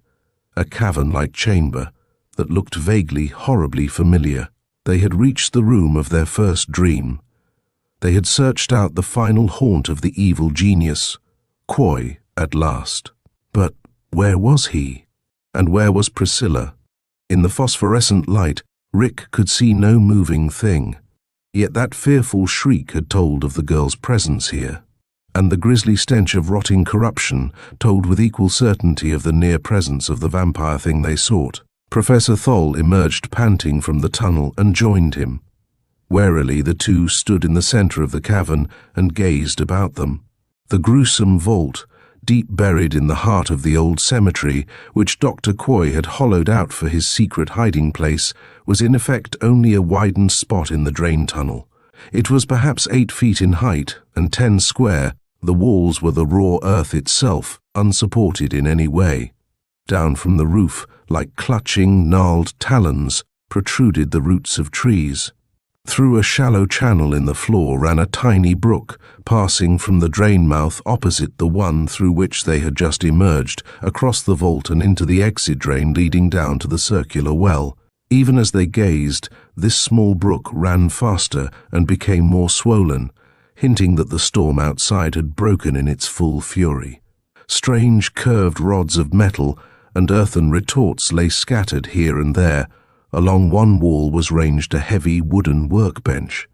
a cavern-like chamber that looked vaguely, horribly familiar. They had reached the room of their first dream. They had searched out the final haunt of the evil genius, Quoy, at last. But where was he? And where was Priscilla? In the phosphorescent light, Rick could see no moving thing. Yet that fearful shriek had told of the girl's presence here, and the grisly stench of rotting corruption told with equal certainty of the near presence of the vampire thing they sought. Professor Thole emerged panting from the tunnel and joined him. Warily the two stood in the center of the cavern and gazed about them. The gruesome vault, deep buried in the heart of the old cemetery, which Doctor Quoy had hollowed out for his secret hiding place, was in effect only a widened spot in the drain tunnel. It was perhaps 8 feet in height and 10 square. The walls were the raw earth itself, unsupported in any way. Down from the roof, like clutching, gnarled talons, protruded the roots of trees. Through a shallow channel in the floor ran a tiny brook, passing from the drain mouth opposite the one through which they had just emerged, across the vault and into the exit drain leading down to the circular well. Even as they gazed, this small brook ran faster and became more swollen, hinting that the storm outside had broken in its full fury. Strange curved rods of metal and earthen retorts lay scattered here and there. Along one wall was ranged a heavy wooden workbench.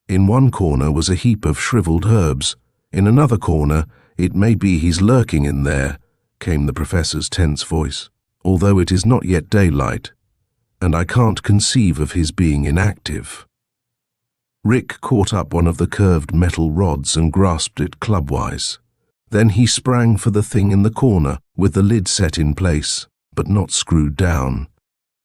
In one corner was a heap of shriveled herbs. In another corner, "It may be he's lurking in there," came the professor's tense voice, "although it is not yet daylight, and I can't conceive of his being inactive." Rick caught up one of the curved metal rods and grasped it clubwise. Then he sprang for the thing in the corner, with the lid set in place, but not screwed down.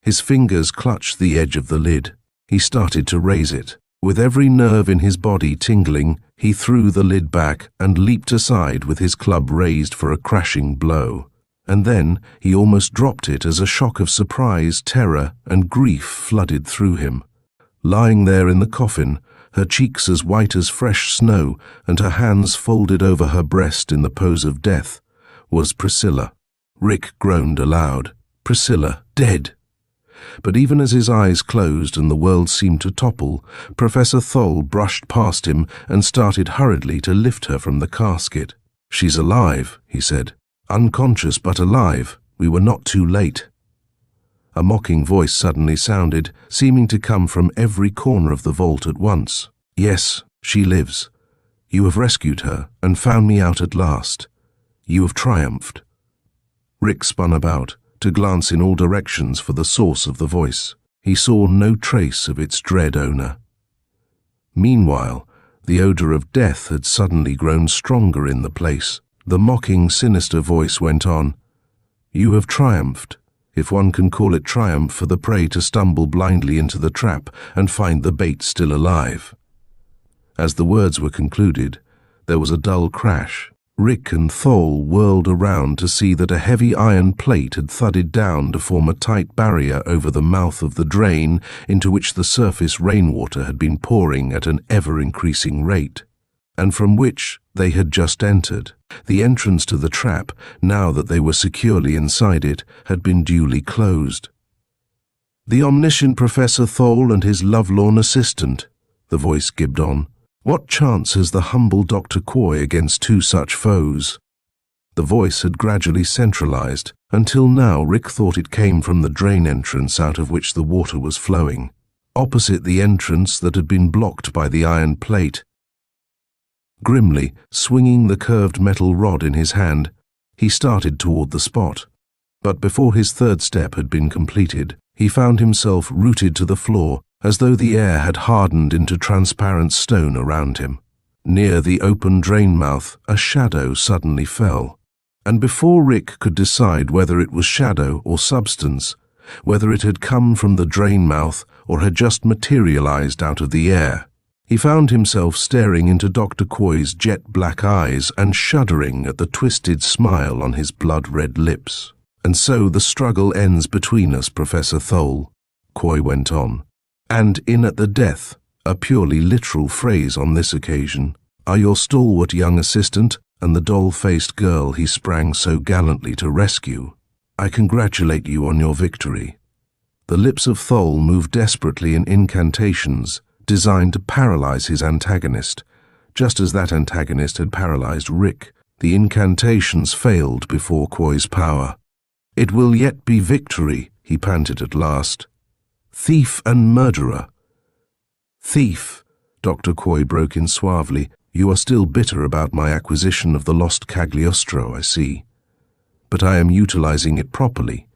His fingers clutched the edge of the lid. He started to raise it. With every nerve in his body tingling, he threw the lid back and leaped aside with his club raised for a crashing blow. And then he almost dropped it as a shock of surprise, terror, and grief flooded through him. Lying there in the coffin, her cheeks as white as fresh snow and her hands folded over her breast in the pose of death, was Priscilla. Rick groaned aloud. Priscilla, dead! But even as his eyes closed and the world seemed to topple, Professor Thole brushed past him and started hurriedly to lift her from the casket. "She's alive," he said. "Unconscious but alive. We were not too late." A mocking voice suddenly sounded, seeming to come from every corner of the vault at once. "Yes, she lives. You have rescued her and found me out at last. You have triumphed." Rick spun about, to glance in all directions for the source of the voice. He saw no trace of its dread owner. Meanwhile, the odor of death had suddenly grown stronger in the place. The mocking, sinister voice went on, "You have triumphed, if one can call it triumph for the prey to stumble blindly into the trap and find the bait still alive." As the words were concluded, there was a dull crash. Rick and Thole whirled around to see that a heavy iron plate had thudded down to form a tight barrier over the mouth of the drain into which the surface rainwater had been pouring at an ever-increasing rate, and from which they had just entered. The entrance to the trap, now that they were securely inside it, had been duly closed. "The omniscient Professor Thole and his lovelorn assistant," the voice gibed on. "What chance has the humble Doctor Quoy against two such foes?" The voice had gradually centralized. Until now, Rick thought it came from the drain entrance out of which the water was flowing, opposite the entrance that had been blocked by the iron plate. Grimly, swinging the curved metal rod in his hand, he started toward the spot. But before his third step had been completed, he found himself rooted to the floor, as though the air had hardened into transparent stone around him. Near the open drain mouth, a shadow suddenly fell. And before Rick could decide whether it was shadow or substance, whether it had come from the drain mouth or had just materialized out of the air, he found himself staring into Dr. Quoy's jet-black eyes and shuddering at the twisted smile on his blood-red lips. "And so the struggle ends between us, Professor Thole," Quoy went on. "And in at the death, a purely literal phrase on this occasion, are your stalwart young assistant and the doll-faced girl he sprang so gallantly to rescue. I congratulate you on your victory." The lips of Thole moved desperately in incantations designed to paralyze his antagonist, just as that antagonist had paralyzed Rick. The incantations failed before Quoy's power. "It will yet be victory," he panted at last. "Thief and murderer." "Thief," Dr. Quoy broke in suavely, "you are still bitter about my acquisition of the lost Cagliostro, I see. But I am utilizing it properly,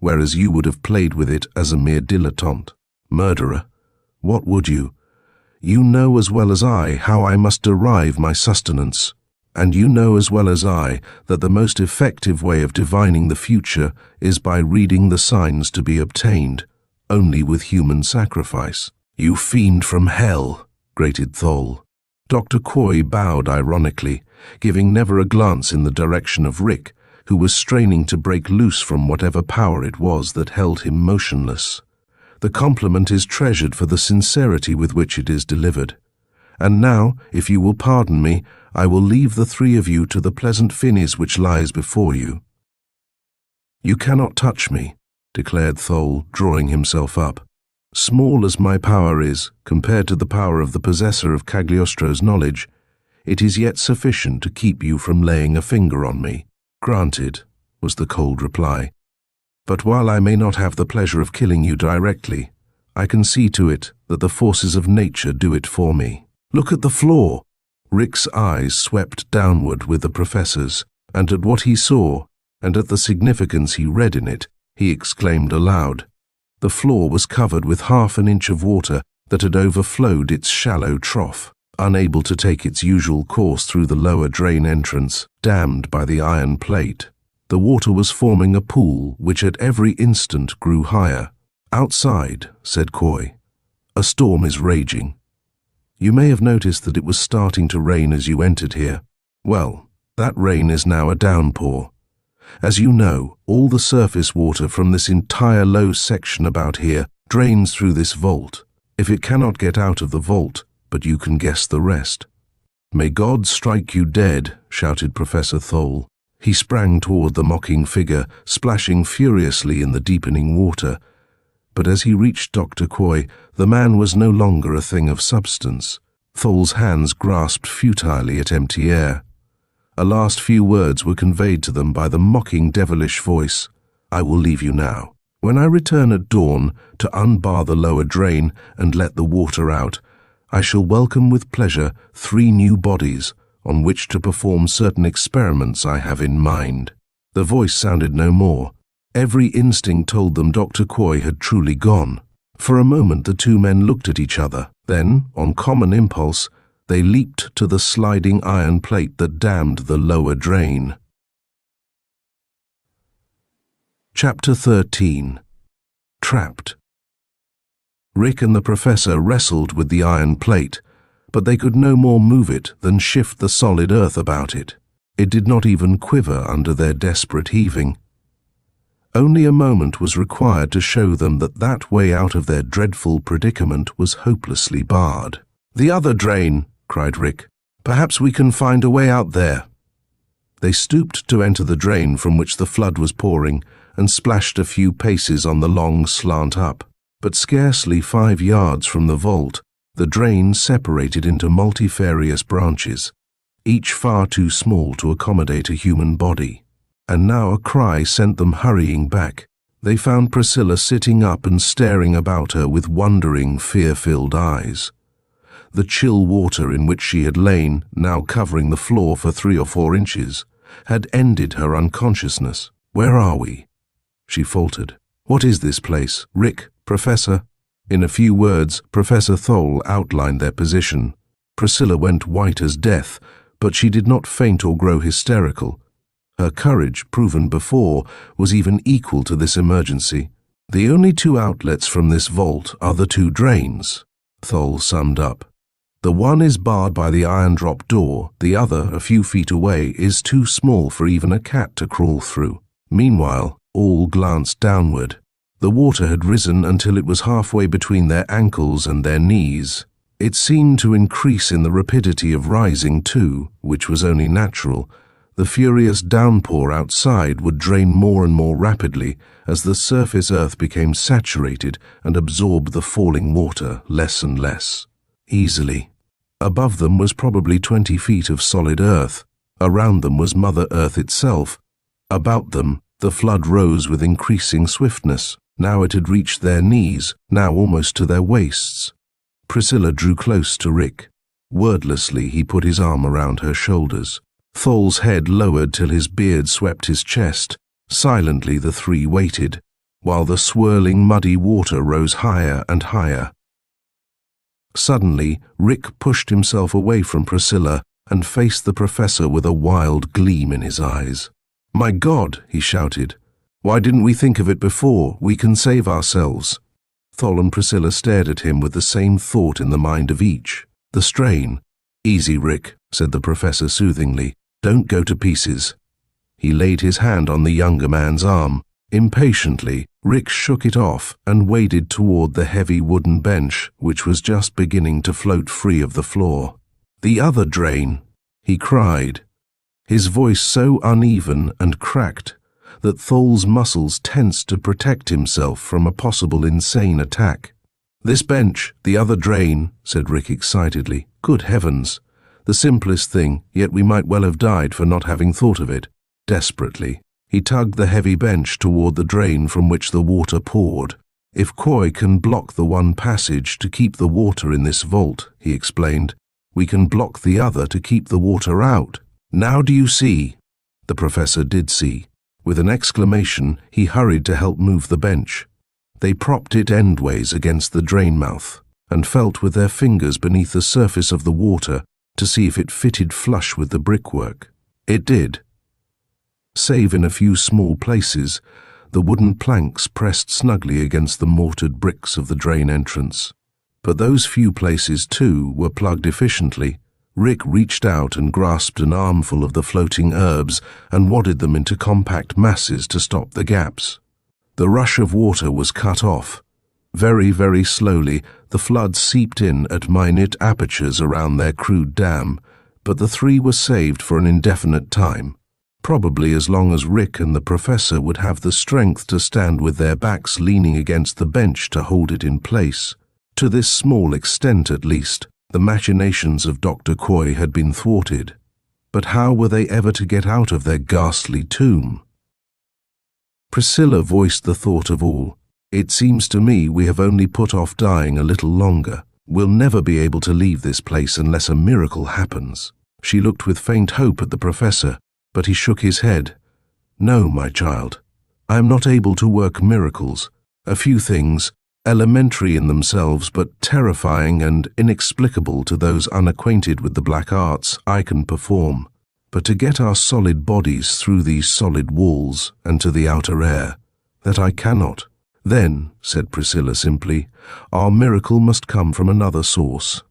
whereas you would have played with it as a mere dilettante. Murderer, what would you? You know as well as I how I must derive my sustenance, and you know as well as I that the most effective way of divining the future is by reading the signs to be obtained only with human sacrifice." "You fiend from hell," grated Thole. Dr. Quoy bowed ironically, giving never a glance in the direction of Rick, who was straining to break loose from whatever power it was that held him motionless. The compliment is treasured for the sincerity with which it is delivered. And now, if you will pardon me, I will leave the three of you to the pleasant finis which lies before you." "You cannot touch me," declared Thole, drawing himself up. "Small as my power is, compared to the power of the possessor of Cagliostro's knowledge, it is yet sufficient to keep you from laying a finger on me." "Granted," was the cold reply. "But while I may not have the pleasure of killing you directly, I can see to it that the forces of nature do it for me. Look at the floor." Rick's eyes swept downward with the professor's, and at what he saw, and at the significance he read in it, he exclaimed aloud. The floor was covered with half an inch of water that had overflowed its shallow trough, unable to take its usual course through the lower drain entrance, dammed by the iron plate. The water was forming a pool which at every instant grew higher. "Outside," said Quoy, "a storm is raging. You may have noticed that it was starting to rain as you entered here. Well, that rain is now a downpour. As you know, all the surface water from this entire low section about here drains through this vault. If it cannot get out of the vault, but you can guess the rest." "May God strike you dead," shouted Professor Thole. He sprang toward the mocking figure, splashing furiously in the deepening water. But as he reached Doctor Quoy, the man was no longer a thing of substance. Thole's hands grasped futilely at empty air. A last few words were conveyed to them by the mocking devilish voice. "I will leave you now. When I return at dawn to unbar the lower drain and let the water out, I shall welcome with pleasure 3 new bodies on which to perform certain experiments I have in mind." The voice sounded no more. Every instinct told them Dr. Quoy had truly gone. For a moment the two men looked at each other. Then, on common impulse, they leaped to the sliding iron plate that dammed the lower drain. Chapter 13. Trapped. Rick and the professor wrestled with the iron plate, but they could no more move it than shift the solid earth about it. It did not even quiver under their desperate heaving. Only a moment was required to show them that that way out of their dreadful predicament was hopelessly barred. "The other drain!" cried Rick. "Perhaps we can find a way out there." They stooped to enter the drain from which the flood was pouring and splashed a few paces on the long slant up. But scarcely 5 yards from the vault, the drain separated into multifarious branches, each far too small to accommodate a human body. And now a cry sent them hurrying back. They found Priscilla sitting up and staring about her with wondering, fear-filled eyes. The chill water in which she had lain, now covering the floor for 3 or 4 inches, had ended her unconsciousness. "Where are we?" she faltered. "What is this place? Rick, Professor?" In a few words, Professor Thole outlined their position. Priscilla went white as death, but she did not faint or grow hysterical. Her courage, proven before, was even equal to this emergency. "The only 2 outlets from this vault are the 2 drains," Thole summed up. "The one is barred by the iron drop door, the other, a few feet away, is too small for even a cat to crawl through." Meanwhile, all glanced downward. The water had risen until it was halfway between their ankles and their knees. It seemed to increase in the rapidity of rising too, which was only natural. The furious downpour outside would drain more and more rapidly as the surface earth became saturated and absorbed the falling water less and less. Easily. Above them was probably 20 feet of solid earth. Around them was Mother Earth itself. About them, the flood rose with increasing swiftness. Now it had reached their knees, now almost to their waists. Priscilla drew close to Rick. Wordlessly, he put his arm around her shoulders. Thole's head lowered till his beard swept his chest. Silently the 3 waited, while the swirling muddy water rose higher and higher. Suddenly, Rick pushed himself away from Priscilla and faced the professor with a wild gleam in his eyes. "My God," he shouted. "Why didn't we think of it before? We can save ourselves." Thole and Priscilla stared at him with the same thought in the mind of each. The strain. "Easy, Rick," said the professor soothingly. "Don't go to pieces." He laid his hand on the younger man's arm. Impatiently, Rick shook it off and waded toward the heavy wooden bench which was just beginning to float free of the floor. "The other drain," he cried, his voice so uneven and cracked that Thol's muscles tensed to protect himself from a possible insane attack. "This bench, the other drain," said Rick excitedly. "Good heavens! The simplest thing, yet we might well have died for not having thought of it." Desperately, he tugged the heavy bench toward the drain from which the water poured. "If Quoy can block the one passage to keep the water in this vault," he explained, "we can block the other to keep the water out. Now do you see?" The professor did see. With an exclamation, he hurried to help move the bench. They propped it endways against the drain mouth and felt with their fingers beneath the surface of the water to see if it fitted flush with the brickwork. It did. Save in a few small places, the wooden planks pressed snugly against the mortared bricks of the drain entrance. But those few places, too, were plugged efficiently. Rick reached out and grasped an armful of the floating herbs and wadded them into compact masses to stop the gaps. The rush of water was cut off. Very, very slowly, the flood seeped in at minute apertures around their crude dam, but the three were saved for an indefinite time, probably as long as Rick and the professor would have the strength to stand with their backs leaning against the bench to hold it in place. To this small extent, at least, the machinations of Doctor Quoy had been thwarted. But how were they ever to get out of their ghastly tomb? Priscilla voiced the thought of all. "It seems to me we have only put off dying a little longer. We'll never be able to leave this place unless a miracle happens." She looked with faint hope at the professor, but he shook his head. "No, my child. I am not able to work miracles. A few things, elementary in themselves but terrifying and inexplicable to those unacquainted with the black arts, I can perform. But to get our solid bodies through these solid walls and to the outer air, that I cannot." "Then," said Priscilla simply, "our miracle must come from another source."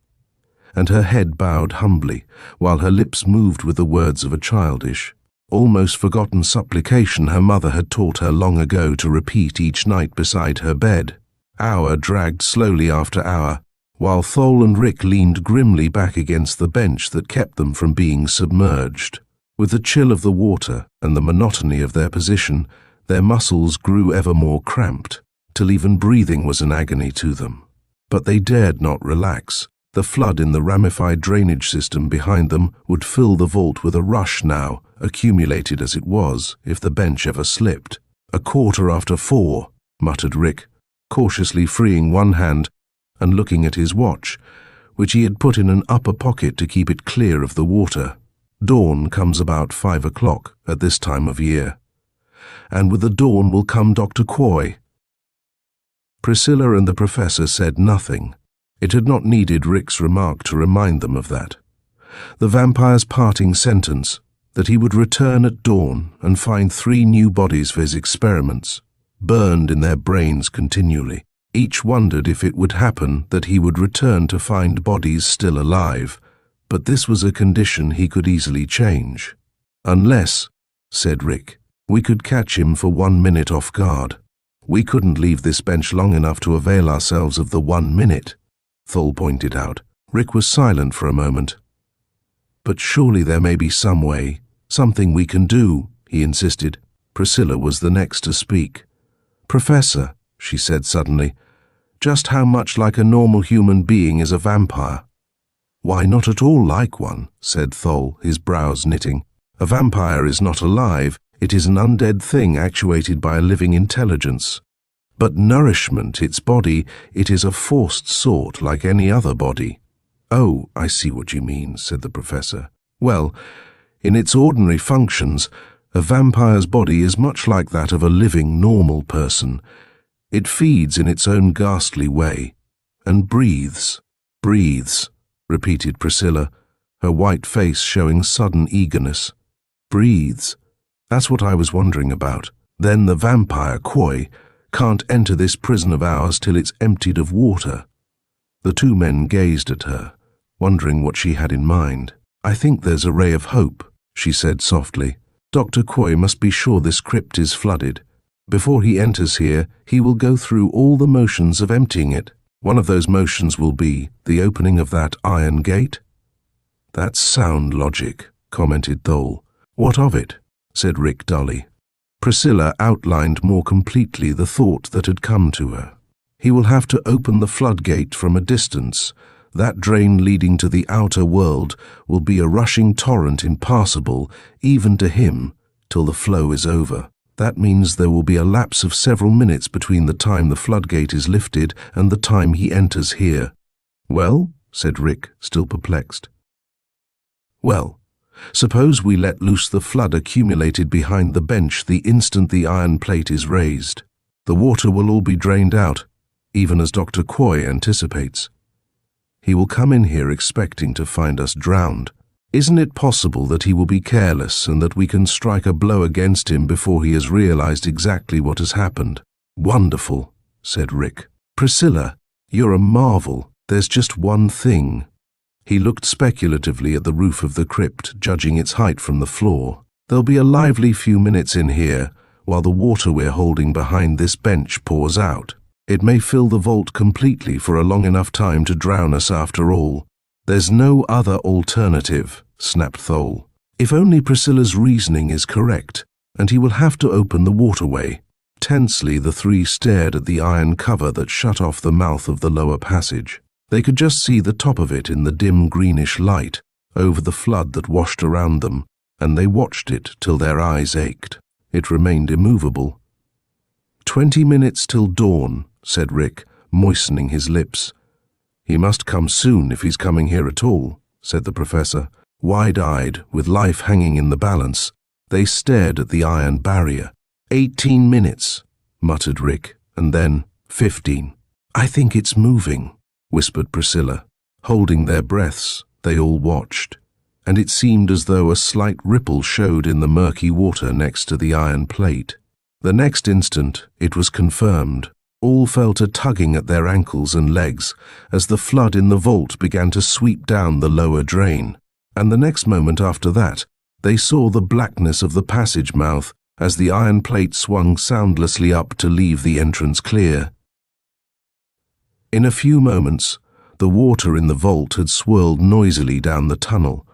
And her head bowed humbly, while her lips moved with the words of a childish, almost forgotten supplication her mother had taught her long ago to repeat each night beside her bed. Hour dragged slowly after hour, while Thol and Rick leaned grimly back against the bench that kept them from being submerged. With the chill of the water and the monotony of their position, their muscles grew ever more cramped, till even breathing was an agony to them. But they dared not relax. The flood in the ramified drainage system behind them would fill the vault with a rush now, accumulated as it was, if the bench ever slipped. "4:15, muttered Rick, cautiously freeing one hand and looking at his watch, which he had put in an upper pocket to keep it clear of the water. "Dawn comes about 5 o'clock at this time of year. And with the dawn will come Doctor Quoy." Priscilla and the professor said nothing. It had not needed Rick's remark to remind them of that. The vampire's parting sentence, that he would return at dawn and find 3 new bodies for his experiments, burned in their brains continually. Each wondered if it would happen that he would return to find bodies still alive, but this was a condition he could easily change. "Unless," said Rick, "we could catch him for 1 minute off guard. We couldn't leave this bench long enough to avail ourselves of the 1 minute, Thol pointed out. Rick was silent for a moment. "But surely there may be some way, something we can do," he insisted. Priscilla was the next to speak. "Professor," she said suddenly, "just how much like a normal human being is a vampire?" "Why, not at all like one," said Thol, his brows knitting. "A vampire is not alive. It is an undead thing actuated by a living intelligence. But nourishment, its body, it is a forced sort like any other body." "Oh, I see what you mean," said the professor. "Well, in its ordinary functions, a vampire's body is much like that of a living, normal person. It feeds in its own ghastly way, and breathes." "Breathes," repeated Priscilla, her white face showing sudden eagerness. "Breathes. That's what I was wondering about. Then the vampire, Quoy, can't enter this prison of ours till it's emptied of water." The 2 men gazed at her, wondering what she had in mind. "I think there's a ray of hope," she said softly. "Dr. Quoy must be sure this crypt is flooded. Before he enters here, he will go through all the motions of emptying it. One of those motions will be the opening of that iron gate." "That's sound logic," commented Thole. "What of it?" said Rick dully. Priscilla outlined more completely the thought that had come to her. "He will have to open the floodgate from a distance. That drain leading to the outer world will be a rushing torrent impassable, even to him, till the flow is over. That means there will be a lapse of several minutes between the time the floodgate is lifted and the time he enters here." "Well," said Rick, still perplexed. "Well, suppose we let loose the flood accumulated behind the bench the instant the iron plate is raised. The water will all be drained out, even as Doctor Quoy anticipates. He will come in here expecting to find us drowned. Isn't it possible that he will be careless and that we can strike a blow against him before he has realized exactly what has happened?" "Wonderful," said Rick. "Priscilla, you're a marvel. There's just one thing." He looked speculatively at the roof of the crypt, judging its height from the floor. "There'll be a lively few minutes in here while the water we're holding behind this bench pours out. It may fill the vault completely for a long enough time to drown us after all." "There's no other alternative," snapped Thole. "If only Priscilla's reasoning is correct, and he will have to open the waterway." Tensely, the three stared at the iron cover that shut off the mouth of the lower passage. They could just see the top of it in the dim greenish light over the flood that washed around them, and they watched it till their eyes ached. It remained immovable. 20 minutes till dawn," said Rick, moistening his lips. "He must come soon if he's coming here at all," said the professor. Wide-eyed, with life hanging in the balance, they stared at the iron barrier. 18 minutes, muttered Rick, and then 15. "I think it's moving," whispered Priscilla. Holding their breaths, they all watched, and it seemed as though a slight ripple showed in the murky water next to the iron plate. The next instant, it was confirmed. All felt a tugging at their ankles and legs as the flood in the vault began to sweep down the lower drain, and the next moment after that, they saw the blackness of the passage mouth as the iron plate swung soundlessly up to leave the entrance clear. In a few moments, the water in the vault had swirled noisily down the tunnel,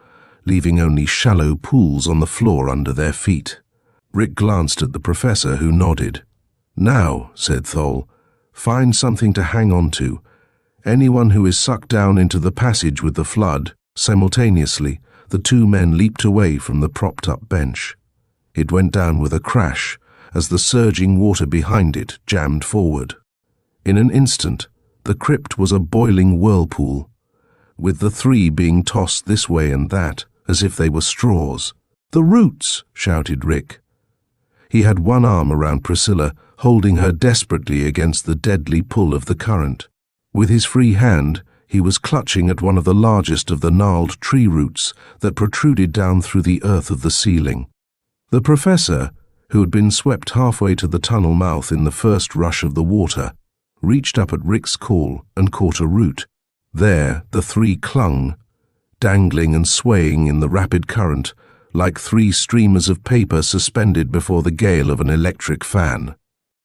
leaving only shallow pools on the floor under their feet. Rick glanced at the professor, who nodded. "Now," said Thole, "find something to hang on to. Anyone who is sucked down into the passage with the flood." Simultaneously, the two men leaped away from the propped-up bench. It went down with a crash as the surging water behind it jammed forward. In an instant, the crypt was a boiling whirlpool, with the three being tossed this way and that as if they were straws. "The roots!" shouted Rick. He had one arm around Priscilla, holding her desperately against the deadly pull of the current. With his free hand, he was clutching at one of the largest of the gnarled tree roots that protruded down through the earth of the ceiling. The professor, who had been swept halfway to the tunnel mouth in the first rush of the water, reached up at Rick's call and caught a root. There the three clung, dangling and swaying in the rapid current, like three streamers of paper suspended before the gale of an electric fan.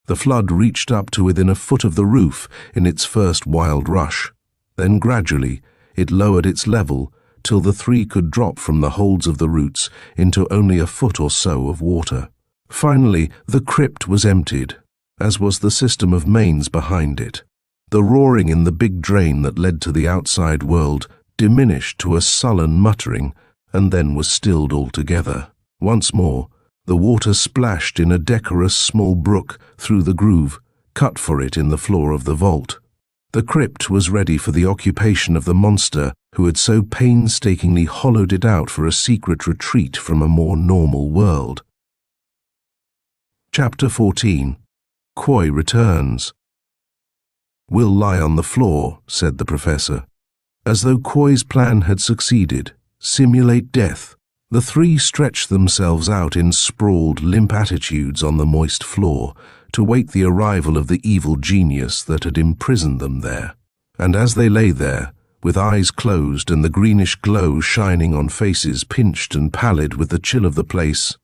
The flood reached up to within a foot of the roof in its first wild rush. Then gradually it lowered its level till the three could drop from the holds of the roots into only a foot or so of water. Finally, the crypt was emptied, as was the system of mains behind it. The roaring in the big drain that led to the outside world diminished to a sullen muttering and then was stilled altogether. Once more, the water splashed in a decorous small brook through the groove cut for it in the floor of the vault. The crypt was ready for the occupation of the monster who had so painstakingly hollowed it out for a secret retreat from a more normal world. Chapter 14. Quoy returns. "We'll lie on the floor," said the professor. As though Quoy's plan had succeeded, simulate death. The three stretched themselves out in sprawled, limp attitudes on the moist floor to wait the arrival of the evil genius that had imprisoned them there. And as they lay there, with eyes closed and the greenish glow shining on faces pinched and pallid with the chill of the place,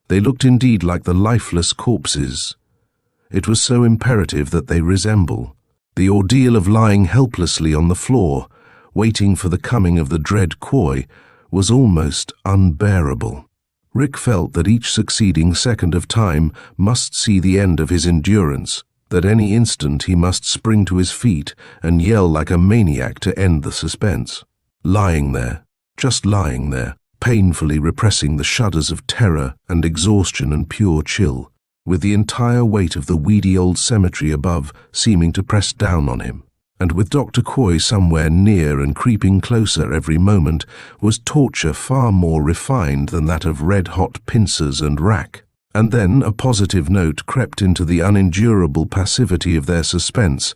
they looked indeed like the lifeless corpses It was so imperative that they resemble. The ordeal of lying helplessly on the floor, waiting for the coming of the dread Quoy, was almost unbearable. Rick felt that each succeeding second of time must see the end of his endurance, that any instant he must spring to his feet and yell like a maniac to end the suspense. Lying there, just lying there, painfully repressing the shudders of terror and exhaustion and pure chill, with the entire weight of the weedy old cemetery above seeming to press down on him. And with Dr. Quoy somewhere near and creeping closer every moment, was torture far more refined than that of red-hot pincers and rack. And then a positive note crept into the unendurable passivity of their suspense,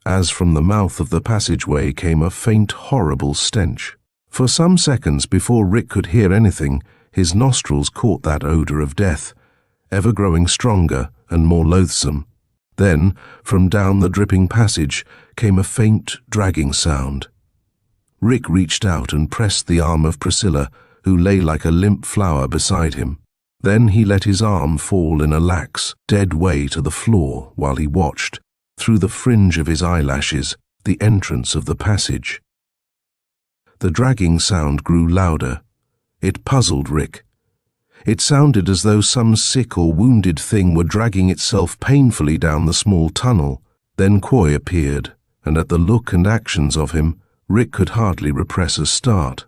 as from the mouth of the passageway came a faint, horrible stench. For some seconds before Rick could hear anything, his nostrils caught that odor of death, ever growing stronger and more loathsome. Then, from down the dripping passage, came a faint, dragging sound. Rick reached out and pressed the arm of Priscilla, who lay like a limp flower beside him. Then he let his arm fall in a lax, dead way to the floor while he watched, through the fringe of his eyelashes, the entrance of the passage. The dragging sound grew louder. It puzzled Rick. It sounded as though some sick or wounded thing were dragging itself painfully down the small tunnel. Then Quoy appeared, and at the look and actions of him, Rick could hardly repress a start.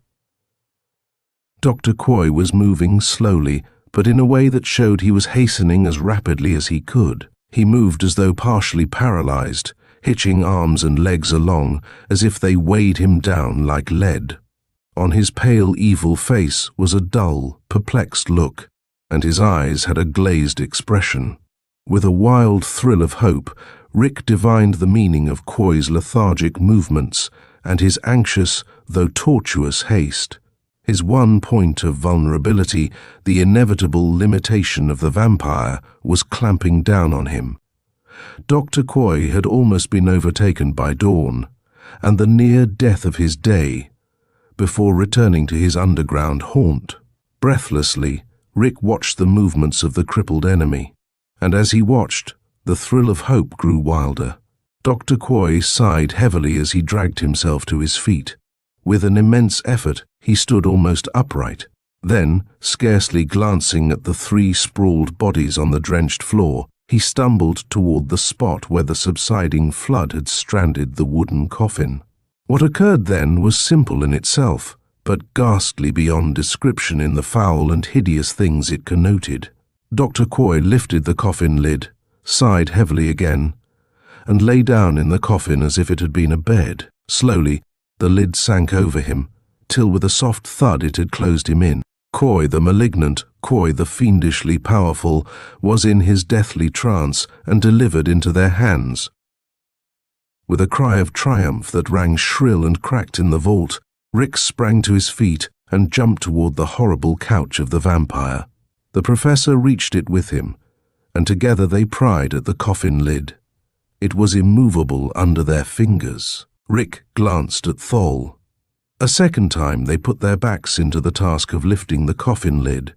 Dr. Quoy was moving slowly, but in a way that showed he was hastening as rapidly as he could. He moved as though partially paralyzed, hitching arms and legs along, as if they weighed him down like lead. On his pale, evil face was a dull, perplexed look, and his eyes had a glazed expression. With a wild thrill of hope, Rick divined the meaning of Quoy's lethargic movements and his anxious, though tortuous haste. His one point of vulnerability, the inevitable limitation of the vampire, was clamping down on him. Dr. Quoy had almost been overtaken by dawn, and the near death of his day, before returning to his underground haunt. Breathlessly, Rick watched the movements of the crippled enemy, and as he watched, the thrill of hope grew wilder. Dr. Quoy sighed heavily as he dragged himself to his feet. With an immense effort, he stood almost upright. Then, scarcely glancing at the three sprawled bodies on the drenched floor, he stumbled toward the spot where the subsiding flood had stranded the wooden coffin. What occurred then was simple in itself, but ghastly beyond description in the foul and hideous things it connoted. Dr. Quoy lifted the coffin lid, sighed heavily again, and lay down in the coffin as if it had been a bed. Slowly, the lid sank over him, till with a soft thud it had closed him in. Quoy the malignant, Quoy the fiendishly powerful, was in his deathly trance and delivered into their hands. With a cry of triumph that rang shrill and cracked in the vault, Rick sprang to his feet and jumped toward the horrible couch of the vampire. The professor reached it with him, and together they pried at the coffin lid. It was immovable under their fingers. Rick glanced at Thol. A second time they put their backs into the task of lifting the coffin lid.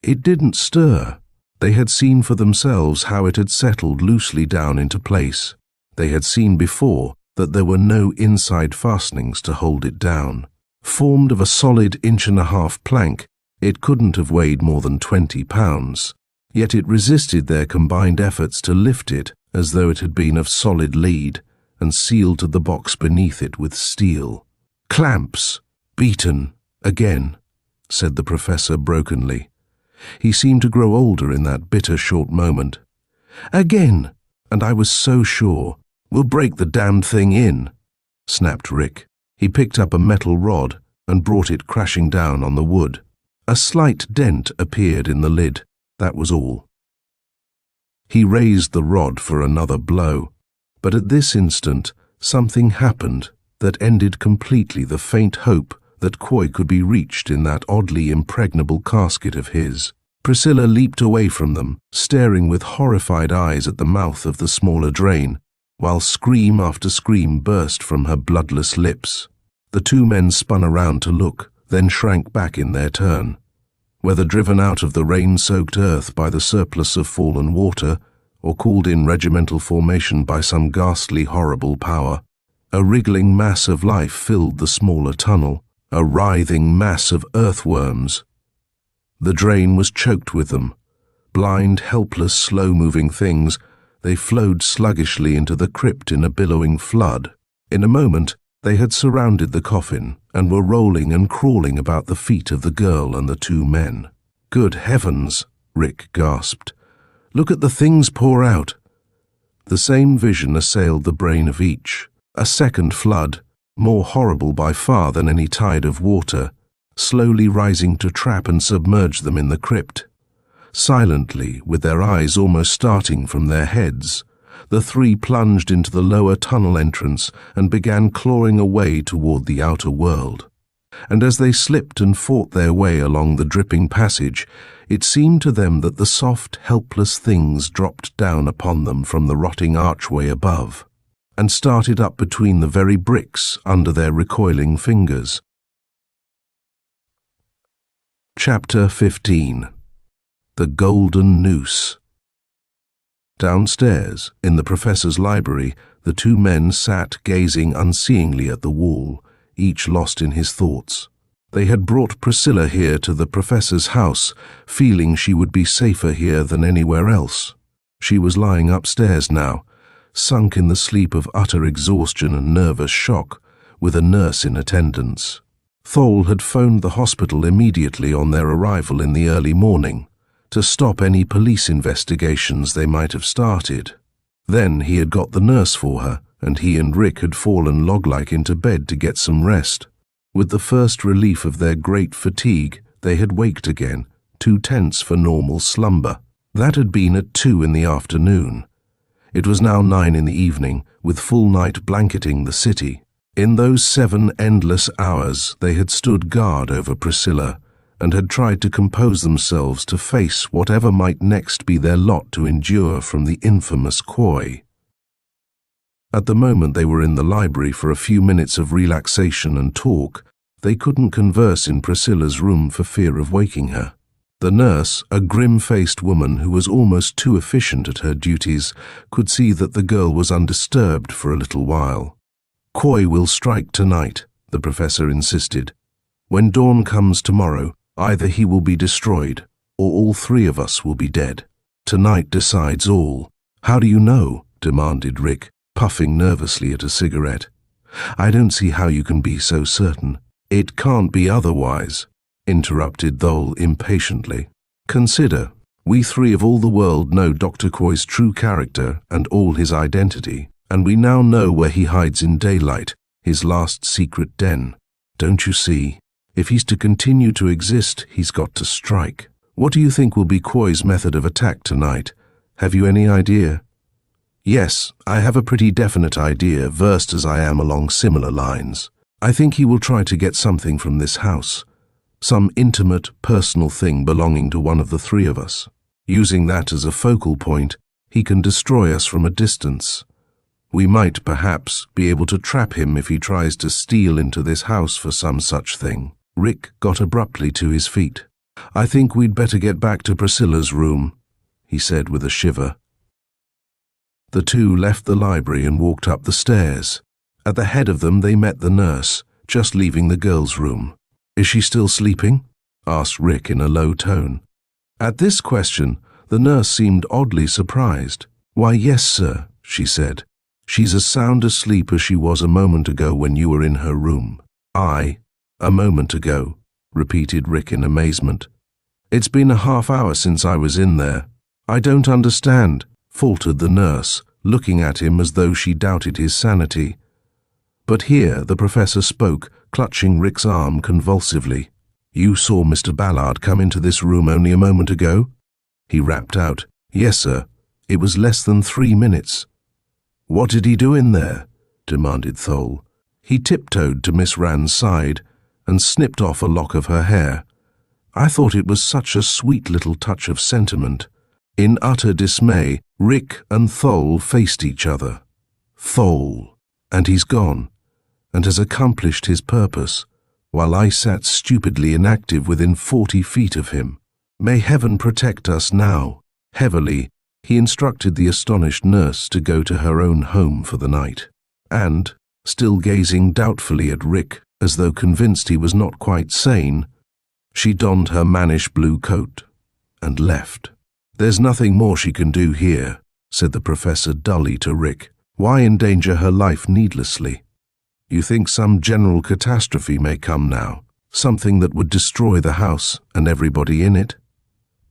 It didn't stir. They had seen for themselves how it had settled loosely down into place. They had seen before that there were no inside fastenings to hold it down. Formed of a solid 1.5-inch plank, it couldn't have weighed more than 20 pounds. Yet it resisted their combined efforts to lift it as though it had been of solid lead, and sealed to the box beneath it with steel. "Clamps! Beaten! Again," said the professor brokenly. He seemed to grow older in that bitter short moment. "Again! And I was so sure. We'll break the damned thing in," snapped Rick. He picked up a metal rod and brought it crashing down on the wood. A slight dent appeared in the lid, that was all. He raised the rod for another blow, but at this instant something happened that ended completely the faint hope that Quoy could be reached in that oddly impregnable casket of his. Priscilla leaped away from them, staring with horrified eyes at the mouth of the smaller drain, while scream after scream burst from her bloodless lips. The two men spun around to look, then shrank back in their turn. Whether driven out of the rain-soaked earth by the surplus of fallen water, or called in regimental formation by some ghastly, horrible power. A wriggling mass of life filled the smaller tunnel, a writhing mass of earthworms. The drain was choked with them. Blind, helpless, slow-moving things, they flowed sluggishly into the crypt in a billowing flood. In a moment, they had surrounded the coffin and were rolling and crawling about the feet of the girl and the two men. "Good heavens," Rick gasped. "Look at the things pour out." The same vision assailed the brain of each. A second flood, more horrible by far than any tide of water, slowly rising to trap and submerge them in the crypt. Silently, with their eyes almost starting from their heads, the three plunged into the lower tunnel entrance and began clawing away toward the outer world. And as they slipped and fought their way along the dripping passage, it seemed to them that the soft, helpless things dropped down upon them from the rotting archway above, and started up between the very bricks under their recoiling fingers. Chapter 15. The Golden Noose. Downstairs, in the professor's library, the two men sat gazing unseeingly at the wall, each lost in his thoughts. They had brought Priscilla here to the professor's house, feeling she would be safer here than anywhere else. She was lying upstairs now, sunk in the sleep of utter exhaustion and nervous shock, with a nurse in attendance. Thole had phoned the hospital immediately on their arrival in the early morning, to stop any police investigations they might have started. Then he had got the nurse for her, and he and Rick had fallen log-like into bed to get some rest. With the first relief of their great fatigue, they had waked again, too tense for normal slumber. That had been at 2 in the afternoon. It was now 9 in the evening, with full night blanketing the city. In those 7 endless hours, they had stood guard over Priscilla, and had tried to compose themselves to face whatever might next be their lot to endure from the infamous Quoy. At the moment they were in the library for a few minutes of relaxation and talk, they couldn't converse in Priscilla's room for fear of waking her. The nurse, a grim-faced woman who was almost too efficient at her duties, could see that the girl was undisturbed for a little while. "Quoy will strike tonight," the professor insisted. "When dawn comes tomorrow, either he will be destroyed, or all 3 of us will be dead. Tonight decides all." "How do you know?" demanded Rick, puffing nervously at a cigarette. "I don't see how you can be so certain." "It can't be otherwise," interrupted Thole impatiently. "Consider, we 3 of all the world know Doctor Quoy's true character and all his identity, and we now know where he hides in daylight, his last secret den. Don't you see? If he's to continue to exist, he's got to strike. What do you think will be Quoy's method of attack tonight? Have you any idea?" "Yes, I have a pretty definite idea, versed as I am along similar lines. I think he will try to get something from this house, some intimate, personal thing belonging to one of the 3 of us. Using that as a focal point, he can destroy us from a distance. We might, perhaps, be able to trap him if he tries to steal into this house for some such thing." Rick got abruptly to his feet. "I think we'd better get back to Priscilla's room," he said with a shiver. The two left the library and walked up the stairs. At the head of them they met the nurse, just leaving the girl's room. "Is she still sleeping?" asked Rick in a low tone. At this question, the nurse seemed oddly surprised. "Why, yes, sir," she said. "She's as sound asleep as she was a moment ago when you were in her room." A moment ago," repeated Rick in amazement. "It's been a half-hour since I was in there." "I don't understand," faltered the nurse, looking at him as though she doubted his sanity. But here the professor spoke, clutching Rick's arm convulsively. "You saw Mr. Ballard come into this room only a moment ago?" He rapped out. "Yes, sir. It was less than 3 minutes." "What did he do in there?" demanded Thole. He tiptoed to Miss Rand's side and snipped off a lock of her hair. "I thought it was such a sweet little touch of sentiment." In utter dismay, Rick and Thole faced each other. Thole! And he's gone, and has accomplished his purpose, while I sat stupidly inactive within 40 feet of him. May heaven protect us now. Heavily, He instructed the astonished nurse to go to her own home for the night, and, still gazing doubtfully at Rick as though convinced he was not quite sane, she donned her mannish blue coat and left. "There's nothing more she can do here," said the professor dully to Rick. "Why endanger her life needlessly? You think some general catastrophe may come now, something that would destroy the house and everybody in it?"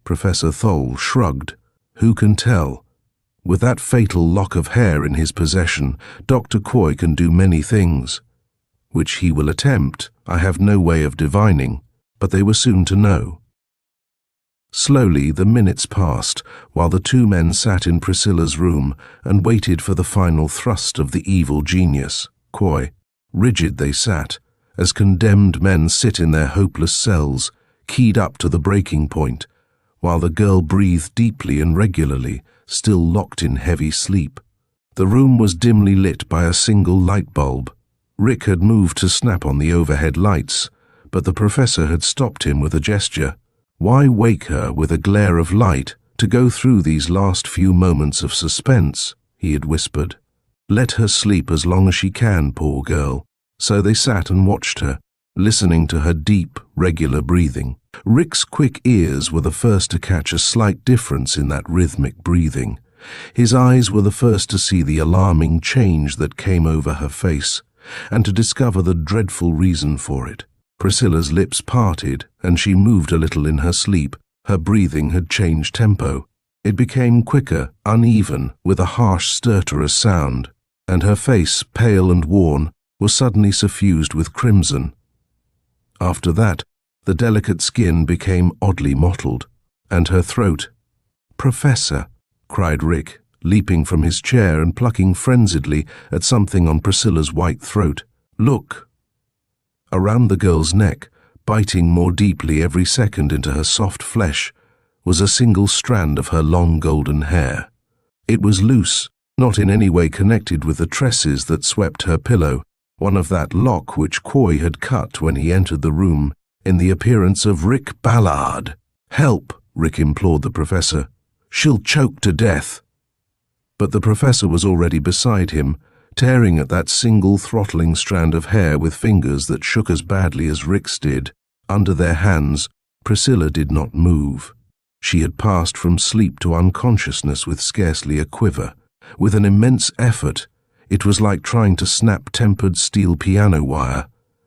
Professor Thole shrugged. "Who can tell? With that fatal lock of hair in his possession, Doctor Quoy can do many things. Which he will attempt, I have no way of divining, but they were soon to know." Slowly the minutes passed, while the two men sat in Priscilla's room and waited for the final thrust of the evil genius, Quoy. Rigid they sat, as condemned men sit in their hopeless cells, keyed up to the breaking point, while the girl breathed deeply and regularly, still locked in heavy sleep. The room was dimly lit by a single light bulb. Rick had moved to snap on the overhead lights, but the professor had stopped him with a gesture. Why wake her with a glare of light to go through these last few moments of suspense, he had whispered. Let her sleep as long as she can, poor girl. So they sat and watched her, listening to her deep, regular breathing. Rick's quick ears were the first to catch a slight difference in that rhythmic breathing. His eyes were the first to see the alarming change that came over her face, and to discover the dreadful reason for it. Priscilla's lips parted, and she moved a little in her sleep. Her breathing had changed tempo. It became quicker, uneven, with a harsh, stertorous sound, and her face, pale and worn, was suddenly suffused with crimson. After that, the delicate skin became oddly mottled, and her throat— "Professor!" cried Rick, leaping from his chair and plucking frenziedly at something on Priscilla's white throat. "Look!" Around the girl's neck, biting more deeply every second into her soft flesh, was a single strand of her long golden hair. It was loose, not in any way connected with the tresses that swept her pillow, one of that lock which Quoy had cut when he entered the room in the appearance of Rick Ballard. "Help!" Rick implored the professor. "She'll choke to death." But the professor was already beside him, tearing at that single throttling strand of hair with fingers that shook as badly as Rick's did. Under their hands, Priscilla did not move. She had passed from sleep to unconsciousness with scarcely a quiver. With an immense effort, it was like trying to snap tempered steel piano wire.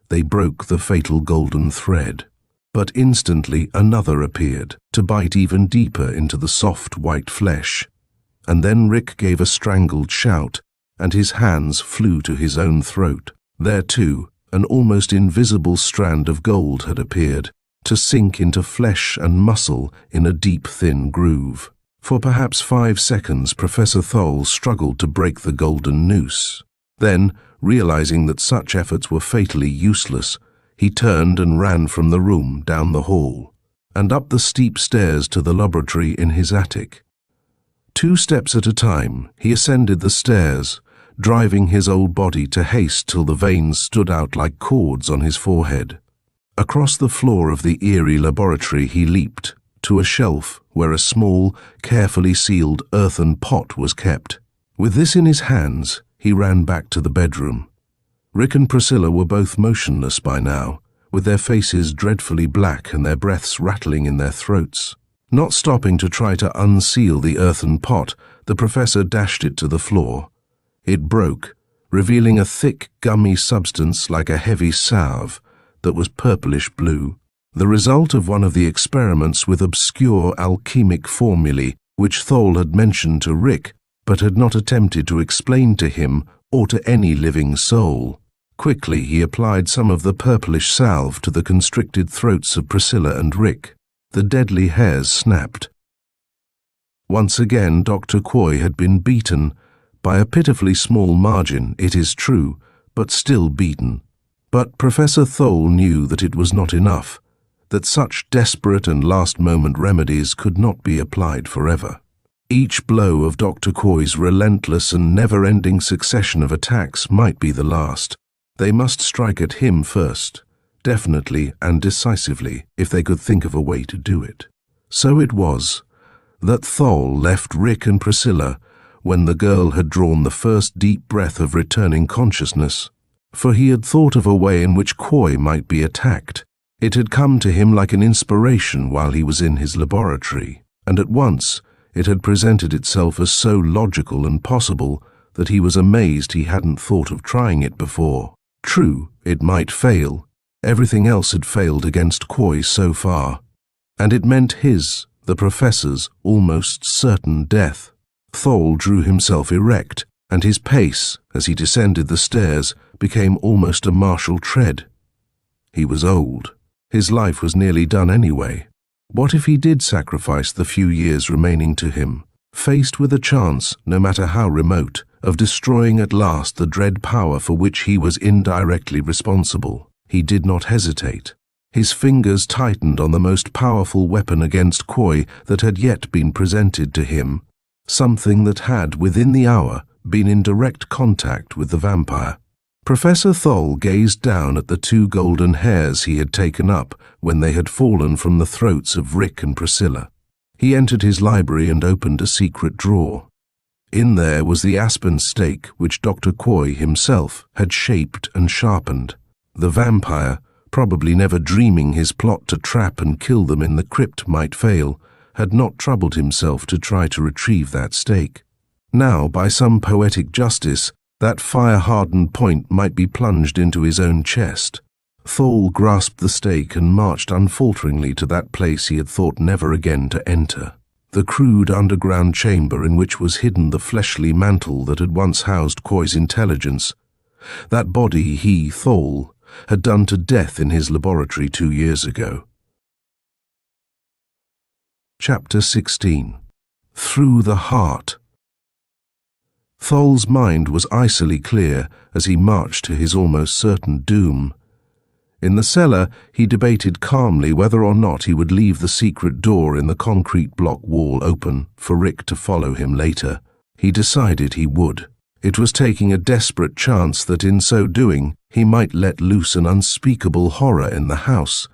They broke the fatal golden thread. But instantly another appeared, to bite even deeper into the soft white flesh. And then Rick gave a strangled shout, and his hands flew to his own throat. There too, an almost invisible strand of gold had appeared, to sink into flesh and muscle in a deep, thin groove. For perhaps 5 seconds, Professor Thole struggled to break the golden noose. Then, realizing that such efforts were fatally useless, he turned and ran from the room down the hall, and up the steep stairs to the laboratory in his attic. 2 steps at a time, he ascended the stairs, driving his old body to haste till the veins stood out like cords on his forehead. Across the floor of the eerie laboratory he leaped, to a shelf where a small, carefully sealed earthen pot was kept. With this in his hands, he ran back to the bedroom. Rick and Priscilla were both motionless by now, with their faces dreadfully black and their breaths rattling in their throats. Not stopping to try to unseal the earthen pot, the professor dashed it to the floor. It broke, revealing a thick, gummy substance like a heavy salve that was purplish blue, the result of one of the experiments with obscure alchemic formulae which Thole had mentioned to Rick but had not attempted to explain to him or to any living soul. Quickly he applied some of the purplish salve to the constricted throats of Priscilla and Rick. The deadly hairs snapped. Once again Doctor Quoy had been beaten, by a pitifully small margin, it is true, but still beaten. But Professor Thole knew that it was not enough, that such desperate and last-moment remedies could not be applied forever. Each blow of Doctor Quoy's relentless and never-ending succession of attacks might be the last. They must strike at him first, definitely and decisively, if they could think of a way to do it. So it was that Thol left Rick and Priscilla when the girl had drawn the first deep breath of returning consciousness, for he had thought of a way in which Quoy might be attacked. It had come to him like an inspiration while he was in his laboratory, and at once it had presented itself as so logical and possible that he was amazed he hadn't thought of trying it before. True, it might fail. Everything else had failed against Quoy so far, and it meant his, the professor's, almost certain death. Thol drew himself erect, and his pace, as he descended the stairs, became almost a martial tread. He was old. His life was nearly done anyway. What if he did sacrifice the few years remaining to him, faced with a chance, no matter how remote, of destroying at last the dread power for which he was indirectly responsible? He did not hesitate. His fingers tightened on the most powerful weapon against Quoy that had yet been presented to him, something that had, within the hour, been in direct contact with the vampire. Professor Thol gazed down at the 2 golden hairs he had taken up when they had fallen from the throats of Rick and Priscilla. He entered his library and opened a secret drawer. In there was the aspen stake which Doctor Quoy himself had shaped and sharpened. The vampire, probably never dreaming his plot to trap and kill them in the crypt might fail, had not troubled himself to try to retrieve that stake. Now, by some poetic justice, that fire-hardened point might be plunged into his own chest. Thol grasped the stake and marched unfalteringly to that place he had thought never again to enter, the crude underground chamber in which was hidden the fleshly mantle that had once housed Quoy's intelligence, that body he, Thol, had done to death in his laboratory 2 years ago. Chapter 16. Through the Heart. Thol's mind was icily clear as he marched to his almost certain doom. In the cellar, he debated calmly whether or not he would leave the secret door in the concrete block wall open for Rick to follow him later. He decided he would. It was taking a desperate chance that in so doing he might let loose an unspeakable horror in the house,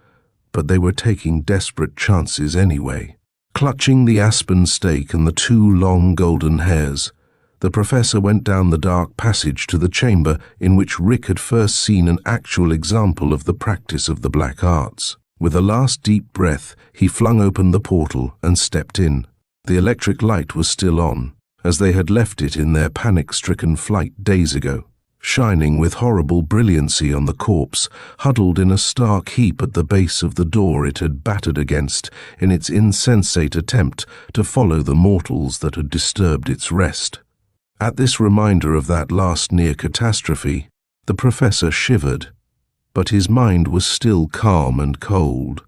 but they were taking desperate chances anyway. Clutching the aspen stake and the 2 long golden hairs, the professor went down the dark passage to the chamber in which Rick had first seen an actual example of the practice of the black arts. With a last deep breath, he flung open the portal and stepped in. The electric light was still on, as they had left it in their panic-stricken flight days ago, shining with horrible brilliancy on the corpse, huddled in a stark heap at the base of the door it had battered against in its insensate attempt to follow the mortals that had disturbed its rest. At this reminder of that last near catastrophe, the professor shivered, but his mind was still calm and cold.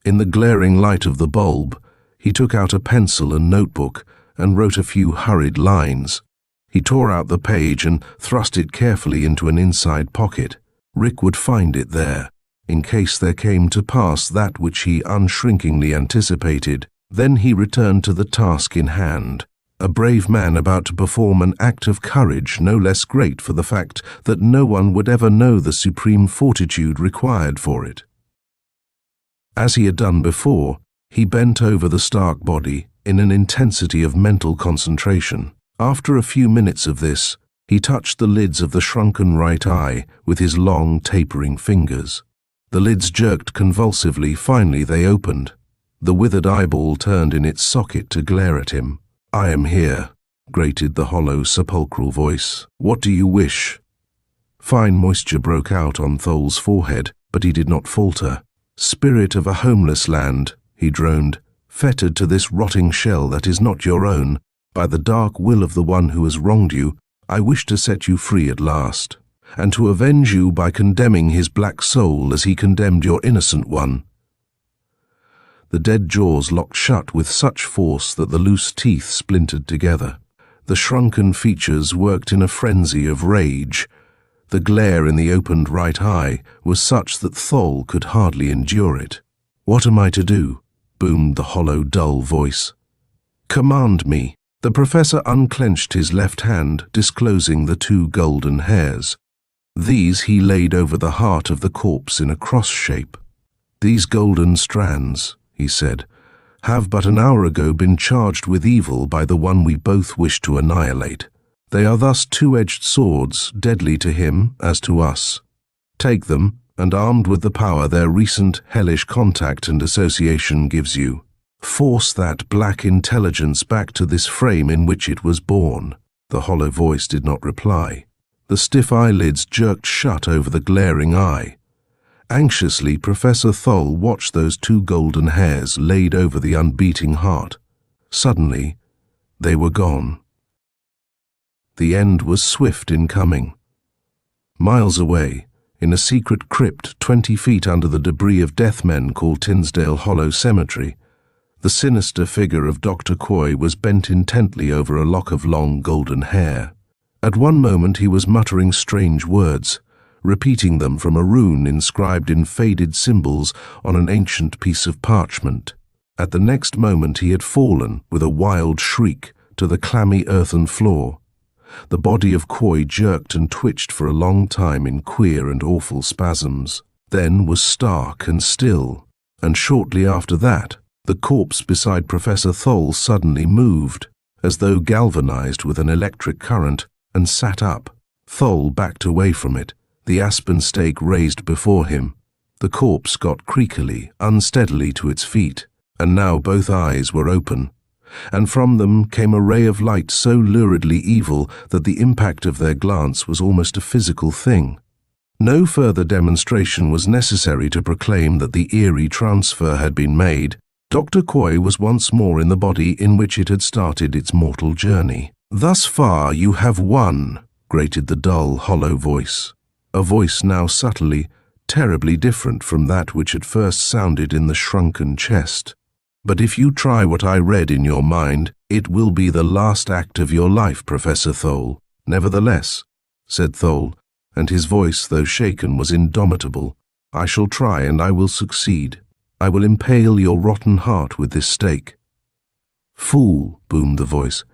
In the glaring light of the bulb, he took out a pencil and notebook and wrote a few hurried lines. He tore out the page and thrust it carefully into an inside pocket. Rick would find it there, in case there came to pass that which he unshrinkingly anticipated. Then he returned to the task in hand, a brave man about to perform an act of courage no less great for the fact that no one would ever know the supreme fortitude required for it. As he had done before, he bent over the stark body in an intensity of mental concentration. After a few minutes of this, he touched the lids of the shrunken right eye with his long, tapering fingers. The lids jerked convulsively. Finally they opened. The withered eyeball turned in its socket to glare at him. "I am here," grated the hollow, sepulchral voice. "What do you wish?" Fine moisture broke out on Thol's forehead, but he did not falter. "Spirit of a homeless land," he droned, "fettered to this rotting shell that is not your own, by the dark will of the one who has wronged you, I wish to set you free at last, and to avenge you by condemning his black soul as he condemned your innocent one." The dead jaws locked shut with such force that the loose teeth splintered together. The shrunken features worked in a frenzy of rage. The glare in the opened right eye was such that Thol could hardly endure it. "What am I to do?" boomed the hollow, dull voice. "Command me." The professor unclenched his left hand, disclosing the 2 golden hairs. These he laid over the heart of the corpse in a cross shape. "These golden strands," he said, have but an hour ago been charged with evil by the one we both wish to annihilate. They are thus two-edged swords, deadly to him as to us. Take them, and armed with the power their recent hellish contact and association gives you, force that black intelligence back to this frame in which it was born. The hollow voice did not reply. The stiff eyelids jerked shut over the glaring eye. Anxiously, Professor Thole watched those two golden hairs laid over the unbeating heart. Suddenly, they were gone. The end was swift in coming. Miles away, in a secret crypt 20 feet under the debris of death men called Tinsdale Hollow Cemetery, the sinister figure of Doctor Quoy was bent intently over a lock of long golden hair. At one moment he was muttering strange words, repeating them from a rune inscribed in faded symbols on an ancient piece of parchment. At the next moment he had fallen, with a wild shriek, to the clammy earthen floor. The body of Quoy jerked and twitched for a long time in queer and awful spasms, then was stark and still, and shortly after that, the corpse beside Professor Thole suddenly moved, as though galvanized with an electric current, and sat up. Thole backed away from it, the aspen stake raised before him. The corpse got creakily, unsteadily to its feet, and now both eyes were open, and from them came a ray of light so luridly evil that the impact of their glance was almost a physical thing. No further demonstration was necessary to proclaim that the eerie transfer had been made. Dr. Quoy was once more in the body in which it had started its mortal journey. "Thus far you have won," grated the dull, hollow voice, a voice now subtly, terribly different from that which had first sounded in the shrunken chest. "But if you try what I read in your mind, it will be the last act of your life, Professor Thole." "Nevertheless," said Thole, and his voice, though shaken, was indomitable, "I shall try and I will succeed. I will impale your rotten heart with this stake." "Fool," boomed the voice.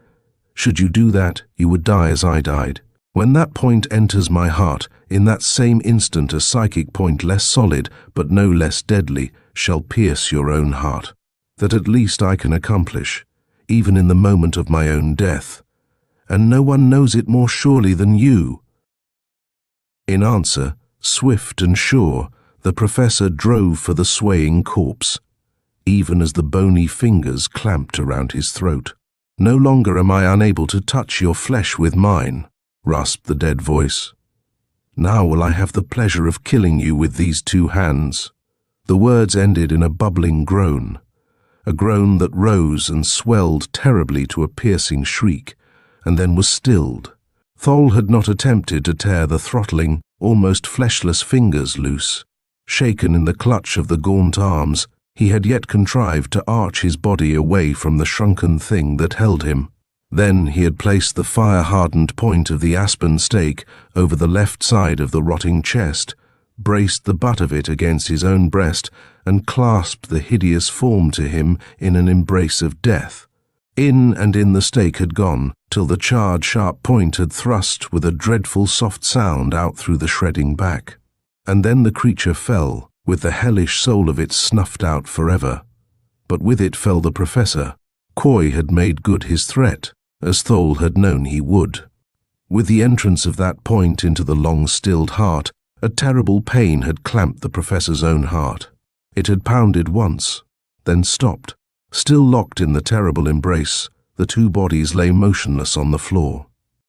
"Should you do that, you would die as I died. When that point enters my heart, in that same instant a psychic point less solid, but no less deadly, shall pierce your own heart. That at least I can accomplish, even in the moment of my own death, and no one knows it more surely than you." In answer, swift and sure, the professor drove for the swaying corpse, even as the bony fingers clamped around his throat. "No longer am I unable to touch your flesh with mine," rasped the dead voice. "Now will I have the pleasure of killing you with these two hands." The words ended in a bubbling groan, a groan that rose and swelled terribly to a piercing shriek, and then was stilled. Thole had not attempted to tear the throttling, almost fleshless fingers loose. Shaken in the clutch of the gaunt arms, he had yet contrived to arch his body away from the shrunken thing that held him. Then he had placed the fire-hardened point of the aspen stake over the left side of the rotting chest, braced the butt of it against his own breast, and clasped the hideous form to him in an embrace of death. In and in the stake had gone, till the charred sharp point had thrust with a dreadful soft sound out through the shredding back. And then the creature fell, with the hellish soul of it snuffed out forever. But with it fell the professor. Quoy had made good his threat, as Thole had known he would. With the entrance of that point into the long-stilled heart, a terrible pain had clamped the professor's own heart. It had pounded once, then stopped. Still locked in the terrible embrace, the two bodies lay motionless on the floor.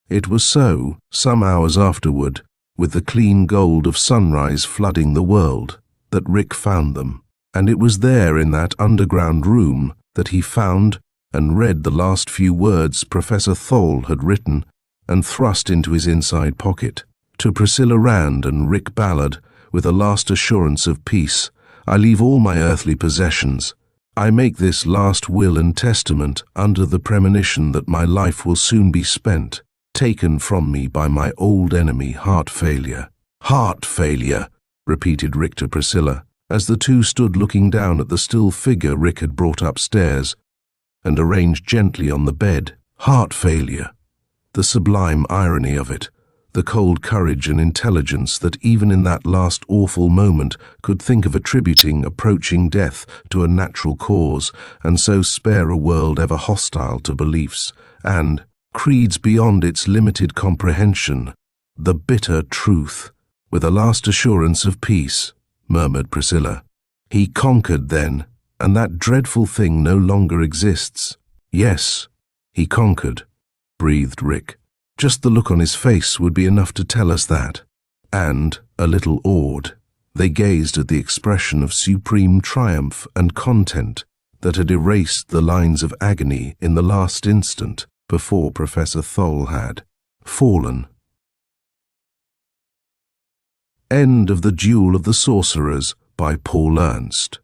It was so, some hours afterward, with the clean gold of sunrise flooding the world, that Rick found them. And it was there in that underground room that he found and read the last few words Professor Thole had written and thrust into his inside pocket. "To Priscilla Rand and Rick Ballard, with a last assurance of peace, I leave all my earthly possessions. I make this last will and testament under the premonition that my life will soon be spent, taken from me by my old enemy, heart failure." "Heart failure," repeated Rick to Priscilla, as the two stood looking down at the still figure Rick had brought upstairs and arranged gently on the bed. "Heart failure." The sublime irony of it, the cold courage and intelligence that even in that last awful moment could think of attributing approaching death to a natural cause and so spare a world ever hostile to beliefs and creeds beyond its limited comprehension. The bitter truth, with a last assurance of peace, murmured Priscilla. He conquered then, and that dreadful thing no longer exists. Yes, he conquered, breathed Rick. Just the look on his face would be enough to tell us that. And, a little awed, they gazed at the expression of supreme triumph and content that had erased the lines of agony in the last instant before Professor Thole had fallen. End of the Duel of the Sorcerers by Paul Ernst.